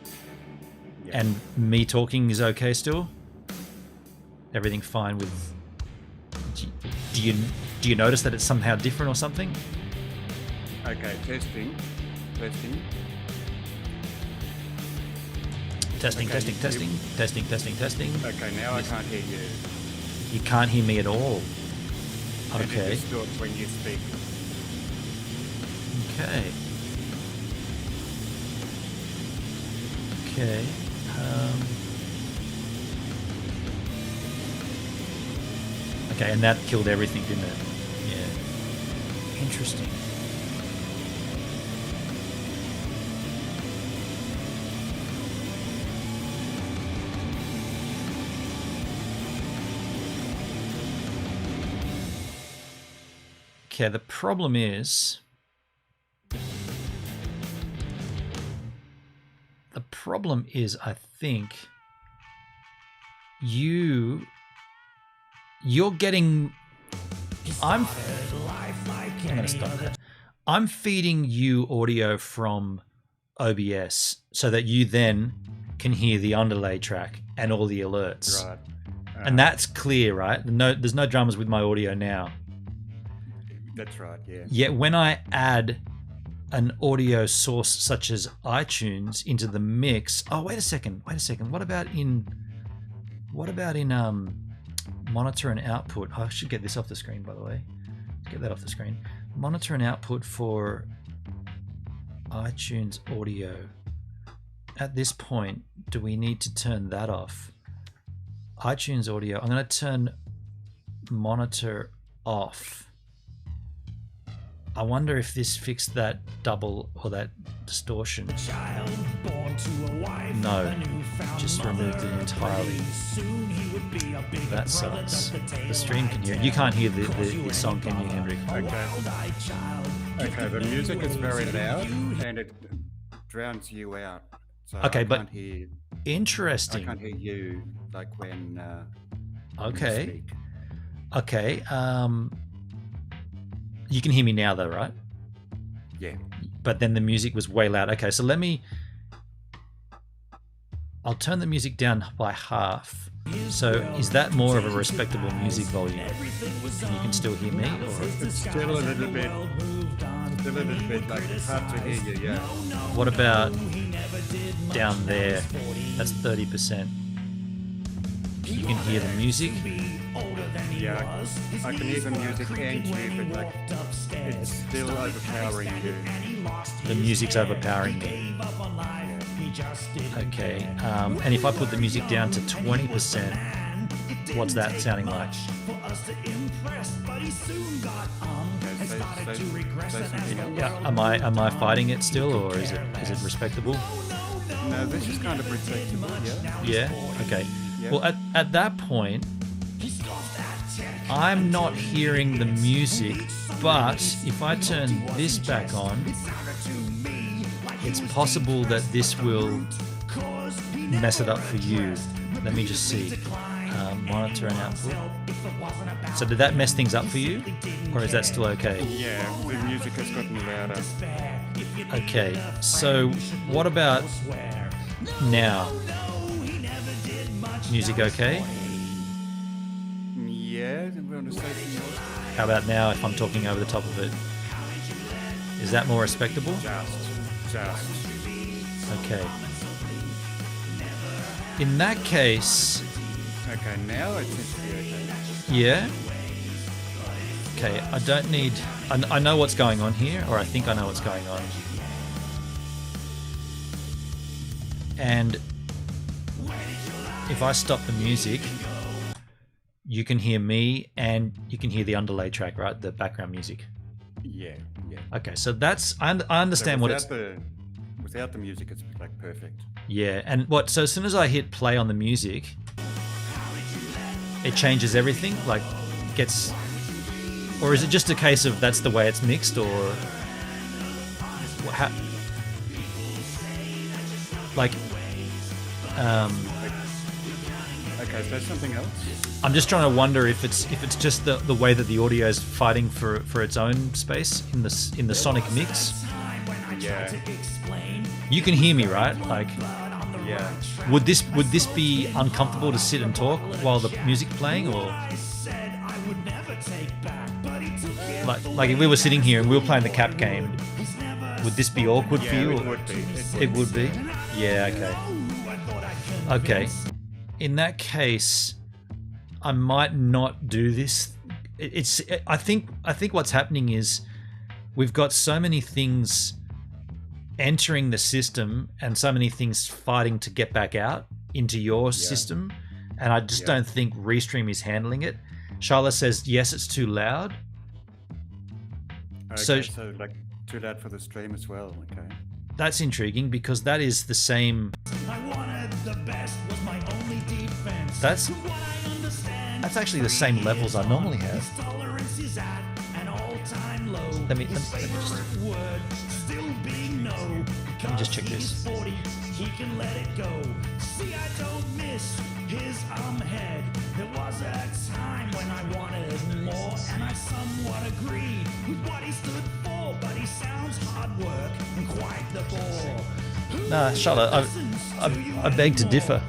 Yeah. And me talking is okay still? Everything fine with... Do you notice that it's somehow different or something? Okay, testing. Testing, Okay, testing. Okay, now I can't hear you. You can't hear me at all. And Okay. it distorts when you speak. Okay. Okay. Okay, and that killed everything, didn't it? Yeah. Interesting. Okay, the problem is... I think you're getting... I'm going to stop that. I'm feeding you audio from OBS so that you then can hear the underlay track and all the alerts. Right. And that's clear, right? There's no dramas with my audio now. That's right, yeah. Yet when I add an audio source such as iTunes into the mix... Oh, wait a second. What about in monitor and output? Oh, I should get this off the screen, by the way. Get that off the screen. Monitor and output for iTunes audio. At this point, do we need to turn that off? iTunes audio. I'm going to turn monitor off. I wonder if this fixed that double or that distortion. No, just removed it entirely. That sucks. The stream can hear it. You can't hear the song, can you, Hendrik? Okay, the music is very loud and it drowns you out. So Okay, I but can't hear, interesting. I can't hear you like when Okay. you speak. Okay. You can hear me now, though, right? Yeah. But then the music was way loud. Okay, so I'll turn the music down by half. So is that more of a respectable music volume? And you can still hear me? Or? It's still a little bit like hard to hear you, yeah. What about down there? That's 30%. You can hear the music? Yeah, I can hear the music and you, but like it's still overpowering you. The music's overpowering me. Okay, and if I put the music down to 20%, what's that sounding like? Yeah, am I fighting it still, or is it respectable? No, this is kind of respectable, yeah. Yeah. Okay. Yeah. Well, at that point, I'm not hearing the music, but if I turn this back on, it's possible that this will mess it up for you. Let me just see. Monitor and output. So did that mess things up for you? Or is that still okay? Yeah, the music has gotten louder. Okay, so what about now? Music okay? Yeah, we're on the same. How about now if I'm talking over the top of it? Is that more respectable? Just. Okay. In that case... Okay, now it seems to be okay. Yeah? Okay, I don't need... I know what's going on here, or I think I know what's going on. And if I stop the music, you can hear me and you can hear the underlay track, right? The background music. Yeah. Okay, so that's... I understand what it's... Without the music, it's like perfect. Yeah, and what? So as soon as I hit play on the music, it changes everything. Like, gets Or is it just a case of that's the way it's mixed, or how, like Okay, so something else. I'm just trying to wonder if it's just the way that the audio is fighting for its own space in the sonic mix. Yeah. You can hear me, right? Like, Yeah. would this be uncomfortable to sit and talk while the music's playing, or like if we were sitting here and we were playing the cap game, would this be awkward for you? It would be. It would be. Yeah. Okay. Okay. In that case, I might not do this. I think what's happening is we've got so many things entering the system and so many things fighting to get back out into your system, and I just don't think Restream is handling it. Charlotte says yes, it's too loud. Okay, so like too loud for the stream as well. Okay. That's intriguing because that is the same. That's actually the same levels I normally have. Let me just check this. He can let it go. See, I don't miss his head. There was a time when I wanted more, and I somewhat agreed with what he stood for, but he sounds hard work and quite the bore. Nah, Charlotte, I beg to differ.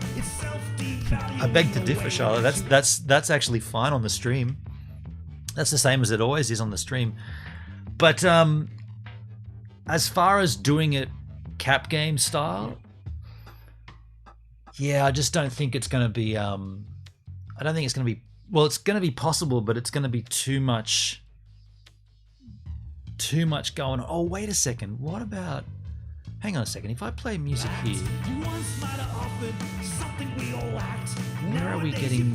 I beg to differ, Charlotte. That's actually fine on the stream. That's the same as it always is on the stream. But as far as doing it cap game style, yeah, I just don't think it's going to be. I don't think it's going to be. Well, it's going to be possible, but it's going to be too much going on. Oh, wait a second. What about? Hang on a second. If I play music here, where are we getting?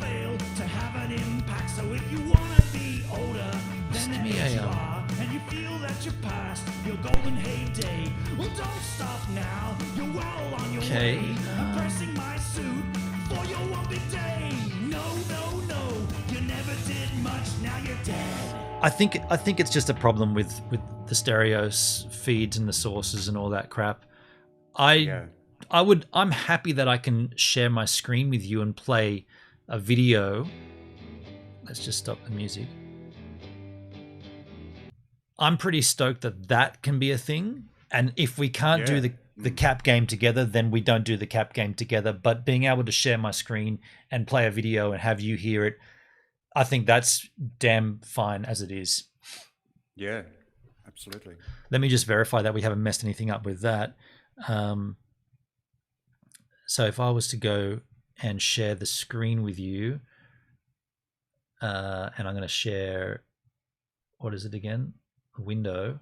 Just give me a. And you feel that you're past your golden heyday. Well, don't stop now. You're well on your way. I'm pressing my suit for your one big day. No, you never did much. Now you're dead. I think it's just a problem with the stereo feeds and the sources and all that crap. I'm happy that I can share my screen with you and play a video. Let's just stop the music. I'm pretty stoked that can be a thing. And if we can't do the cap game together, then we don't do the cap game together. But being able to share my screen and play a video and have you hear it, I think that's damn fine as it is. Yeah, absolutely. Let me just verify that we haven't messed anything up with that. So if I was to go and share the screen with you, and I'm going to share, what is it again? Window,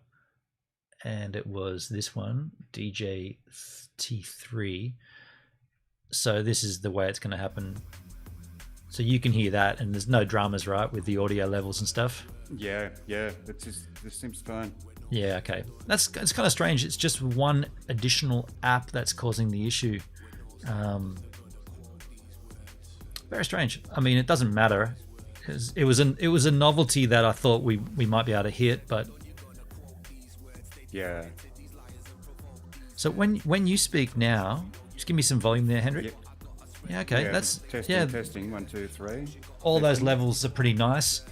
and it was this one, DJ T3. So this is the way it's going to happen. So you can hear that, and there's no dramas, right, with the audio levels and stuff. Yeah, this seems fine. Yeah, okay. It's kind of strange. It's just one additional app that's causing the issue. Very strange. I mean, it doesn't matter. It was a novelty that I thought we might be able to hit, but yeah. So when you speak now, just give me some volume there, Hendrik. Yeah, okay. Yeah, That's testing 1 2 3. All those levels are pretty nice.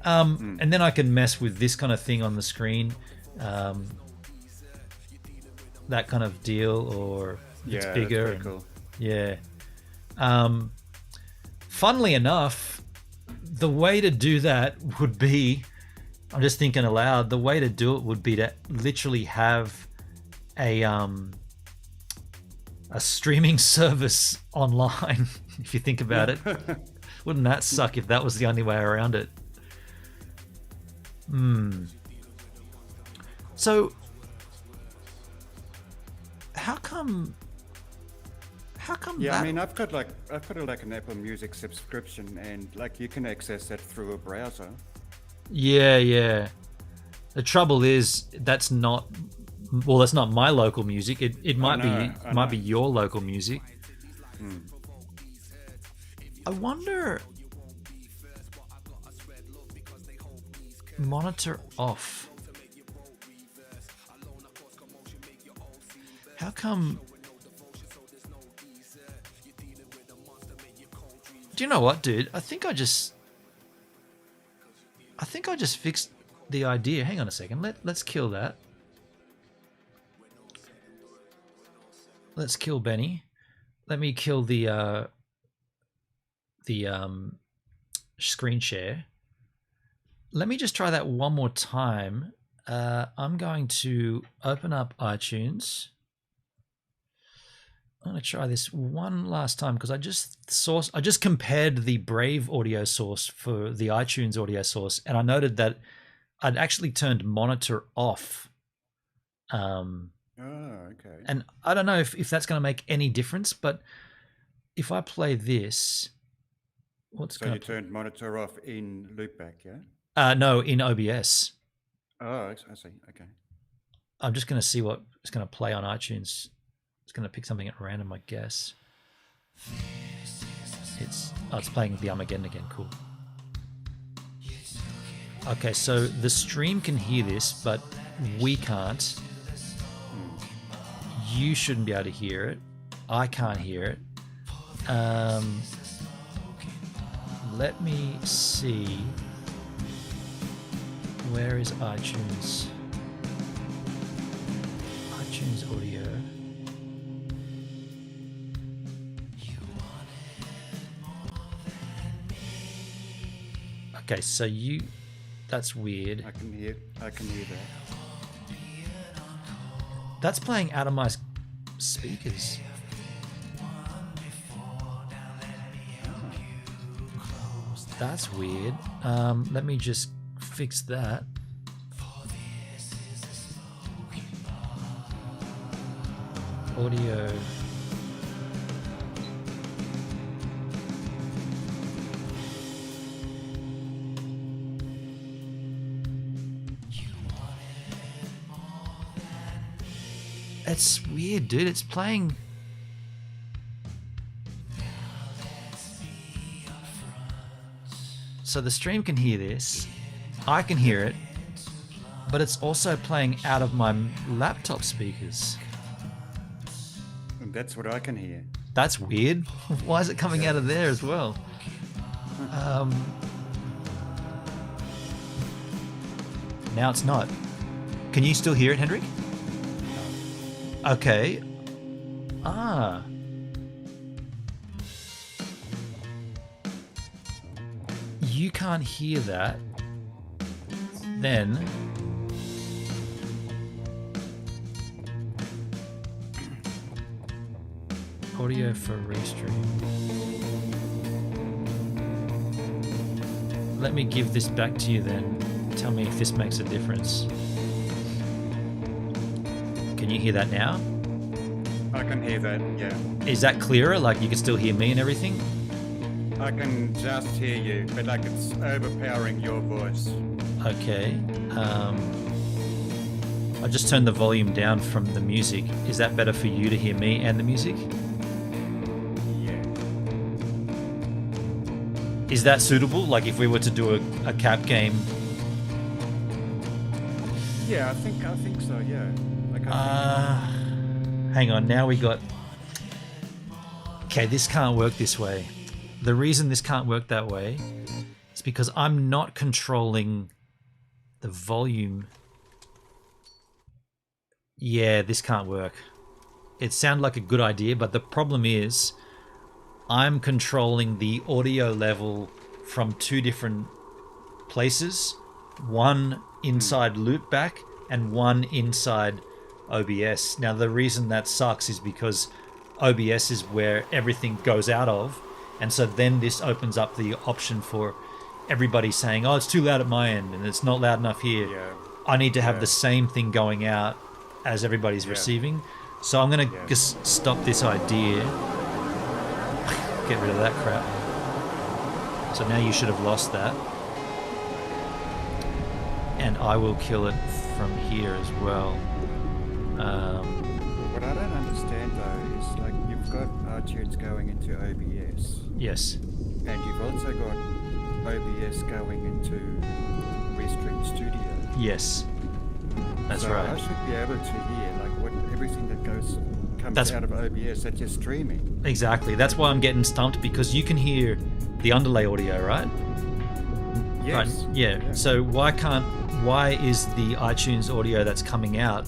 And then I can mess with this kind of thing on the screen, that kind of deal, or it's bigger. That's cool. Yeah. Funnily enough, the way to do that would be, I'm just thinking aloud, the way to do it would be to literally have a streaming service online, if you think about it. Wouldn't that suck if that was the only way around it? So how come I mean, I've got like an Apple Music subscription, and like you can access that through a browser. Yeah. The trouble is that's not my local music. It might be your local music. I wonder. Monitor off. How come? Do you know what, dude? I think I just fixed the idea. Hang on a second. Let's kill that. Let's kill Benny. Let me kill the screen share. Let me just try that one more time. I'm going to open up iTunes. I'm going to try this one last time because I just compared the Brave audio source for the iTunes audio source, and I noted that I'd actually turned monitor off. Okay. And I don't know if that's going to make any difference, but if I play this, So you turned monitor off in loopback, yeah? No, in OBS. Oh, I see. Okay. I'm just going to see what it's going to play on iTunes. It's going to pick something at random, I guess. It's playing the Armageddon again. Cool. Okay, so the stream can hear this, but we can't. You shouldn't be able to hear it. I can't hear it. Let me see. Where is iTunes? iTunes audio. Okay, so that's weird. I can hear that. That's playing out of my speakers. That's weird. Let me just fix that. Audio. It's weird, dude. It's playing. So the stream can hear this. I can hear it. But it's also playing out of my laptop speakers. And that's what I can hear. That's weird. Why is it coming out of there as well? Now it's not. Can you still hear it, Hendrik? Okay. You can't hear that. Then audio for restream. Let me give this back to you then. Tell me if this makes a difference. Can you hear that now? I can hear that, yeah. Is that clearer? Like you can still hear me and everything? I can just hear you, but like it's overpowering your voice. Okay. I just turned the volume down from the music. Is that better for you to hear me and the music? Yeah. Is that suitable? Like if we were to do a cap game? Yeah, I think so, yeah. Like Hang on, now we got... Okay, this can't work this way. The reason this can't work that way is because I'm not controlling the volume. Yeah, this can't work. It sounded like a good idea, but the problem is I'm controlling the audio level from two different places. One inside loopback and one inside OBS. Now, the reason that sucks is because OBS is where everything goes out of. And so then this opens up the option for everybody saying, oh, it's too loud at my end and it's not loud enough here. Yeah. I need to have the same thing going out as everybody's receiving. So I'm going to just stop this idea. Get rid of that crap. So now you should have lost that. And I will kill it from here as well. What I don't understand though is like you've got iTunes going into OBS. Yes. And you've also got OBS going into Restream Yes. That's so right. I should be able to hear like what everything that comes That's- out of OBS that you're streaming. Exactly. That's why I'm getting stumped, because you can hear the underlay audio, right? Yes. Right. Yeah. So why is the iTunes audio that's coming out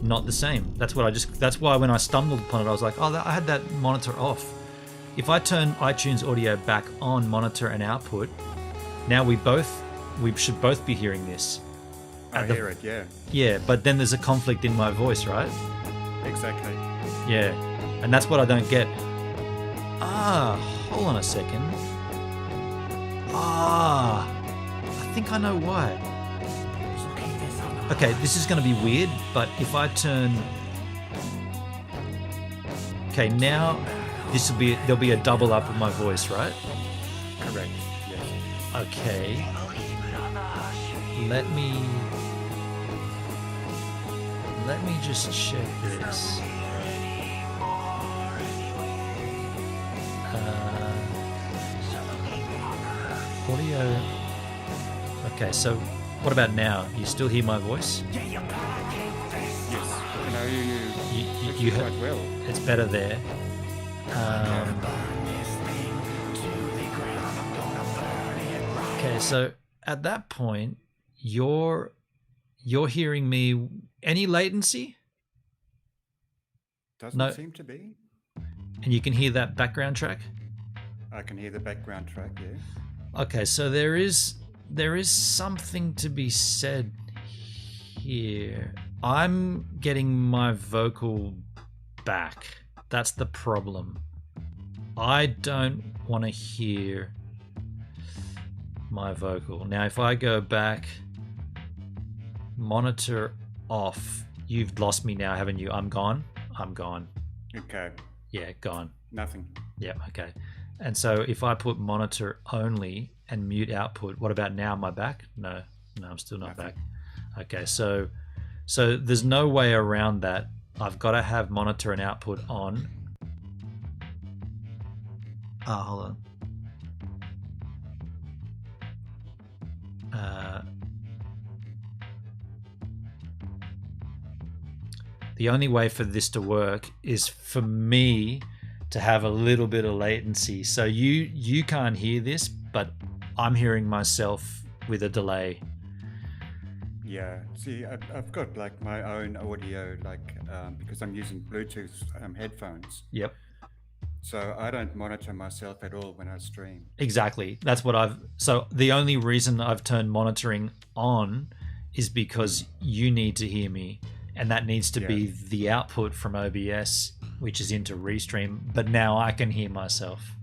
not the same? That's why when I stumbled upon it, I was like, oh, I had that monitor off. If I turn iTunes audio back on monitor and output, now we should both be hearing this. I hear it, yeah. Yeah, but then there's a conflict in my voice, right? Exactly. Yeah. And that's what I don't get. Hold on a second. I think I know why. Okay, this is going to be weird, but if I turn... Okay, now there'll be a double up of my voice, right? Correct, yes. Okay. Let me just check this. Audio. Okay, so what about now? You still hear my voice? Yes. I know You quite well. It's better there. Okay, so at that point, you're hearing me. Any latency? Doesn't seem to be. And you can hear that background track? I can hear the background track, yeah. Okay, so there is something to be said here. I'm getting my vocal back. That's the problem. I don't want to hear my vocal. Now, if I go back, monitor off. You've lost me now, haven't you? I'm gone. Okay. Yeah, gone. Nothing. Yeah, okay. And so if I put monitor only and mute output, what about now? Am I back? No, I'm still not back. Okay, so there's no way around that. I've got to have monitor and output on. Hold on. The only way for this to work is for me to have a little bit of latency. So you can't hear this, but I'm hearing myself with a delay. Yeah. See, I've got like my own audio, like because I'm using Bluetooth headphones. Yep. So I don't monitor myself at all when I stream. Exactly. That's what so the only reason I've turned monitoring on is because you need to hear me, and that needs to be the output from OBS, which is into Restream, but now I can hear myself.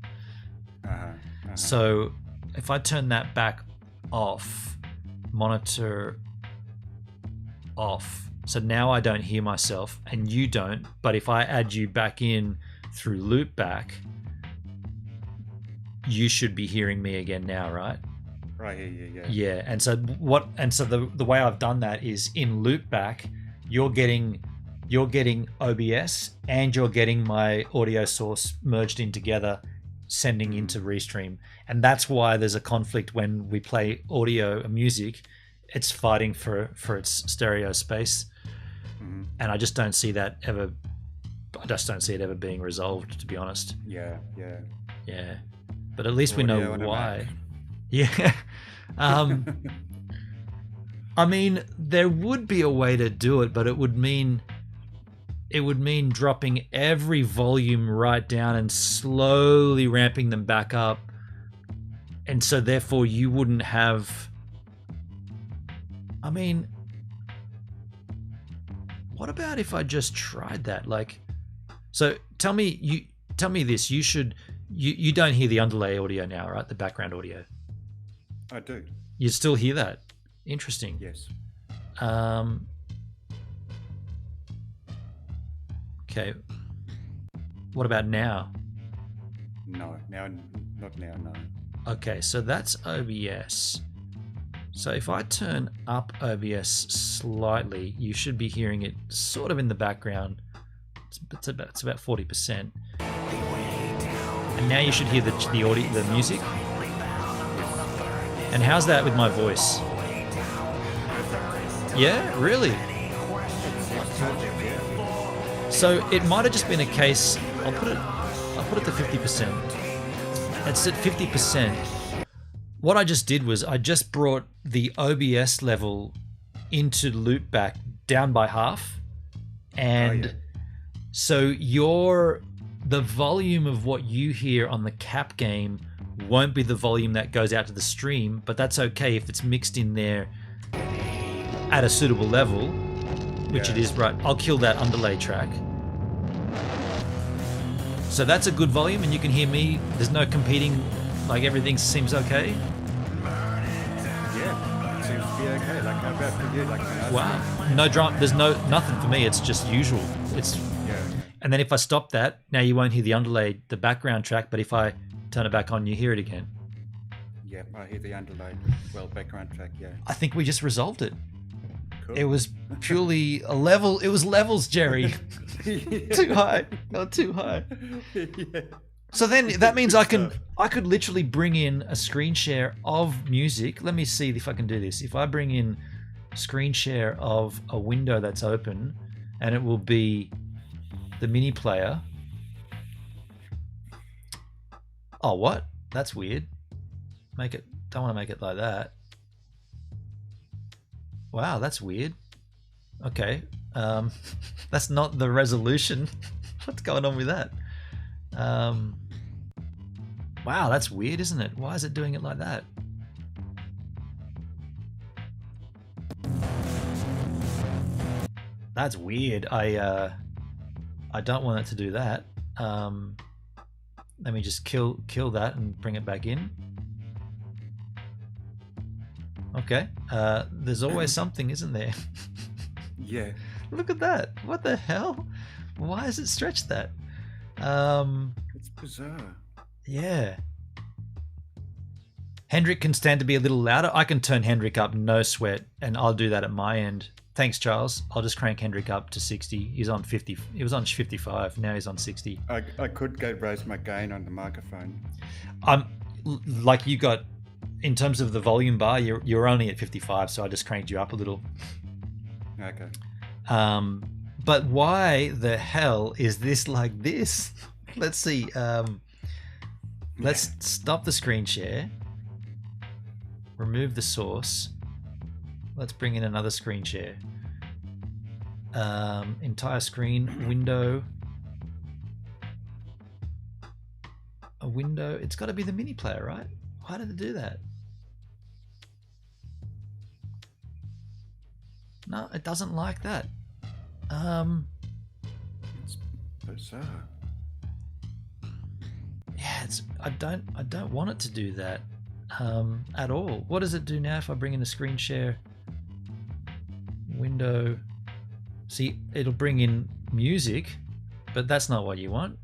So if I turn that back off, monitor off, so now I don't hear myself and you don't, but if I add you back in through loopback, you should be hearing me again now, right? Right, yeah. Yeah, and so the way I've done that is in loopback, you're getting OBS and you're getting my audio source merged in together, sending into Restream. And that's why there's a conflict when we play audio music. It's fighting for its stereo space. Mm-hmm. And I just don't see that ever. I just don't see it ever being resolved, to be honest. Yeah. But at least audio we know why. Yeah. I mean, there would be a way to do it, but it would mean dropping every volume right down and slowly ramping them back up. And so therefore you wouldn't have... I mean, what about if I just tried that? Like, so tell me this, you don't hear the underlay audio now, right? The background audio. I do. You still hear that? Interesting. Yes. Okay. What about now? No, not now, no. Okay, so that's OBS. So if I turn up OBS slightly, you should be hearing it sort of in the background. It's about 40%. And now you should hear the audio, the music. And how's that with my voice? Yeah, really. So it might have just been a case. I'll put it to 50%. It's at 50%. What I just did was I just brought the OBS level into loopback down by half, and so the volume of what you hear on the cap game won't be the volume that goes out to the stream, but that's okay if it's mixed in there at a suitable level, which it is. Right, I'll kill that underlay track. So that's a good volume, and you can hear me. There's no competing, like everything seems okay. Yeah, it seems to be okay. Like how about for you? Like wow, no drum. There's nothing for me. It's just usual. And then if I stop that, now you won't hear the underlay, the background track. But if I turn it back on, you hear it again. Yeah, I hear the underlay. Well, background track. Yeah. I think we just resolved it. Cool. It was purely a level. It was levels, Jerry. Too high, not too high. Yeah. So then that means I could literally bring in a screen share of music. Let me see if I can do this. If I bring in screen share of a window that's open, and it will be the mini player. Oh, what? That's weird. Don't want to make it like that. Wow, that's weird. Okay. That's not the resolution. What's going on with that? Wow, that's weird, isn't it? Why is it doing it like that? That's weird. I don't want it to do that. Let me just kill that and bring it back in. Okay. There's always something, isn't there? Yeah. Look at that. What the hell? Why has it stretched that? It's bizarre. Yeah. Hendrik can stand to be a little louder. I can turn Hendrik up, no sweat, and I'll do that at my end. Thanks, Charles. I'll just crank Hendrik up to 60. He's on 50. He was on 55. Now he's on 60. I could go raise my gain on the microphone. Like you got, in terms of the volume bar, you're only at 55, so I just cranked you up a little. Okay. But why the hell is this like this? Let's see. Let's stop the screen share. Remove the source. Let's bring in another screen share. Entire screen, window. A window. It's got to be the mini player, right? Why did it do that? No, it doesn't like that. It's bizarre. Yeah, I don't want it to do that at all. What does it do now if I bring in a screen share window? See, it'll bring in music, but that's not what you want.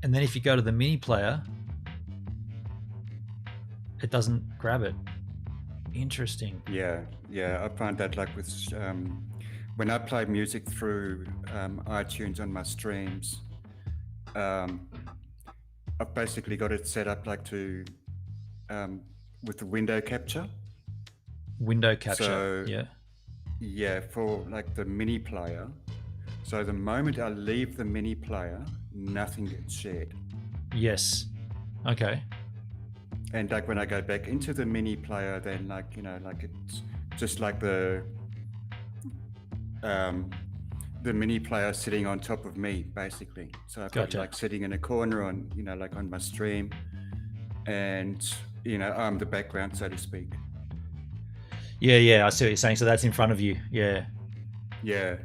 And then if you go to the mini player, it doesn't grab it. Interesting. Yeah, I find that like with when I play music through iTunes on my streams, I've basically got it set up like to with the window capture. Window capture. So, yeah. Yeah, for like the mini player. So the moment I leave the mini player, nothing gets shared. Yes. Okay. And like when I go back into the mini player, then like, you know, like it's just like the mini player sitting on top of me, basically. So I've got like sitting in a corner on, you know, like on my stream, and, you know, I'm the background, so to speak. Yeah, I see what you're saying. So that's in front of you. Yeah. Yeah.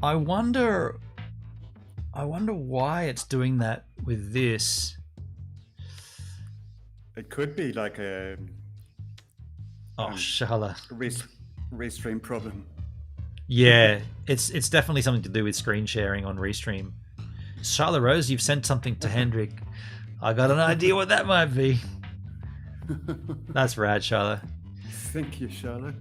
I wonder why it's doing that with this. It could be like a Shala. Restream problem. Yeah, it's definitely something to do with screen sharing on Restream. Charlotte Rose, you've sent something to Hendrik. I got an idea what that might be. That's rad, Charlotte. Thank you, Charlotte.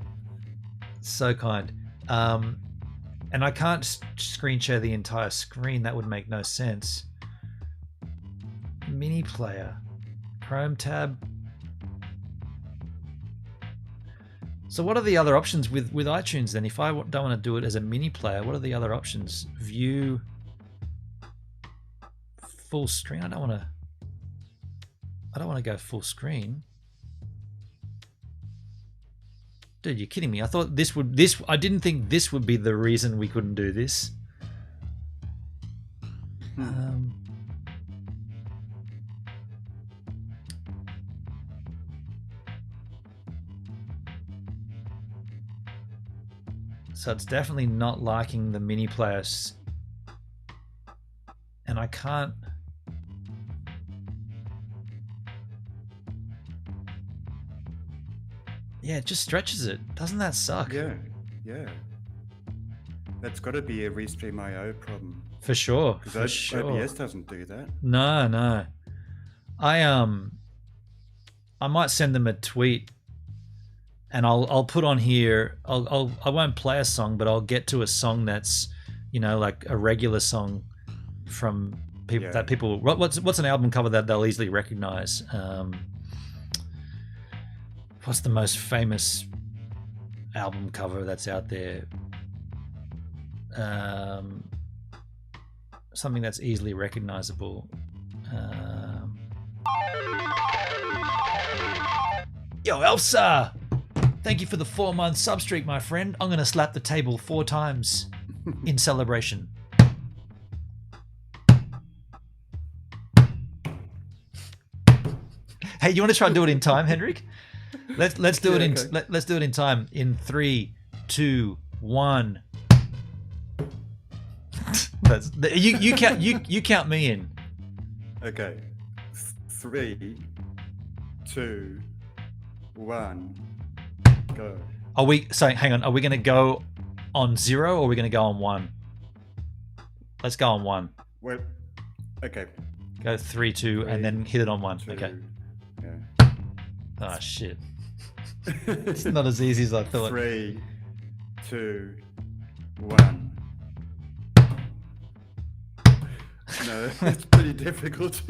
So kind. And I can't screen share the entire screen. That would make no sense. Mini player. Chrome tab. So what are the other options with iTunes then? If I don't want to do it as a mini player, what are the other options? View full screen. I don't want to go full screen. Dude, you're kidding me. I thought I didn't think this would be the reason we couldn't do this. So it's definitely not liking the mini players. And I can't... Yeah, it just stretches it. Doesn't that suck? Yeah, yeah. That's got to be a Restream.io problem. For sure. Because OBS doesn't do that. No. I might send them a tweet, and I'll put on here. I won't play a song, but I'll get to a song that's, you know, like a regular song from people that people. What's an album cover that they'll easily recognize? What's the most famous album cover that's out there? Something that's easily recognizable. Yo, Elsa! Thank you for the 4-month sub streak, my friend. I'm going to slap the table 4 times in celebration. Hey, you want to try and do it in time, Hendrik? Let's do it in let's do it in time. In 3, 2, 1. You count me in. Okay. 3, 2, 1. Go. Hang on. Are we going to go on 0 or are we going to go on 1? Let's go on 1. Well, okay. Go 3, 2, and then hit it on 1. 2, okay. Yeah. Oh shit. It's not as easy as I thought. 3, 2, 1. No, it's pretty difficult.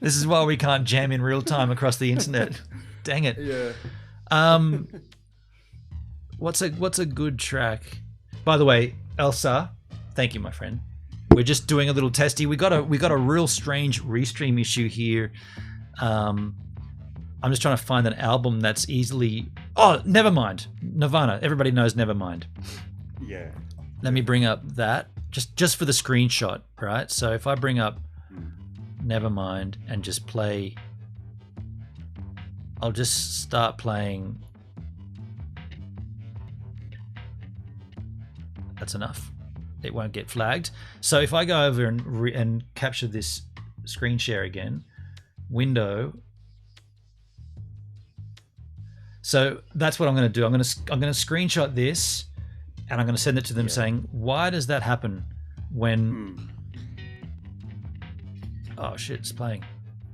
This is why we can't jam in real time across the internet. Dang it. Yeah. What's a good track? By the way, Elsa, thank you, my friend. We're just doing a little testy. We got a real strange restream issue here. I'm just trying to find an album that's easily... Oh, Nevermind. Nirvana. Everybody knows Nevermind. Yeah. Let me bring up that. Just for the screenshot, right? So if I bring up Nevermind and just play... I'll just start playing... That's enough. It won't get flagged. So if I go over and capture this screen share again, window... So that's what I'm going to do. I'm going to screenshot this, and I'm going to send it to them saying, "Why does that happen when?" Oh shit! It's playing.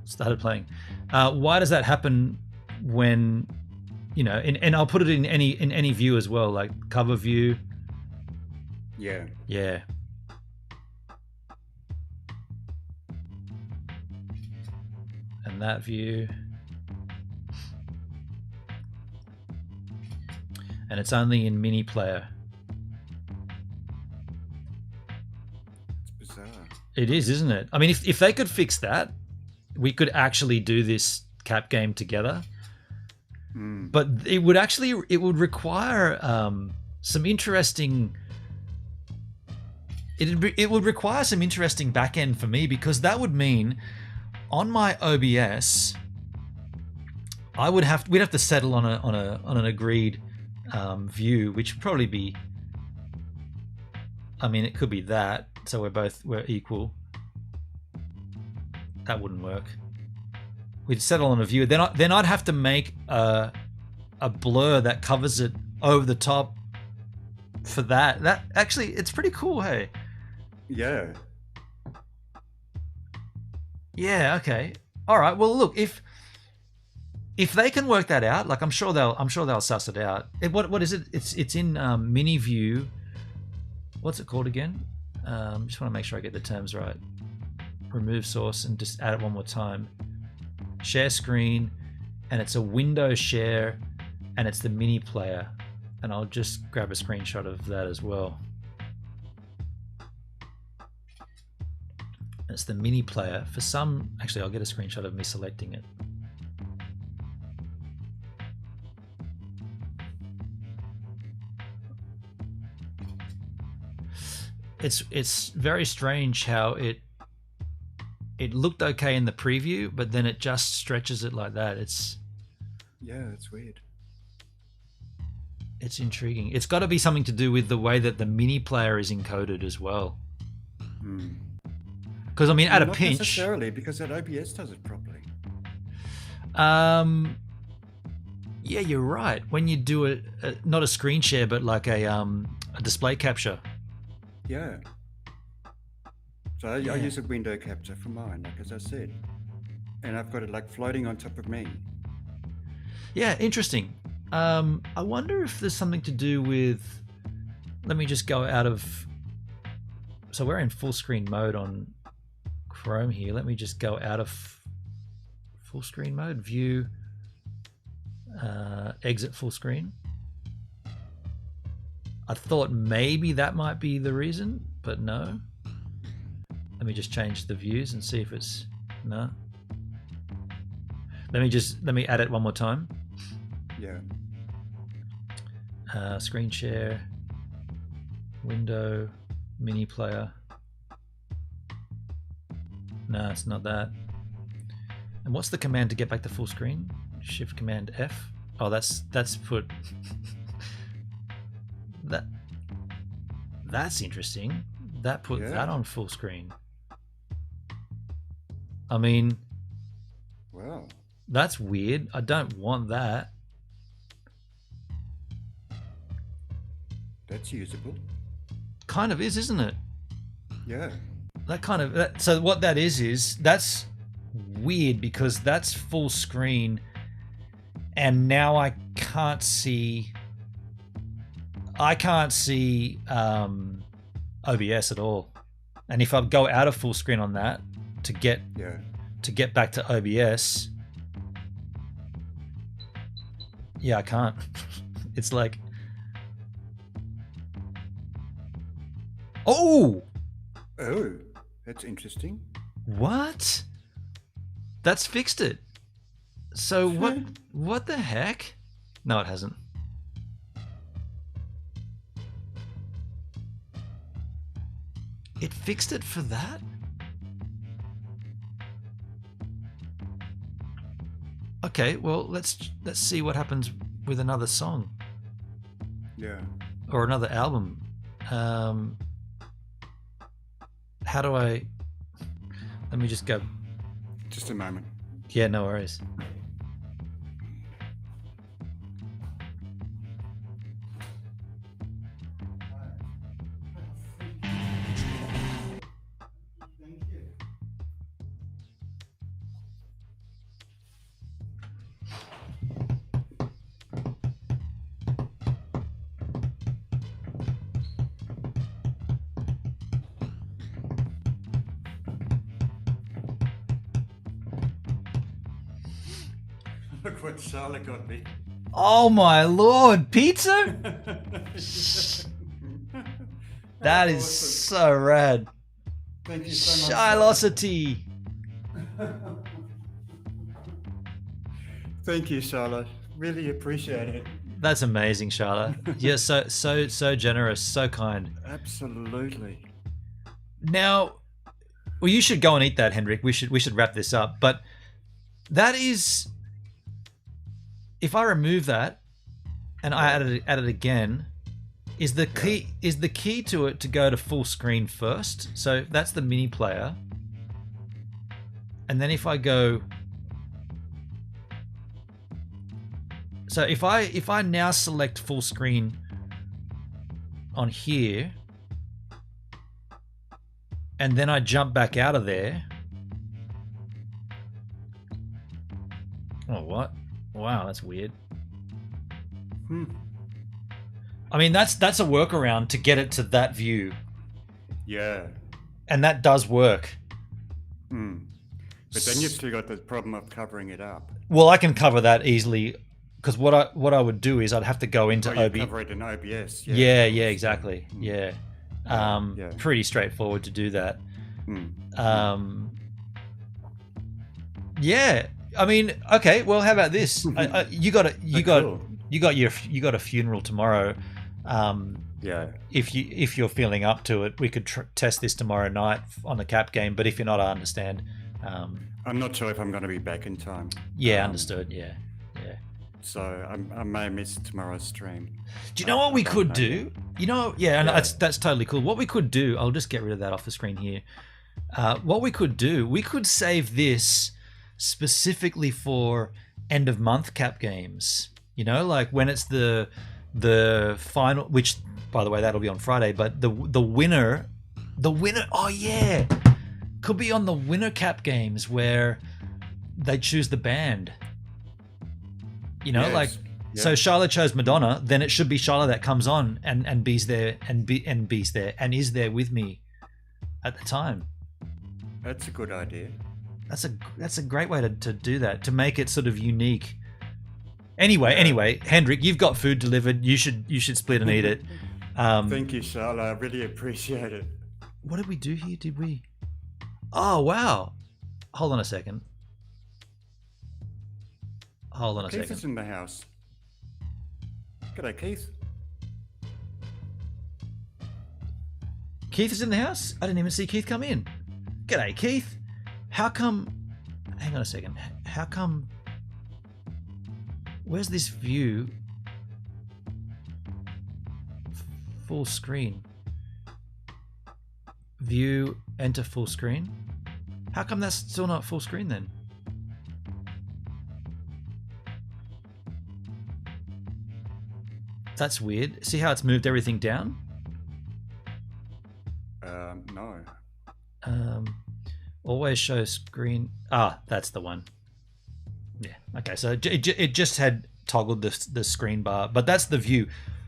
Started playing. Why does that happen when, you know? And I'll put it in any view as well, like cover view. Yeah. Yeah. And that view. And it's only in mini player. It's bizarre. It is, isn't it? I mean, if they could fix that, we could actually do this cap game together. But it would require some interesting... It would require some interesting back end for me, because that would mean on my OBS, we'd have to settle on an agreed view, which would probably be, I mean, it could be that, so we're equal. That wouldn't work. We'd settle on a view. Then I'd have to make a blur that covers it over the top for that. That actually, it's pretty cool, hey? Yeah. Yeah, okay. All right. Well, look, if they can work that out, like I'm sure they'll suss it out. What is it? It's in mini view. What's it called again? Just want to make sure I get the terms right. Remove source and just add it one more time. Share screen, and it's a window share, and it's the mini player. And I'll just grab a screenshot of that as well. It's the mini player. For some, actually, I'll get a screenshot of me selecting it. It's very strange how it looked okay in the preview, but then it just stretches it like that. It's weird. It's intriguing. It's got to be something to do with the way that the mini player is encoded as well. Because I mean, at a pinch, not necessarily, because that OBS does it properly. Yeah, you're right. When you do a not a screen share, but like a display capture. Yeah. So I use a window capture for mine, like as I said, and I've got it like floating on top of me. Yeah, interesting. I wonder if there's something to do with. Let me just go out of. So we're in full screen mode on Chrome here. Let me just go out of full screen mode. View. Exit full screen. I thought maybe that might be the reason, but no. Let me just change the views and see if it's no. Let me add it one more time. Yeah. Screen share, window, mini player. No, it's not that. And what's the command to get back to full screen? Shift Command F. Oh, that's put. That's interesting. That put that on full screen. I mean, wow, that's weird. I don't want that. That's usable. Kind of is, isn't it? Yeah. So what that is that's weird because that's full screen, and now I can't see OBS at all. And if I go out of full screen on that to get back to OBS, I can't. It's like, oh, that's interesting. What? That's fixed it. So what the heck? No, it hasn't. It fixed it for that? Okay, well, let's see what happens with another song. Yeah. Or another album. How do I... Let me just go... Just a moment. Yeah, no worries. Look what Charlotte got me. Oh my lord, pizza? That is awesome. So rad. Thank you so much. Shilosity. Thank you, Charlotte. Really appreciate it. That's amazing, Charlotte. You're so generous, so kind. Absolutely. Now, well, you should go and eat that, Hendrik. We should wrap this up. But that is, if I remove that and I add it again, is the key to it to go to full screen first? So that's the mini player, and then if I go, so if I now select full screen on here, and then I jump back out of there. Oh, what? Wow, that's weird. I mean, that's a workaround to get it to that view. Yeah. And that does work. But then you've still got the problem of covering it up. Well, I can cover that easily because what I would do is I'd have to go into OBS. Cover it in OBS. Yeah, exactly. Yeah. Pretty straightforward to do that. Yeah. I mean, okay. Well, how about this? You got a funeral tomorrow. If you're feeling up to it, we could test this tomorrow night on the cap game. But if you're not, I understand. I'm not sure if I'm going to be back in time. Yeah, understood. Yeah. So I may miss tomorrow's stream. Do you know what we could do? That's totally cool. What we could do, I'll just get rid of that off the screen here. What we could do, we could save this specifically for end of month cap games. You know, like when it's the final, which by the way that'll be on Friday. But the winner. Oh yeah, could be on the winner cap games where they choose the band. You know, so Charlotte chose Madonna, then it should be Charlotte that comes on and B's there and B's there and is there with me at the time. That's a good idea. That's a great way to do that, to make it sort of unique. Anyway, Hendrik, you've got food delivered. You should split and eat it. Thank you, Charlotte. I really appreciate it. What did we do here? Did we? Oh wow! Hold on a second. Keith is in the house. G'day, Keith. Keith is in the house? I didn't even see Keith come in. G'day, Keith. How come... Hang on a second. How come... Where's this view? Full screen. View, enter full screen. How come that's still not full screen then? That's weird. See how it's moved everything down? No. Always show screen. Ah, that's the one. Yeah. Okay. So it just had toggled the screen bar, but that's the view.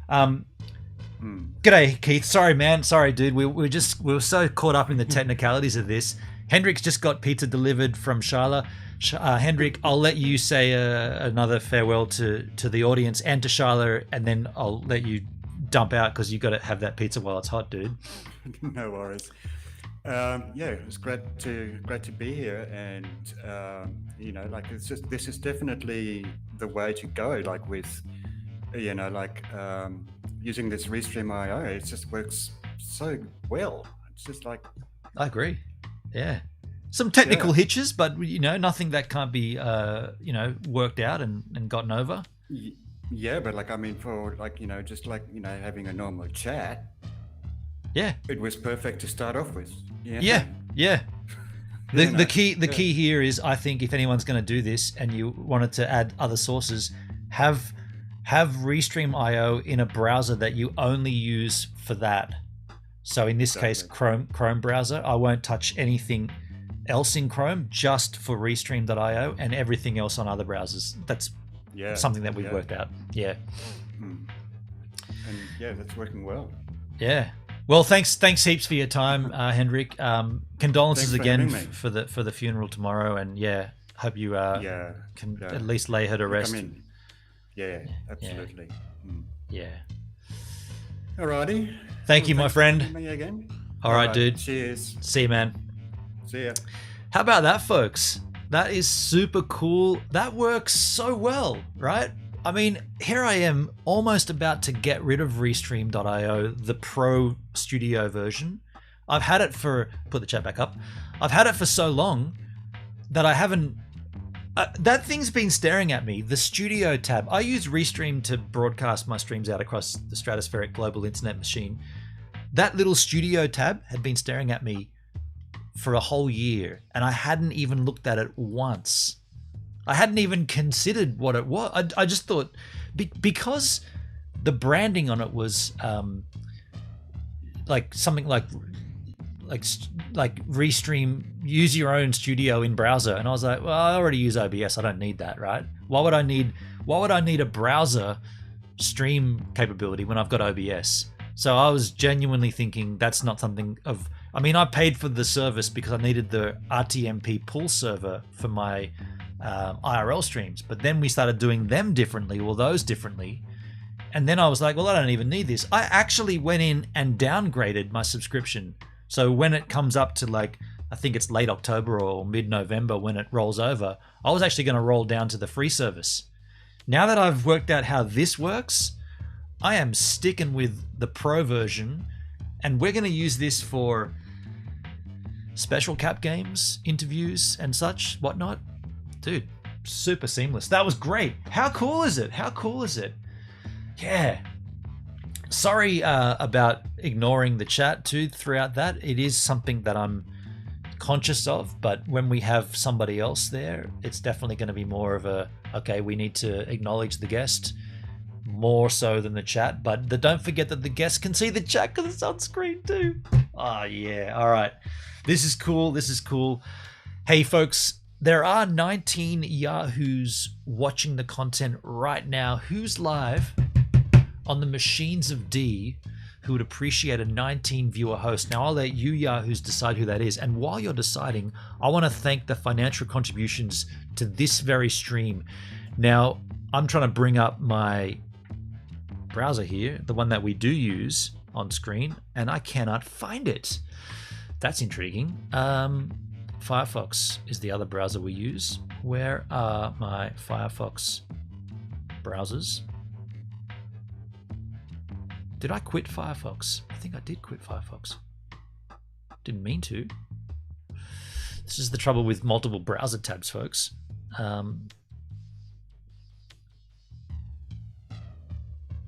G'day, Keith. Sorry, man. Sorry, dude. We were so caught up in the technicalities of this. Hendrik's just got pizza delivered from Charla. Hendrik, I'll let you say another farewell to the audience and to Charla, and then I'll let you dump out because you got to have that pizza while it's hot, dude. No worries. It's great to be here, and this is definitely the way to go. Like with, using this Restream.io, it just works so well. It's just like I agree. Yeah. Some technical hitches, but nothing that can't be worked out and gotten over. Yeah, but for having a normal chat. Yeah. It was perfect to start off with. Yeah. The key here is, I think, if anyone's going to do this and you wanted to add other sources, have Restream.io in a browser that you only use for that. So in this case, Chrome browser. I won't touch anything else in Chrome, just for Restream.io, and everything else on other browsers. That's something that we've worked out. Yeah. And that's working well. Yeah. Well, thanks heaps for your time, Hendrik. Condolences again for the funeral tomorrow, and hope you can at least lay her to rest. Yeah, absolutely. Yeah. Alrighty. Thank you, my friend. Me again. All right, dude. Cheers. See you, man. See ya. How about that, folks? That is super cool. That works so well, right? I mean, here I am almost about to get rid of Restream.io, the Pro Studio version. I've had it for... Put the chat back up. I've had it for so long that I haven't... that thing's been staring at me. The Studio tab. I use Restream to broadcast my streams out across the stratospheric global internet machine. That little Studio tab had been staring at me for a whole year, and I hadn't even looked at it once. I hadn't even considered what it was. I just thought, because the branding on it was like something like Restream, use your own studio in browser, and I was like, well, I already use OBS. I don't need that, right? Why would I need a browser stream capability when I've got OBS? So I was genuinely thinking that's not something of... I mean, I paid for the service because I needed the RTMP pull server for my IRL streams, but then we started doing them differently, or those differently. And then I was like, well, I don't even need this. I actually went in and downgraded my subscription. So when it comes up to like, I think it's late October or mid-November when it rolls over, I was actually going to roll down to the free service. Now that I've worked out how this works, I am sticking with the pro version, and we're going to use this for special cap games, interviews and such, whatnot. Dude, super seamless. That was great. How cool is it? How cool is it? Yeah. Sorry about ignoring the chat too throughout that. It is something that I'm conscious of, but when we have somebody else there, it's definitely going to be more of a, okay, we need to acknowledge the guest more so than the chat, but don't forget that the guest can see the chat because it's on screen too. Oh yeah. All right. This is cool. This is cool. Hey folks, there are 19 Yahoos watching the content right now. Who's live on the machines of D who would appreciate a 19 viewer host? Now I'll let you Yahoos decide who that is. And while you're deciding, I want to thank the financial contributions to this very stream. Now I'm trying to bring up my browser here, the one that we do use on screen, and I cannot find it. That's intriguing. Firefox is the other browser we use. Where are my Firefox browsers? Did I quit Firefox? I think I did quit Firefox. Didn't mean to. This is the trouble with multiple browser tabs, folks.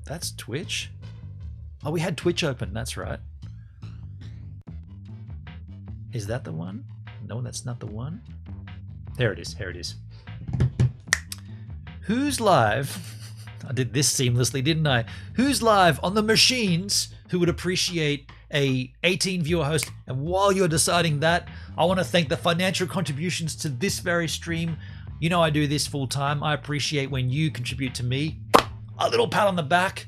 That's Twitch. Oh, we had Twitch open. That's right. Is that the one? No, that's not the one. There it is. Here it is. Who's live? I did this seamlessly, didn't I? Who's live on the machines who would appreciate a 18 viewer host? And while you're deciding that, I want to thank the financial contributions to this very stream. You know I do this full time. I appreciate when you contribute to me. A little pat on the back.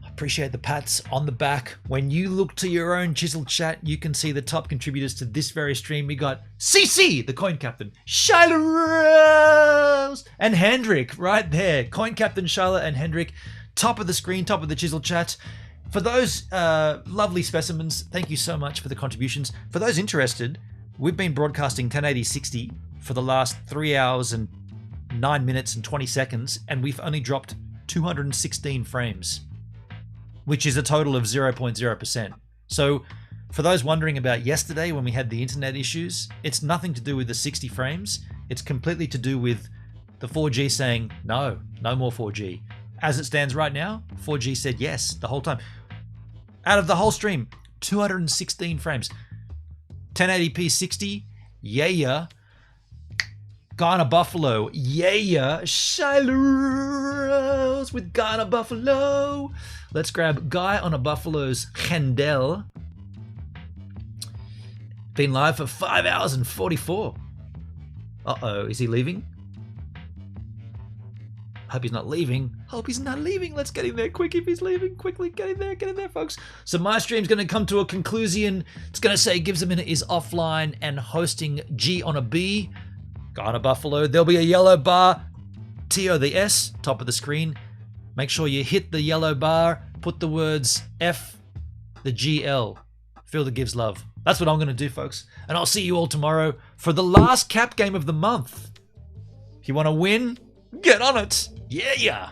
I appreciate the pats on the back. When you look to your own chiseled chat, you can see the top contributors to this very stream. We got CC, the coin captain, Shyla Rose, and Hendrik right there. Coin captain Shyla and Hendrik, top of the screen, top of the chiseled chat. For those lovely specimens, thank you so much for the contributions. For those interested, we've been broadcasting 1080-60 for the last 3 hours and 9 minutes and 20 seconds, and we've only dropped 216 frames, which is a total of 0.0%. So for those wondering about yesterday when we had the internet issues, it's nothing to do with the 60 frames. It's completely to do with the 4G saying, no more 4G. As it stands right now, 4G said yes the whole time. Out of the whole stream, 216 frames. 1080p 60, yeah. Ghana Buffalo, yeah. Shiloh with Ghana Buffalo. Let's grab Guy on a Buffalo's Hendel. Been live for 5 hours and 44. Uh-oh, is he leaving? Hope he's not leaving. Hope he's not leaving. Let's get him there quick if he's leaving. Quickly, get in there, folks. So my stream's going to come to a conclusion. It's going to say Gives a Minute is offline and hosting G on a B. Ghana Buffalo. There'll be a yellow bar. T-O the S, top of the screen. Make sure you hit the yellow bar. Put the words F, the GL. Feel the Gives love. That's what I'm going to do, folks. And I'll see you all tomorrow for the last cap game of the month. If you want to win, get on it. Yeah.